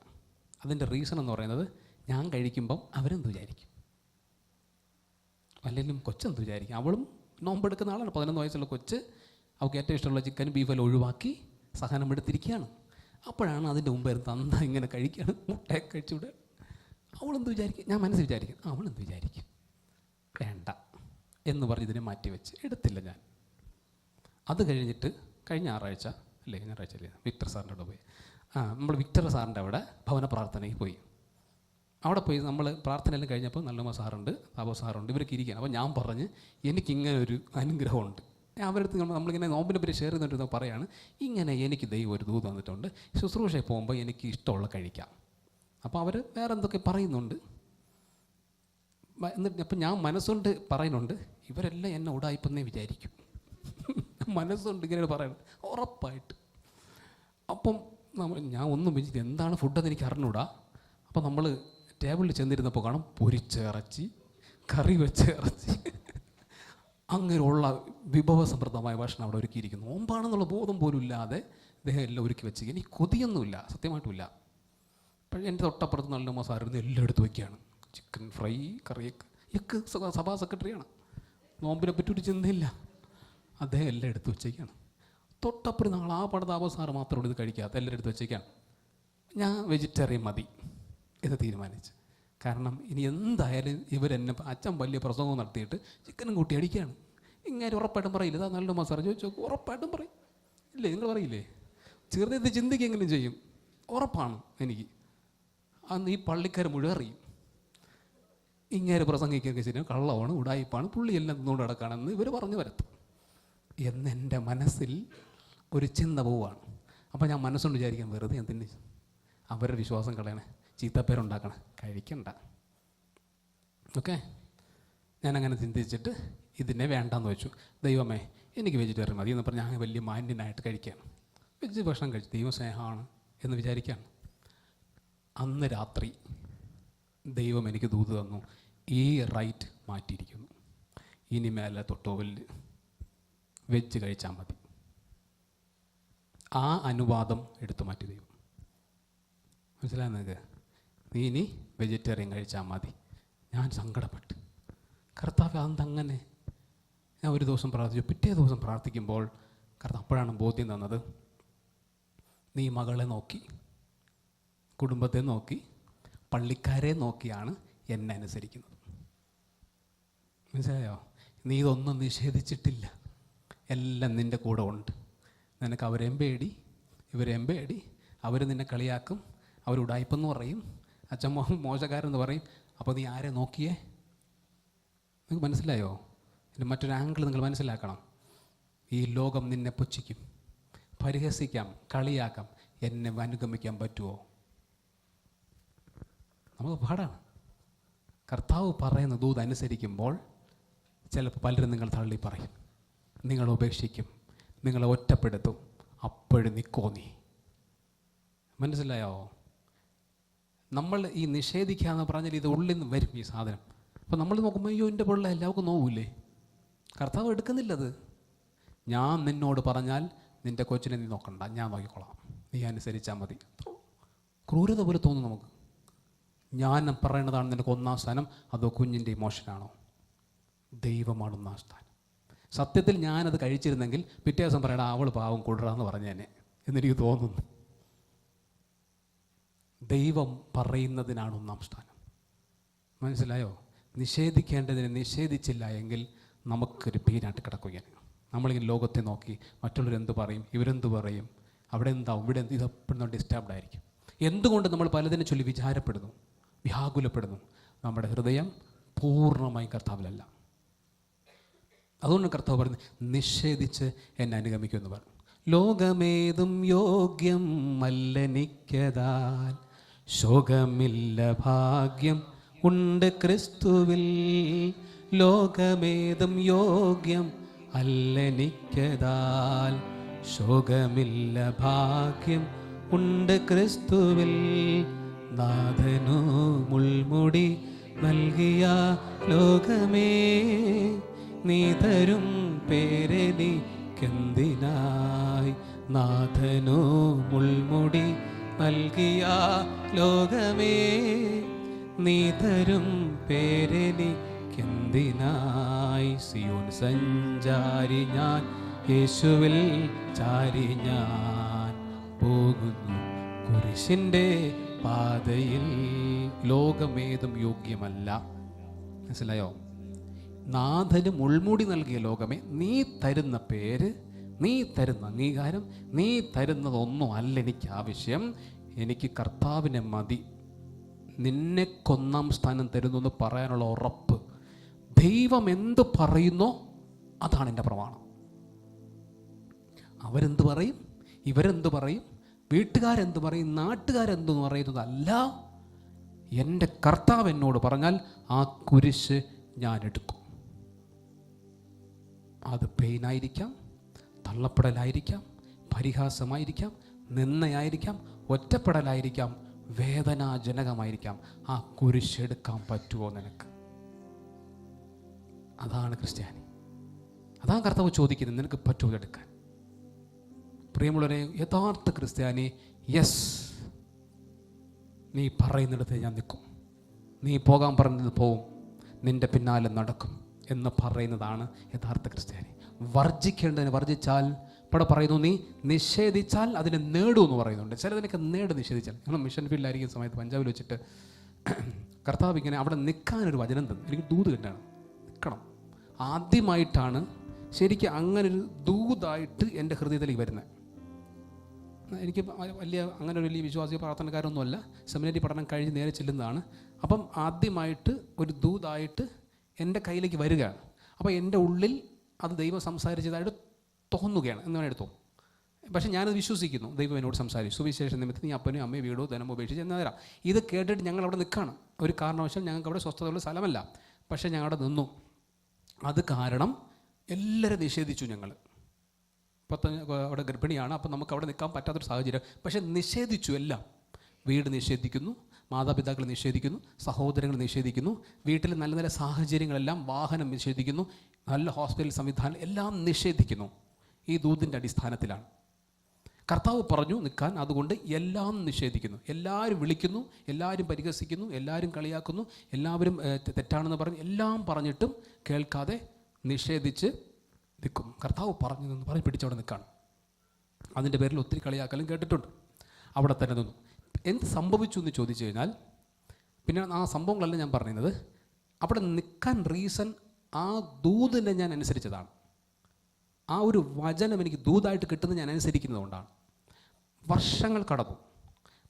അതിൻ്റെ റീസൺ എന്ന് പറയുന്നത്, ഞാൻ കഴിക്കുമ്പം അവരെന്ത് വിചാരിക്കും, അല്ലെങ്കിൽ കൊച്ചെന്ത് വിചാരിക്കും. അവളും നോമ്പെടുക്കുന്ന ആളാണ്, 11 വയസ്സുള്ള കൊച്ച്. അവൾക്ക് ഏറ്റവും ഇഷ്ടമുള്ള ചിക്കനും ബീഫെല്ലാം ഒഴിവാക്കി സഹനം എടുത്തിരിക്കുകയാണ്. അപ്പോഴാണ് അതിൻ്റെ മുമ്പ് തന്ന ഇങ്ങനെ കഴിക്കുകയാണ്, മുട്ടയൊക്കെ കഴിച്ചുവിടെ. അവളെന്ത് വിചാരിക്കും? ഞാൻ മനസ്സിൽ വിചാരിക്കും, അവളെന്ത് വിചാരിക്കും, വേണ്ട എന്ന് പറഞ്ഞ് ഇതിനെ മാറ്റിവെച്ച് എടുത്തില്ല ഞാൻ. അത് കഴിഞ്ഞിട്ട് കഴിഞ്ഞ ഞായറാഴ്ച അല്ലേ, വിക്ടർ സാറിൻ്റെ അവിടെ പോയി. നമ്മൾ വിക്ടർ സാറിൻ്റെ അവിടെ ഭവന പ്രാർത്ഥനയ്ക്ക് പോയി. അവിടെ പോയി നമ്മൾ പ്രാർത്ഥനയെല്ലാം കഴിഞ്ഞപ്പോൾ നല്ലമ്മ സാറുണ്ട്, താപോ സാറുണ്ട്, ഇവരൊക്കെ ഇരിക്കുകയാണ്. അപ്പോൾ ഞാൻ പറഞ്ഞ് എനിക്കിങ്ങനെ ഒരു അനുഗ്രഹമുണ്ട്. അവരടുത്ത് നമ്മളിങ്ങനെ നോമ്പിനെ പറ്റി ഷെയർ ചെയ്തിട്ട് പറയാണ്, ഇങ്ങനെ എനിക്ക് ദൈവം ഒരു ദൂത് തന്നിട്ടുണ്ട്, ശുശ്രൂഷയിൽ പോകുമ്പോൾ എനിക്ക് ഇഷ്ടമുള്ള കഴിക്കാം. അപ്പോൾ അവർ വേറെ എന്തൊക്കെ പറയുന്നുണ്ട്. എന്നിട്ട് അപ്പം ഞാൻ മനസ്സുകൊണ്ട് പറയുന്നുണ്ട്, ഇവരെല്ലാം എന്നെ ഉടായിപ്പെന്നേ വിചാരിക്കും. മനസ്സുകൊണ്ട് ഇങ്ങനെ പറയണം ഉറപ്പായിട്ട്. അപ്പം ഞാൻ ഒന്നും വിചാരിച്ചു, എന്താണ് ഫുഡെന്ന് എനിക്ക് അറിഞ്ഞൂടാ. അപ്പോൾ നമ്മൾ ടേബിളിൽ ചെന്നിരുന്നപ്പോൾ കാണും പൊരിച്ച ഇറച്ചി, കറി വെച്ച ഇറച്ചി, അങ്ങനെയുള്ള വിഭവസമൃദ്ധമായ ഭക്ഷണം അവിടെ ഒരുക്കിയിരിക്കുന്നു. നോമ്പാണെന്നുള്ള ബോധം പോലും ഇല്ലാതെ അദ്ദേഹം എല്ലാം ഒരുക്കി വെച്ച്. എനിക്ക് കൊതിയൊന്നുമില്ല, സത്യമായിട്ടുമില്ല. അപ്പോൾ എൻ്റെ തൊട്ടപ്പുറത്ത് നല്ല മസാല എല്ലാം എടുത്ത് വയ്ക്കുകയാണ്. ചിക്കൻ ഫ്രൈ, കറിയൊക്കെ സഭാ സെക്രട്ടറിയാണ്, നോമ്പിനെ പറ്റി ഒരു ചിന്തയില്ല. അദ്ദേഹം എല്ലാം എടുത്ത് വെച്ചേക്കാണ്. തൊട്ടപ്പുറം നാളെ ആ പടതാപ സാറ് മാത്രമേ ഇത് കഴിക്കാത്ത, എല്ലാം എടുത്ത് വെച്ചേക്കാണ്. ഞാൻ വെജിറ്റേറിയൻ മതി എന്ന് തീരുമാനിച്ച്. കാരണം ഇനി എന്തായാലും ഇവരെന്നെ, അച്ഛൻ വലിയ പ്രസംഗം നടത്തിയിട്ട് ചിക്കനും കൂട്ടി അടിക്കുകയാണ്. ഇങ്ങനെ ഉറപ്പായിട്ടും പറയില്ല, ഇതാ നല്ല മസാല ചോദിച്ചു നോക്കും, ഉറപ്പായിട്ടും പറയും. ഇല്ലേ, നിങ്ങൾ പറയില്ലേ? ചെറുത് ചിന്തിക്കെങ്കിലും ചെയ്യും, ഉറപ്പാണ് എനിക്ക്. അന്ന് ഈ പള്ളിക്കാർ മുഴുവൻ അറിയും ഇങ്ങനെ പ്രസംഗിക്കുകയൊക്കെ ശരിയാണ്, കള്ളമാണ്, ഉടായിപ്പാണ്, പുള്ളിയെല്ലാം നിന്നുകൊണ്ട് നടക്കുകയാണെന്ന് ഇവർ പറഞ്ഞു വരത്തും എന്നെൻ്റെ മനസ്സിൽ ഒരു ചിന്ത പോവുകയാണ്. അപ്പോൾ ഞാൻ മനസ്സുകൊണ്ട് വിചാരിക്കാൻ, വെറുതെ എന്തിന് അവരുടെ വിശ്വാസം കളയണേ, ചീത്തപ്പേരുണ്ടാക്കണം, കഴിക്കണ്ട. ഓക്കെ, ഞാനങ്ങനെ ചിന്തിച്ചിട്ട് ഇതിനെ വേണ്ടാന്ന് വെച്ചു. ദൈവമേ എനിക്ക് വെജിറ്റേറിയൻ മതി എന്ന് പറഞ്ഞ് ഞാൻ വലിയ മാന്യനായിട്ട് കഴിക്കുകയാണ്. വെജ് ഭക്ഷണം കഴിച്ച് ദൈവം സ്നേഹമാണ് എന്ന് വിചാരിക്കുകയാണ്. അന്ന് രാത്രി ദൈവം എനിക്ക് ദൂത് തന്നു, ഈ റൈറ്റ് മാറ്റിയിരിക്കുന്നു, ഇനി മേലെ തൊട്ടോവലിൽ വെജ് കഴിച്ചാൽ മതി. ആ അനുവാദം എടുത്തു മാറ്റി ദൈവം. മനസ്സിലായി നിങ്ങൾക്ക്? നീ ഇനി വെജിറ്റേറിയൻ കഴിച്ചാൽ മതി. ഞാൻ സങ്കടപ്പെട്ടു, കർത്താവ് അതെന്തങ്ങനെ? ഞാൻ ഒരു ദിവസം പ്രാർത്ഥിച്ചു. പിറ്റേ ദിവസം പ്രാർത്ഥിക്കുമ്പോൾ കർത്താവ് അപ്പോഴാണ് ബോധ്യം തന്നത്, നീ മകളെ നോക്കി, കുടുംബത്തെ നോക്കി, പള്ളിക്കാരെ നോക്കിയാണ് എന്നെ അനുസരിക്കുന്നത്. മനസ്സിലായോ? നീ ഇതൊന്നും നിഷേധിച്ചിട്ടില്ല, എല്ലാം നിൻ്റെ കൂടെ ഉണ്ട്. നിനക്ക് അവരെയും പേടി, ഇവരെയും പേടി, അവർ നിന്നെ കളിയാക്കും, അവർ ഉടായിപ്പെന്ന് പറയും, അച്ഛൻ മോശക്കാരെന്ന് പറയും. അപ്പോൾ നീ ആരെ നോക്കിയേ? നിങ്ങൾക്ക് മനസ്സിലായോ? ഇതിൻ്റെ മറ്റൊരു ആംഗിൾ നിങ്ങൾ മനസ്സിലാക്കണം. ഈ ലോകം നിന്നെ പുച്ഛിക്കും, പരിഹസിക്കാം, കളിയാക്കാം, എന്നെ അനുഗമിക്കാൻ പറ്റുമോ? നമുക്ക് പാടാണ്. കർത്താവ് പറയുന്ന ദൂത് അനുസരിക്കുമ്പോൾ ചിലപ്പോൾ പലരും നിങ്ങൾ തള്ളി പറയും, നിങ്ങൾ ഉപേക്ഷിക്കും, നിങ്ങളെ ഒറ്റപ്പെടുത്തും. അപ്പോഴും നിൽക്കോ നീ? മനസ്സിലായോ? നമ്മൾ ഈ നിഷേധിക്കുക എന്ന് പറഞ്ഞാൽ ഇത് ഉള്ളിൽ നിന്ന് വരും ഈ സാധനം. അപ്പോൾ നമ്മൾ നോക്കുമ്പോൾ അയ്യോ എൻ്റെ പിള്ള എല്ലാവർക്കും നോവില്ലേ? കർത്താവ് എടുക്കുന്നില്ലത്. ഞാൻ നിന്നോട് പറഞ്ഞാൽ നിൻ്റെ കൊച്ചിനെ നീ നോക്കണ്ട, ഞാൻ നോക്കിക്കോളാം, നീ അനുസരിച്ചാൽ മതി. ക്രൂരത പോലെ തോന്നും നമുക്ക്. ഞാൻ പറയണതാണ് നിനക്ക് ഒന്നാം സ്ഥാനം, അതോ കുഞ്ഞിൻ്റെ ഇമോഷനാണോ? ദൈവമാണ് ഒന്നാം സ്ഥാനം. സത്യത്തിൽ ഞാനത് കഴിച്ചിരുന്നെങ്കിൽ പിറ്റേ ദിവസം പറയണം അവൾ പാവം കൊടുറാന്ന് പറഞ്ഞേനെ എന്നെനിക്ക് തോന്നുന്നു. ദൈവം പറയുന്നതിനാണ് ഒന്നാം സ്ഥാനം. മനസ്സിലായോ? നിഷേധിക്കേണ്ടതിനെ നിഷേധിച്ചില്ല എങ്കിൽ നമുക്കൊരു പീനായിട്ട് കിടക്കുകയാണ്. നമ്മളിങ്ങനെ ലോകത്തെ നോക്കി മറ്റുള്ളവരെന്ത് പറയും, ഇവരെന്ത് പറയും, അവിടെ എന്താവും, ഇവിടെ എന്ത്, ഇതെപ്പോഴും ഡിസ്റ്റർബ്ഡ് ആയിരിക്കും. എന്തുകൊണ്ട് നമ്മൾ പലതിനെ ചൊല്ലി വിചാരപ്പെടുന്നു, വ്യാകുലപ്പെടുന്നു? നമ്മുടെ ഹൃദയം പൂർണ്ണമായി കർത്താവിലല്ല. അതുകൊണ്ട് കർത്താവ് പറഞ്ഞു നിഷേധിച്ച് എന്നെ അനുഗമിക്കുമെന്ന് പറഞ്ഞു. ലോകമേതും യോഗ്യം മല്ലനിക്കതാൽ ശോകമില്ല ഭാഗ്യം ഉണ്ട് ക്രിസ്തുവിൽ. ലോകമേതും യോഗ്യം അല്ലനിക്കതാൽ ശോകമില്ല ഭാഗ്യം ഉണ്ട് ക്രിസ്തുവിൽ. നാഥനു മുൾമുടി നൽകിയ ലോകമേ നീ തരും പേരെനിക്കെന്തിനായി. നാഥനു മുൾമുടി നൽകിയ ലോകമേ നീ തരും പേരെനിക്കെന്തിനായി. സിയോൻ സഞ്ചാരി ഞാൻ, യേശുവിൽ ചാരി ഞാൻ പോകുന്നു കുരിശിൻ്റെ പാതയിൽ. ലോകമേതും യോഗ്യമല്ല. മനസ്സിലായോ? നാഥന് മുൾമുടി നൽകിയ ലോകമേ, നീ തരുന്ന പേര്, നീ തരുന്ന അംഗീകാരം, നീ തരുന്നതൊന്നും അല്ല എനിക്ക് ആവശ്യം. എനിക്ക് കർത്താവിനെ മതി. നിന്നെ കൊന്നാം സ്ഥാനം തരുന്നു എന്ന് പറയാനുള്ള ഉറപ്പ്. ദൈവം എന്ത് പറയുന്നോ അതാണ് എൻ്റെ പ്രമാണം. അവരെന്ത് പറയും, ഇവരെന്ത് പറയും, വീട്ടുകാരെന്ത് പറയും, നാട്ടുകാരെന്തെന്ന് പറയുന്നതല്ല. എൻ്റെ കർത്താവ് എന്നോട് പറഞ്ഞാൽ ആ കുരിശ് ഞാൻ എടുക്കും. അത് പെയിനായിരിക്കാം, തള്ളപ്പെടലായിരിക്കാം, പരിഹാസമായിരിക്കാം, നിന്ദയായിരിക്കാം, ഒറ്റപ്പെടലായിരിക്കാം, വേദനാജനകമായിരിക്കാം. ആ കുരിശെടുക്കാൻ പറ്റുമോ നിനക്ക്? അതാണ് ക്രിസ്ത്യാനി. അതാണ് കർത്താവ് ചോദിക്കുന്നത്, നിനക്ക് പറ്റുമോ എടുക്കാൻ? പ്രിയമുള്ളവരെ, യഥാർത്ഥ ക്രിസ്ത്യാനി യെസ്, നീ പറയുന്നിടത്ത് ഞാൻ നിൽക്കും, നീ പോകാൻ പറഞ്ഞത് പോവും, നിൻ്റെ പിന്നാലെ നടക്കും എന്ന് പറയുന്നതാണ് യഥാർത്ഥ ക്രിസ്ത്യാനി. വർജിക്കേണ്ടതിന് വർജിച്ചാൽ, ഇവിടെ പറയുന്നു നീ നിഷേധിച്ചാൽ അതിനെ നേടുമെന്ന് പറയുന്നുണ്ട്. ചിലതിനൊക്കെ നിഷേധിച്ചാൽ. ഞങ്ങൾ മിഷൻ ഫീൽഡിലായിരിക്കുന്ന സമയത്ത് പഞ്ചാബിൽ വെച്ചിട്ട് കർത്താവ് ഇങ്ങനെ അവിടെ നിൽക്കാനൊരു വചനം തന്നു. എനിക്ക് ദൂത് കിട്ടാണ്, നിൽക്കണം. ആദ്യമായിട്ടാണ് ശരിക്കും അങ്ങനൊരു ദൂതായിട്ട് എൻ്റെ ഹൃദയത്തിലേക്ക് വരുന്നത്. എനിക്ക് അങ്ങനെ ഒരു വലിയ വിശ്വാസിക പ്രാർത്ഥനക്കാരൊന്നുമല്ല, സെമിനറി പഠനം കഴിഞ്ഞ് നേരെ ചെല്ലുന്നതാണ്. അപ്പം ആദ്യമായിട്ട് ഒരു ദൂതായിട്ട് എൻ്റെ കയ്യിലേക്ക് വരികയാണ്. അപ്പോൾ എൻ്റെ ഉള്ളിൽ അത് ദൈവം സംസാരിച്ചതായിട്ട് തോന്നുകയാണ് എന്ന് വേണം എടുത്തോ. പക്ഷേ ഞാനത് വിശ്വസിക്കുന്നു, ദൈവം എന്നോട് സംസാരിച്ചു. സുവിശേഷ നിമിത്തം നീ അപ്പനും അമ്മയും വീടോ ധനമോ ഉപേക്ഷിച്ച് എന്ന് തരാം. ഇത് കേട്ടിട്ട് ഞങ്ങൾ അവിടെ നിൽക്കുകയാണ്. ഒരു കാരണവശാൽ ഞങ്ങൾക്ക് അവിടെ സ്വസ്ഥതയുള്ള സ്ഥലമല്ല. പക്ഷേ ഞങ്ങൾ അവിടെ നിന്നു. അത് കാരണം എല്ലാവരും നിഷേധിച്ചു. ഞങ്ങൾ അവിടെ ഗർഭിണിയാണ്, അപ്പം നമുക്ക് അവിടെ നിൽക്കാൻ പറ്റാത്തൊരു സാഹചര്യം. പക്ഷേ നിഷേധിച്ചു എല്ലാം. വീട് നിഷേധിക്കുന്നു, മാതാപിതാക്കൾ നിഷേധിക്കുന്നു, സഹോദരങ്ങൾ നിഷേധിക്കുന്നു, വീട്ടിൽ നല്ല നല്ല സാഹചര്യങ്ങളെല്ലാം, വാഹനം നിഷേധിക്കുന്നു, നല്ല ഹോസ്പിറ്റൽ സംവിധാനം എല്ലാം നിഷേധിക്കുന്നു. ഈ ദൂതിൻ്റെ അടിസ്ഥാനത്തിലാണ് കർത്താവ് പറഞ്ഞു നിൽക്കാൻ. അതുകൊണ്ട് എല്ലാം നിഷേധിക്കുന്നു. എല്ലാവരും വിളിക്കുന്നു, എല്ലാവരും പരിഹസിക്കുന്നു, എല്ലാവരും കളിയാക്കുന്നു, എല്ലാവരും തെറ്റാണെന്ന് പറഞ്ഞ് എല്ലാം പറഞ്ഞിട്ടും കേൾക്കാതെ നിഷേധിച്ച് നിൽക്കും. കർത്താവ് പറഞ്ഞു നിന്ന് പറഞ്ഞ് പിടിച്ചവിടെ നിൽക്കുകയാണ്. അതിൻ്റെ പേരിൽ ഒത്തിരി കളിയാക്കലും കേട്ടിട്ടുണ്ട്. അവിടെ തന്നെ നിന്നു. എന്ത് സംഭവിച്ചു എന്ന് ചോദിച്ചു കഴിഞ്ഞാൽ, പിന്നെ ആ സംഭവങ്ങളെല്ലാം ഞാൻ പറയുന്നത് അവിടെ നിൽക്കാൻ റീസൺ ആ ദൂതിനെ ഞാൻ അനുസരിച്ചതാണ്. ആ ഒരു വചനം എനിക്ക് ദൂതായിട്ട് കിട്ടുന്നത് ഞാൻ അനുസരിക്കുന്നതുകൊണ്ടാണ്. വർഷങ്ങൾ കടന്നു.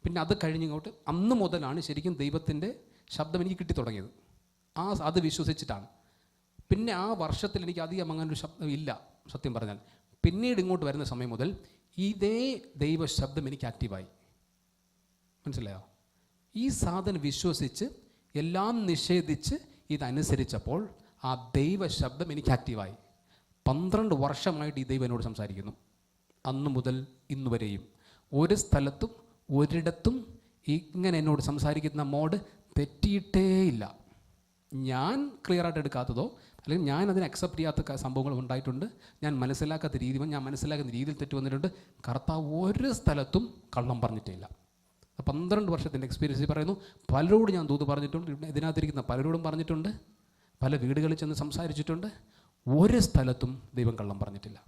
പിന്നെ അത് കഴിഞ്ഞിങ്ങോട്ട് അന്ന് മുതലാണ് ശരിക്കും ദൈവത്തിൻ്റെ ശബ്ദം എനിക്ക് കിട്ടി തുടങ്ങിയത്. അത് വിശ്വസിച്ചിട്ടാണ്. പിന്നെ ആ വർഷത്തിൽ എനിക്ക് അധികം അങ്ങനൊരു ശബ്ദം ഇല്ല സത്യം പറഞ്ഞാൽ. പിന്നീട് ഇങ്ങോട്ട് വരുന്ന സമയം മുതൽ ഇതേ ദൈവ ശബ്ദം എനിക്ക് ആക്റ്റീവായി. മനസ്സിലായോ? ഈ സാധനം വിശ്വസിച്ച് എല്ലാം നിഷേധിച്ച് ഇതനുസരിച്ചപ്പോൾ ആ ദൈവ ശബ്ദം എനിക്ക് ആക്റ്റീവായി. 12 വർഷമായിട്ട് ഈ ദൈവം എന്നോട് സംസാരിക്കുന്നു. അന്നു മുതൽ ഇന്നു വരെയും ഒരു സ്ഥലത്തും ഒരിടത്തും ഇങ്ങനെ എന്നോട് സംസാരിക്കുന്ന മോഡ് തെറ്റിയിട്ടേയില്ല. ഞാൻ ക്ലിയറായിട്ട് എടുക്കാത്തതോ അല്ലെങ്കിൽ ഞാൻ അതിനെ അക്സെപ്റ്റ് ചെയ്യാത്ത സംഭവങ്ങൾ ഉണ്ടായിട്ടുണ്ട്. ഞാൻ മനസ്സിലാക്കുന്ന രീതിയിൽ തെറ്റ് വന്നിട്ടുണ്ട്. കർത്താവ് ഒരു സ്ഥലത്തും കള്ളം പറഞ്ഞിട്ടില്ല. 12 വർഷത്തിൻ്റെ എക്സ്പീരിയൻസ് പറയുന്നു. പലരോട് ഞാൻ ദൂത് പറഞ്ഞിട്ടുണ്ട്, ഇതിനകത്തിരിക്കുന്ന പലരോടും പറഞ്ഞിട്ടുണ്ട്, പല വീടുകളിൽ ചെന്ന് സംസാരിച്ചിട്ടുണ്ട്. ഒരു സ്ഥലത്തും ദൈവം കള്ളം പറഞ്ഞിട്ടില്ല.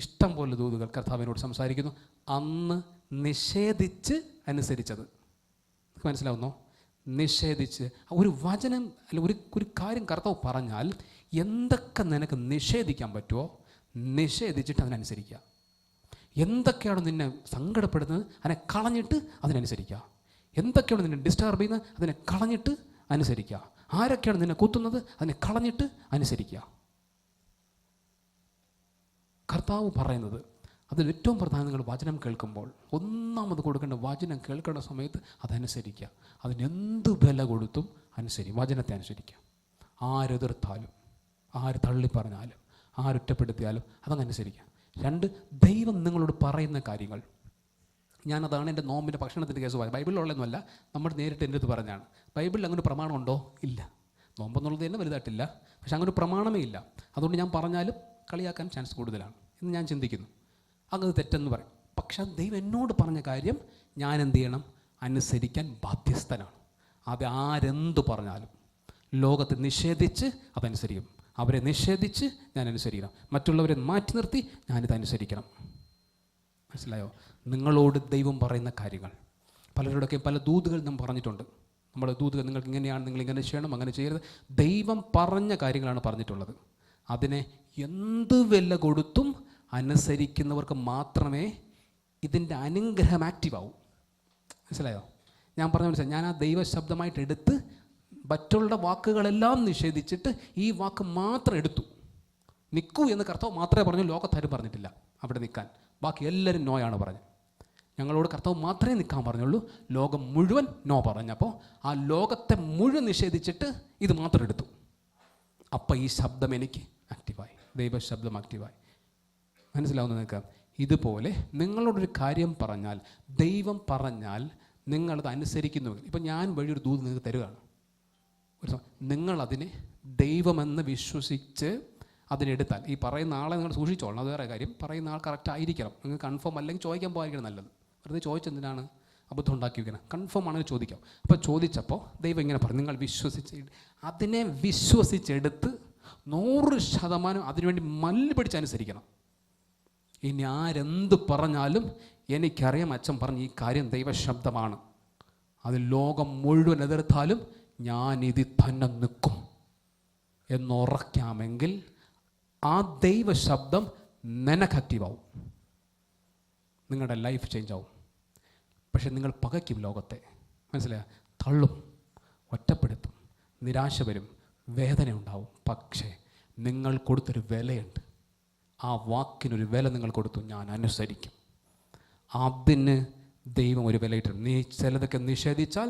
ഇഷ്ടം പോലെ ദൂതുകൾ കർത്താവിനോട് സംസാരിക്കുന്നു. അന്ന് നിഷേധിച്ച് അനുസരിച്ചത് മനസ്സിലാവുന്നോ? നിഷേധിച്ച് ഒരു വചനം അല്ല ഒരു കാര്യം കർത്താവ് പറഞ്ഞാൽ എന്തൊക്കെ നിനക്ക് നിഷേധിക്കാൻ പറ്റുമോ നിഷേധിച്ചിട്ട് അതിനനുസരിക്കുക. എന്തൊക്കെയാണ് നിന്നെ സങ്കടപ്പെടുന്നത് അതിനെ കളഞ്ഞിട്ട് അതിനനുസരിക്കുക. എന്തൊക്കെയാണ് നിന്നെ ഡിസ്റ്റർബ് ചെയ്യുന്നത് അതിനെ കളഞ്ഞിട്ട് അനുസരിക്കുക. ആരൊക്കെയാണ് നിന്നെ കുത്തുന്നത് അതിനെ കളഞ്ഞിട്ട് അനുസരിക്കുക. കർത്താവ് പറയുന്നത് അതിൽ ഏറ്റവും പ്രധാനം നിങ്ങൾ വചനം കേൾക്കുമ്പോൾ ഒന്നാമത് കൊടുക്കേണ്ട വചനം കേൾക്കേണ്ട സമയത്ത് അതനുസരിക്കുക. അതിനെന്ത് വില കൊടുത്തും വചനത്തെ അനുസരിക്കുക. ആരെതിർത്താലും ആര് തള്ളിപ്പറഞ്ഞാലും ആരൊറ്റപ്പെടുത്തിയാലും അതനുസരിക്കുക. 2, ദൈവം നിങ്ങളോട് പറയുന്ന കാര്യങ്ങൾ. ഞാനതാണ് എൻ്റെ നോമ്പിൻ്റെ ഭക്ഷണത്തിൻ്റെ കേസ് പറയുന്നത്. ബൈബിളിലുള്ളതൊന്നുമല്ല, നമ്മൾ നേരിട്ട് എൻ്റെ അടുത്ത് പറഞ്ഞാണ്. ബൈബിളിൽ അങ്ങനെ പ്രമാണമുണ്ടോ? ഇല്ല. നോമ്പെന്നുള്ളത് തന്നെ വലുതായിട്ടില്ല, പക്ഷെ അങ്ങനെ ഒരു പ്രമാണമേ ഇല്ല. അതുകൊണ്ട് ഞാൻ പറഞ്ഞാലും കളിയാക്കാൻ ചാൻസ് കൂടുതലാണ് എന്ന് ഞാൻ ചിന്തിക്കുന്നു. അങ്ങനെ തെറ്റെന്ന് പറയും. പക്ഷെ ദൈവം എന്നോട് പറഞ്ഞ കാര്യം ഞാൻ എന്ത് ചെയ്യണം? അനുസരിക്കാൻ ബാധ്യസ്ഥനാണ്. അത് ആരെന്തു പറഞ്ഞാലും ലോകത്തെ നിഷേധിച്ച് അതനുസരിക്കും. അവരെ നിഷേധിച്ച് ഞാൻ അനുസരിക്കണം. മറ്റുള്ളവരെ മാറ്റി നിർത്തി ഞാനിത് അനുസരിക്കണം. മനസ്സിലായോ? നിങ്ങളോട് ദൈവം പറയുന്ന കാര്യങ്ങൾ പലരോടൊക്കെ പല ദൂതുകൾ നാം പറഞ്ഞിട്ടുണ്ട്. നമ്മുടെ ദൂതുകൾ നിങ്ങൾക്ക് ഇങ്ങനെയാണ്, നിങ്ങൾ ഇങ്ങനെ ചെയ്യണം, അങ്ങനെ ചെയ്യരുത്. ദൈവം പറഞ്ഞ കാര്യങ്ങളാണ് പറഞ്ഞിട്ടുള്ളത്. അതിനെ എന്ത് വില കൊടുത്തും അനുസരിക്കുന്നവർക്ക് മാത്രമേ ഇതിൻ്റെ അനുഗ്രഹം ആക്റ്റീവ് ആവൂ. മനസ്സിലായോ? ഞാൻ പറഞ്ഞ മനസ്സിലായി. ഞാൻ ആ ദൈവശബ്ദമായിട്ട് എടുത്ത് മറ്റുള്ള വാക്കുകളെല്ലാം നിഷേധിച്ചിട്ട് ഈ വാക്ക് മാത്രം എടുത്തു. നിൽക്കൂ എന്ന് കർത്താവ് മാത്രമേ പറഞ്ഞു, ലോകത്താരും പറഞ്ഞിട്ടില്ല അവിടെ നിൽക്കാൻ. ബാക്കി എല്ലാവരും നോയാണ് പറഞ്ഞത്. ഞങ്ങളോട് കർത്താവ് മാത്രമേ നിൽക്കാൻ പറഞ്ഞുള്ളൂ. ലോകം മുഴുവൻ നോ പറഞ്ഞപ്പോൾ ആ ലോകത്തെ മുഴുവൻ നിഷേധിച്ചിട്ട് ഇത് മാത്രം എടുത്തു. അപ്പം ഈ ശബ്ദം എനിക്ക് ആക്റ്റീവായി, ദൈവശബ്ദം ആക്റ്റീവായി. മനസ്സിലാവുന്ന നിങ്ങൾക്ക്? ഇതുപോലെ നിങ്ങളോടൊരു കാര്യം പറഞ്ഞാൽ, ദൈവം പറഞ്ഞാൽ നിങ്ങളത് അനുസരിക്കുന്നുവെങ്കിൽ, ഇപ്പം ഞാൻ വഴി ഒരു ദൂത് നിങ്ങൾക്ക് തരുകയാണ്. നിങ്ങളതിനെ ദൈവമെന്ന് വിശ്വസിച്ച് അതിനെടുത്താൽ, ഈ പറയുന്ന ആളെ നിങ്ങൾ സൂക്ഷിച്ചോളണം. അത് വേറെ കാര്യം. പറയുന്ന ആൾ കറക്റ്റ് ആയിരിക്കണം. നിങ്ങൾ കൺഫേം അല്ലെങ്കിൽ ചോദിക്കാൻ പോകാതിരിക്കണം നല്ലത്. വെറുതെ ചോദിച്ചെന്തിനാണ് അബദ്ധം ഉണ്ടാക്കി വയ്ക്കണം? കൺഫേം ആണെങ്കിൽ ചോദിക്കാം. അപ്പോൾ ചോദിച്ചപ്പോൾ ദൈവം ഇങ്ങനെ പറഞ്ഞു, നിങ്ങൾ അതിനെ വിശ്വസിച്ചെടുത്ത് 100% അതിനുവേണ്ടി മല്ല് പിടിച്ചനുസരിക്കണം. ഇനി ആരെന്ത് പറഞ്ഞാലും എനിക്കറിയാം അച്ഛൻ പറഞ്ഞ ഈ കാര്യം ദൈവശബ്ദമാണ്, അത് ലോകം മുഴുവൻ എതിർത്താലും ഞാനിതിൽ തന്നെ നിൽക്കും എന്നുറയ്ക്കാമെങ്കിൽ ആ ദൈവശബ്ദം നിനക്ക് ആക്റ്റീവാവും. നിങ്ങളുടെ ലൈഫ് ചേഞ്ച് ആവും. പക്ഷെ നിങ്ങൾ പകയ്ക്കും ലോകത്തെ. മനസ്സിലായോ? തള്ളും, ഒറ്റപ്പെടുത്തും, നിരാശ വരും, വേദന ഉണ്ടാവും. പക്ഷേ നിങ്ങൾ കൊടുത്തൊരു വിലയുണ്ട്. ആ വാക്കിനൊരു വില നിങ്ങൾ കൊടുത്തു, ഞാൻ അനുസരിക്കും. അതിന് ദൈവം ഒരു വിലയിട്ടുണ്ട്. നീ ചിലതൊക്കെ നിഷേധിച്ചാൽ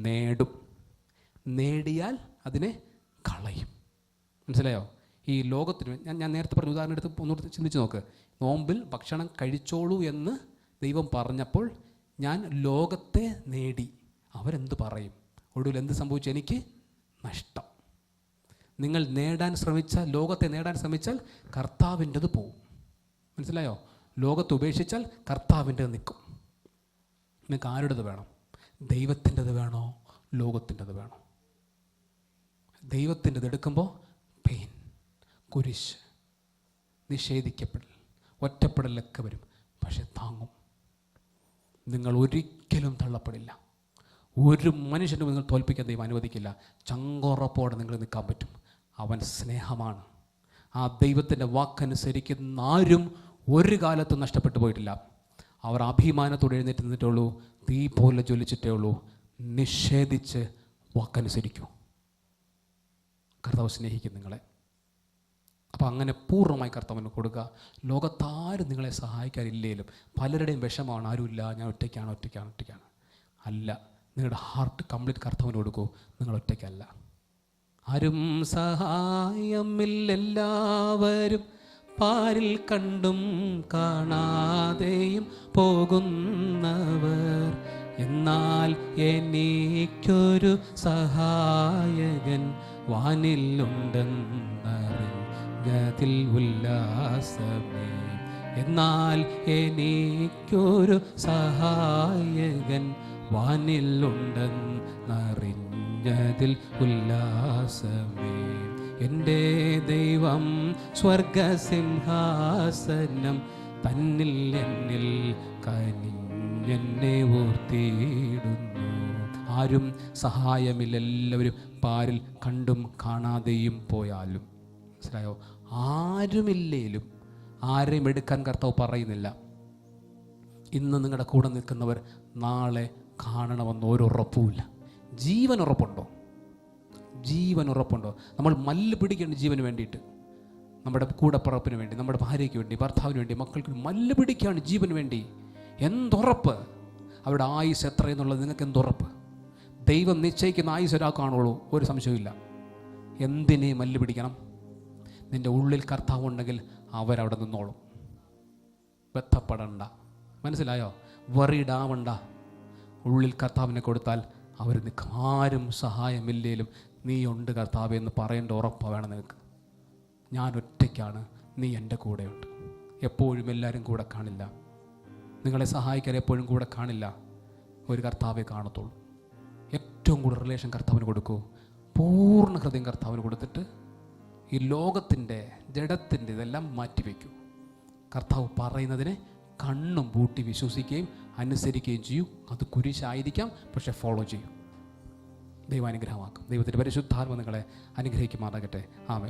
നേടും, നേടിയാൽ അതിനെ കളയും. മനസ്സിലായോ? ഈ ലോകത്തിന് ഞാൻ നേരത്തെ പറഞ്ഞ ഉദാഹരണം എടുത്ത് ഒന്നുകൂടി ചിന്തിച്ച് നോക്ക്. നോമ്പിൽ ഭക്ഷണം കഴിച്ചോളൂ എന്ന് ദൈവം പറഞ്ഞപ്പോൾ ഞാൻ ലോകത്തെ നേടി. അവരെന്ത് പറയും? ഒടുവിൽ എന്ത് സംഭവിച്ചു? എനിക്ക് നഷ്ടം. നിങ്ങൾ നേടാൻ ശ്രമിച്ചാൽ, ലോകത്തെ നേടാൻ ശ്രമിച്ചാൽ കർത്താവിൻ്റെത് പോവും. മനസ്സിലായോ? ലോകത്തെ ഉപേക്ഷിച്ചാൽ കർത്താവിൻ്റെത് നിൽക്കും. നിങ്ങൾക്ക് ആരുടേത് വേണം? ദൈവത്തിൻ്റെത് വേണോ ലോകത്തിൻ്റെത് വേണോ? ദൈവത്തിൻ്റെത് എടുക്കുമ്പോൾ പെയിൻ, കുരിശ്, നിഷേധിക്കപ്പെടൽ, ഒറ്റപ്പെടലൊക്കെ വരും. പക്ഷെ താങ്ങും. നിങ്ങൾ ഒരിക്കലും തള്ളപ്പെടില്ല. ഒരു മനുഷ്യനും നിങ്ങൾ തോൽപ്പിക്കാൻ ദൈവം അനുവദിക്കില്ല. ചങ്കുറപ്പോടെ നിങ്ങൾ നിൽക്കാൻ പറ്റും. അവൻ സ്നേഹമാണ്. ആ ദൈവത്തിൻ്റെ വാക്കനുസരിക്കുന്ന ആരും ഒരു കാലത്തും നഷ്ടപ്പെട്ടു പോയിട്ടില്ല. അവർ അഭിമാനത്തോടെ എഴുന്നേറ്റ് നിന്നിട്ടേ ഉള്ളൂ, തീ പോലെ ജ്വലിച്ചിട്ടേ ഉള്ളൂ. നിഷേധിച്ച് വാക്കനുസരിക്കൂ. കർത്താവ് സ്നേഹിക്കും നിങ്ങളെ. അപ്പോൾ അങ്ങനെ പൂർണ്ണമായി കർത്താവിന് കൊടുക്കുക. ലോകത്താരും നിങ്ങളെ സഹായിക്കാനില്ലേലും പലരുടെയും വിഷമമാണ്, ആരുമില്ല, ഞാൻ ഒറ്റയ്ക്കാണ്. അല്ല, നിങ്ങളുടെ ഹാർട്ട് കംപ്ലീറ്റ് കർത്താവിന് കൊടുക്കൂ. നിങ്ങൾ ഒറ്റയ്ക്കല്ല. ആരും സഹായമില്ലെല്ലാവരും പാരിൽ കണ്ടും കാണാതെയും പോകുന്നവർ, എന്നാൽ എനിക്കൊരു സഹായകൻ വാനിലുണ്ടെന്നറിഞ്ഞതിൽ ഉല്ലാസമേ. എന്നാൽ എനിക്കൊരു സഹായകൻ വാനിലുണ്ടെന്നറിഞ്ഞതിൽ ഉല്ലാസമേ. എൻ്റെ ദൈവം സ്വർഗസിംഹാസനം തന്നിൽ എന്നിൽ കനിഞ്ഞെന്നെ ഓർത്തിയിടുന്നു. ആരും സഹായമില്ല, എല്ലാവരും പാരിൽ കണ്ടും കാണാതെയും പോയാലും. മനസ്സിലായോ? ആരുമില്ലേലും ആരെയും എടുക്കാൻ കർത്താവ് പറയുന്നില്ല. ഇന്ന് നിങ്ങളുടെ കൂടെ നിൽക്കുന്നവർ നാളെ കാണണമെന്ന് ഒരു ഉറപ്പുമില്ല. ജീവൻ ഉറപ്പുണ്ടോ? ജീവൻ ഉറപ്പുണ്ടോ? നമ്മൾ മല്ല് പിടിക്കേണ്ട ജീവന് വേണ്ടിയിട്ട്, നമ്മുടെ കൂടപ്പുറപ്പിന് വേണ്ടി, നമ്മുടെ ഭാര്യയ്ക്ക് വേണ്ടി, ഭർത്താവിന് വേണ്ടി, മക്കൾക്ക് മല്ല് പിടിക്കുകയാണ് ജീവന് വേണ്ടി. എന്തുറപ്പ്? അവരുടെ ആയുസ് എത്രയെന്നുള്ളത് നിങ്ങൾക്ക് എന്തുറപ്പ്? ദൈവം നിശ്ചയിക്കുന്ന ആയുസ് ഒരാൾക്കാണുള്ളൂ, ഒരു സംശയമില്ല. എന്തിനെ മല്ല് പിടിക്കണം? നിൻ്റെ ഉള്ളിൽ കർത്താവ് ഉണ്ടെങ്കിൽ അവരവിടെ നിന്നോളും. ബന്ധപ്പെടണ്ട. മനസ്സിലായോ? വറിയിടാവണ്ട. ഉള്ളിൽ കർത്താവിനെ കൊടുത്താൽ അവർ നിൽക്കും. ആരും സഹായമില്ലേലും നീ ഉണ്ട് കർത്താവ് എന്ന് പറയേണ്ട ഉറപ്പ് വേണം നിനക്ക്. ഞാൻ ഒറ്റയ്ക്കാണ്, നീ എൻ്റെ കൂടെയുണ്ട്. എപ്പോഴും എല്ലാവരും കൂടെ കാണില്ല, നിങ്ങളെ സഹായിക്കാൻ എപ്പോഴും കൂടെ കാണില്ല. ഒരു കർത്താവെ കാണത്തുള്ളൂ. ഏറ്റവും കൂടുതൽ റിലേഷൻ കർത്താവിന് കൊടുക്കൂ. പൂർണ്ണ ഹൃദയം കർത്താവിന് കൊടുത്തിട്ട് ഈ ലോകത്തിൻ്റെ ജഡത്തിൻ്റെ ഇതെല്ലാം മാറ്റിവെക്കൂ. കർത്താവ് പറയുന്നതിനെ കണ്ണും പൂട്ടി വിശ്വസിക്കുകയും അനുസരിക്കുകയും ചെയ്യൂ. അത് കുരിശായിരിക്കാം, പക്ഷെ ഫോളോ ചെയ്യൂ. ദൈവാനുഗ്രഹമാക്കും. ദൈവത്തിൻ്റെ പരിശുദ്ധാത്മ നിങ്ങളെ അനുഗ്രഹിക്കുമാറാകട്ടെ. ആമേൻ.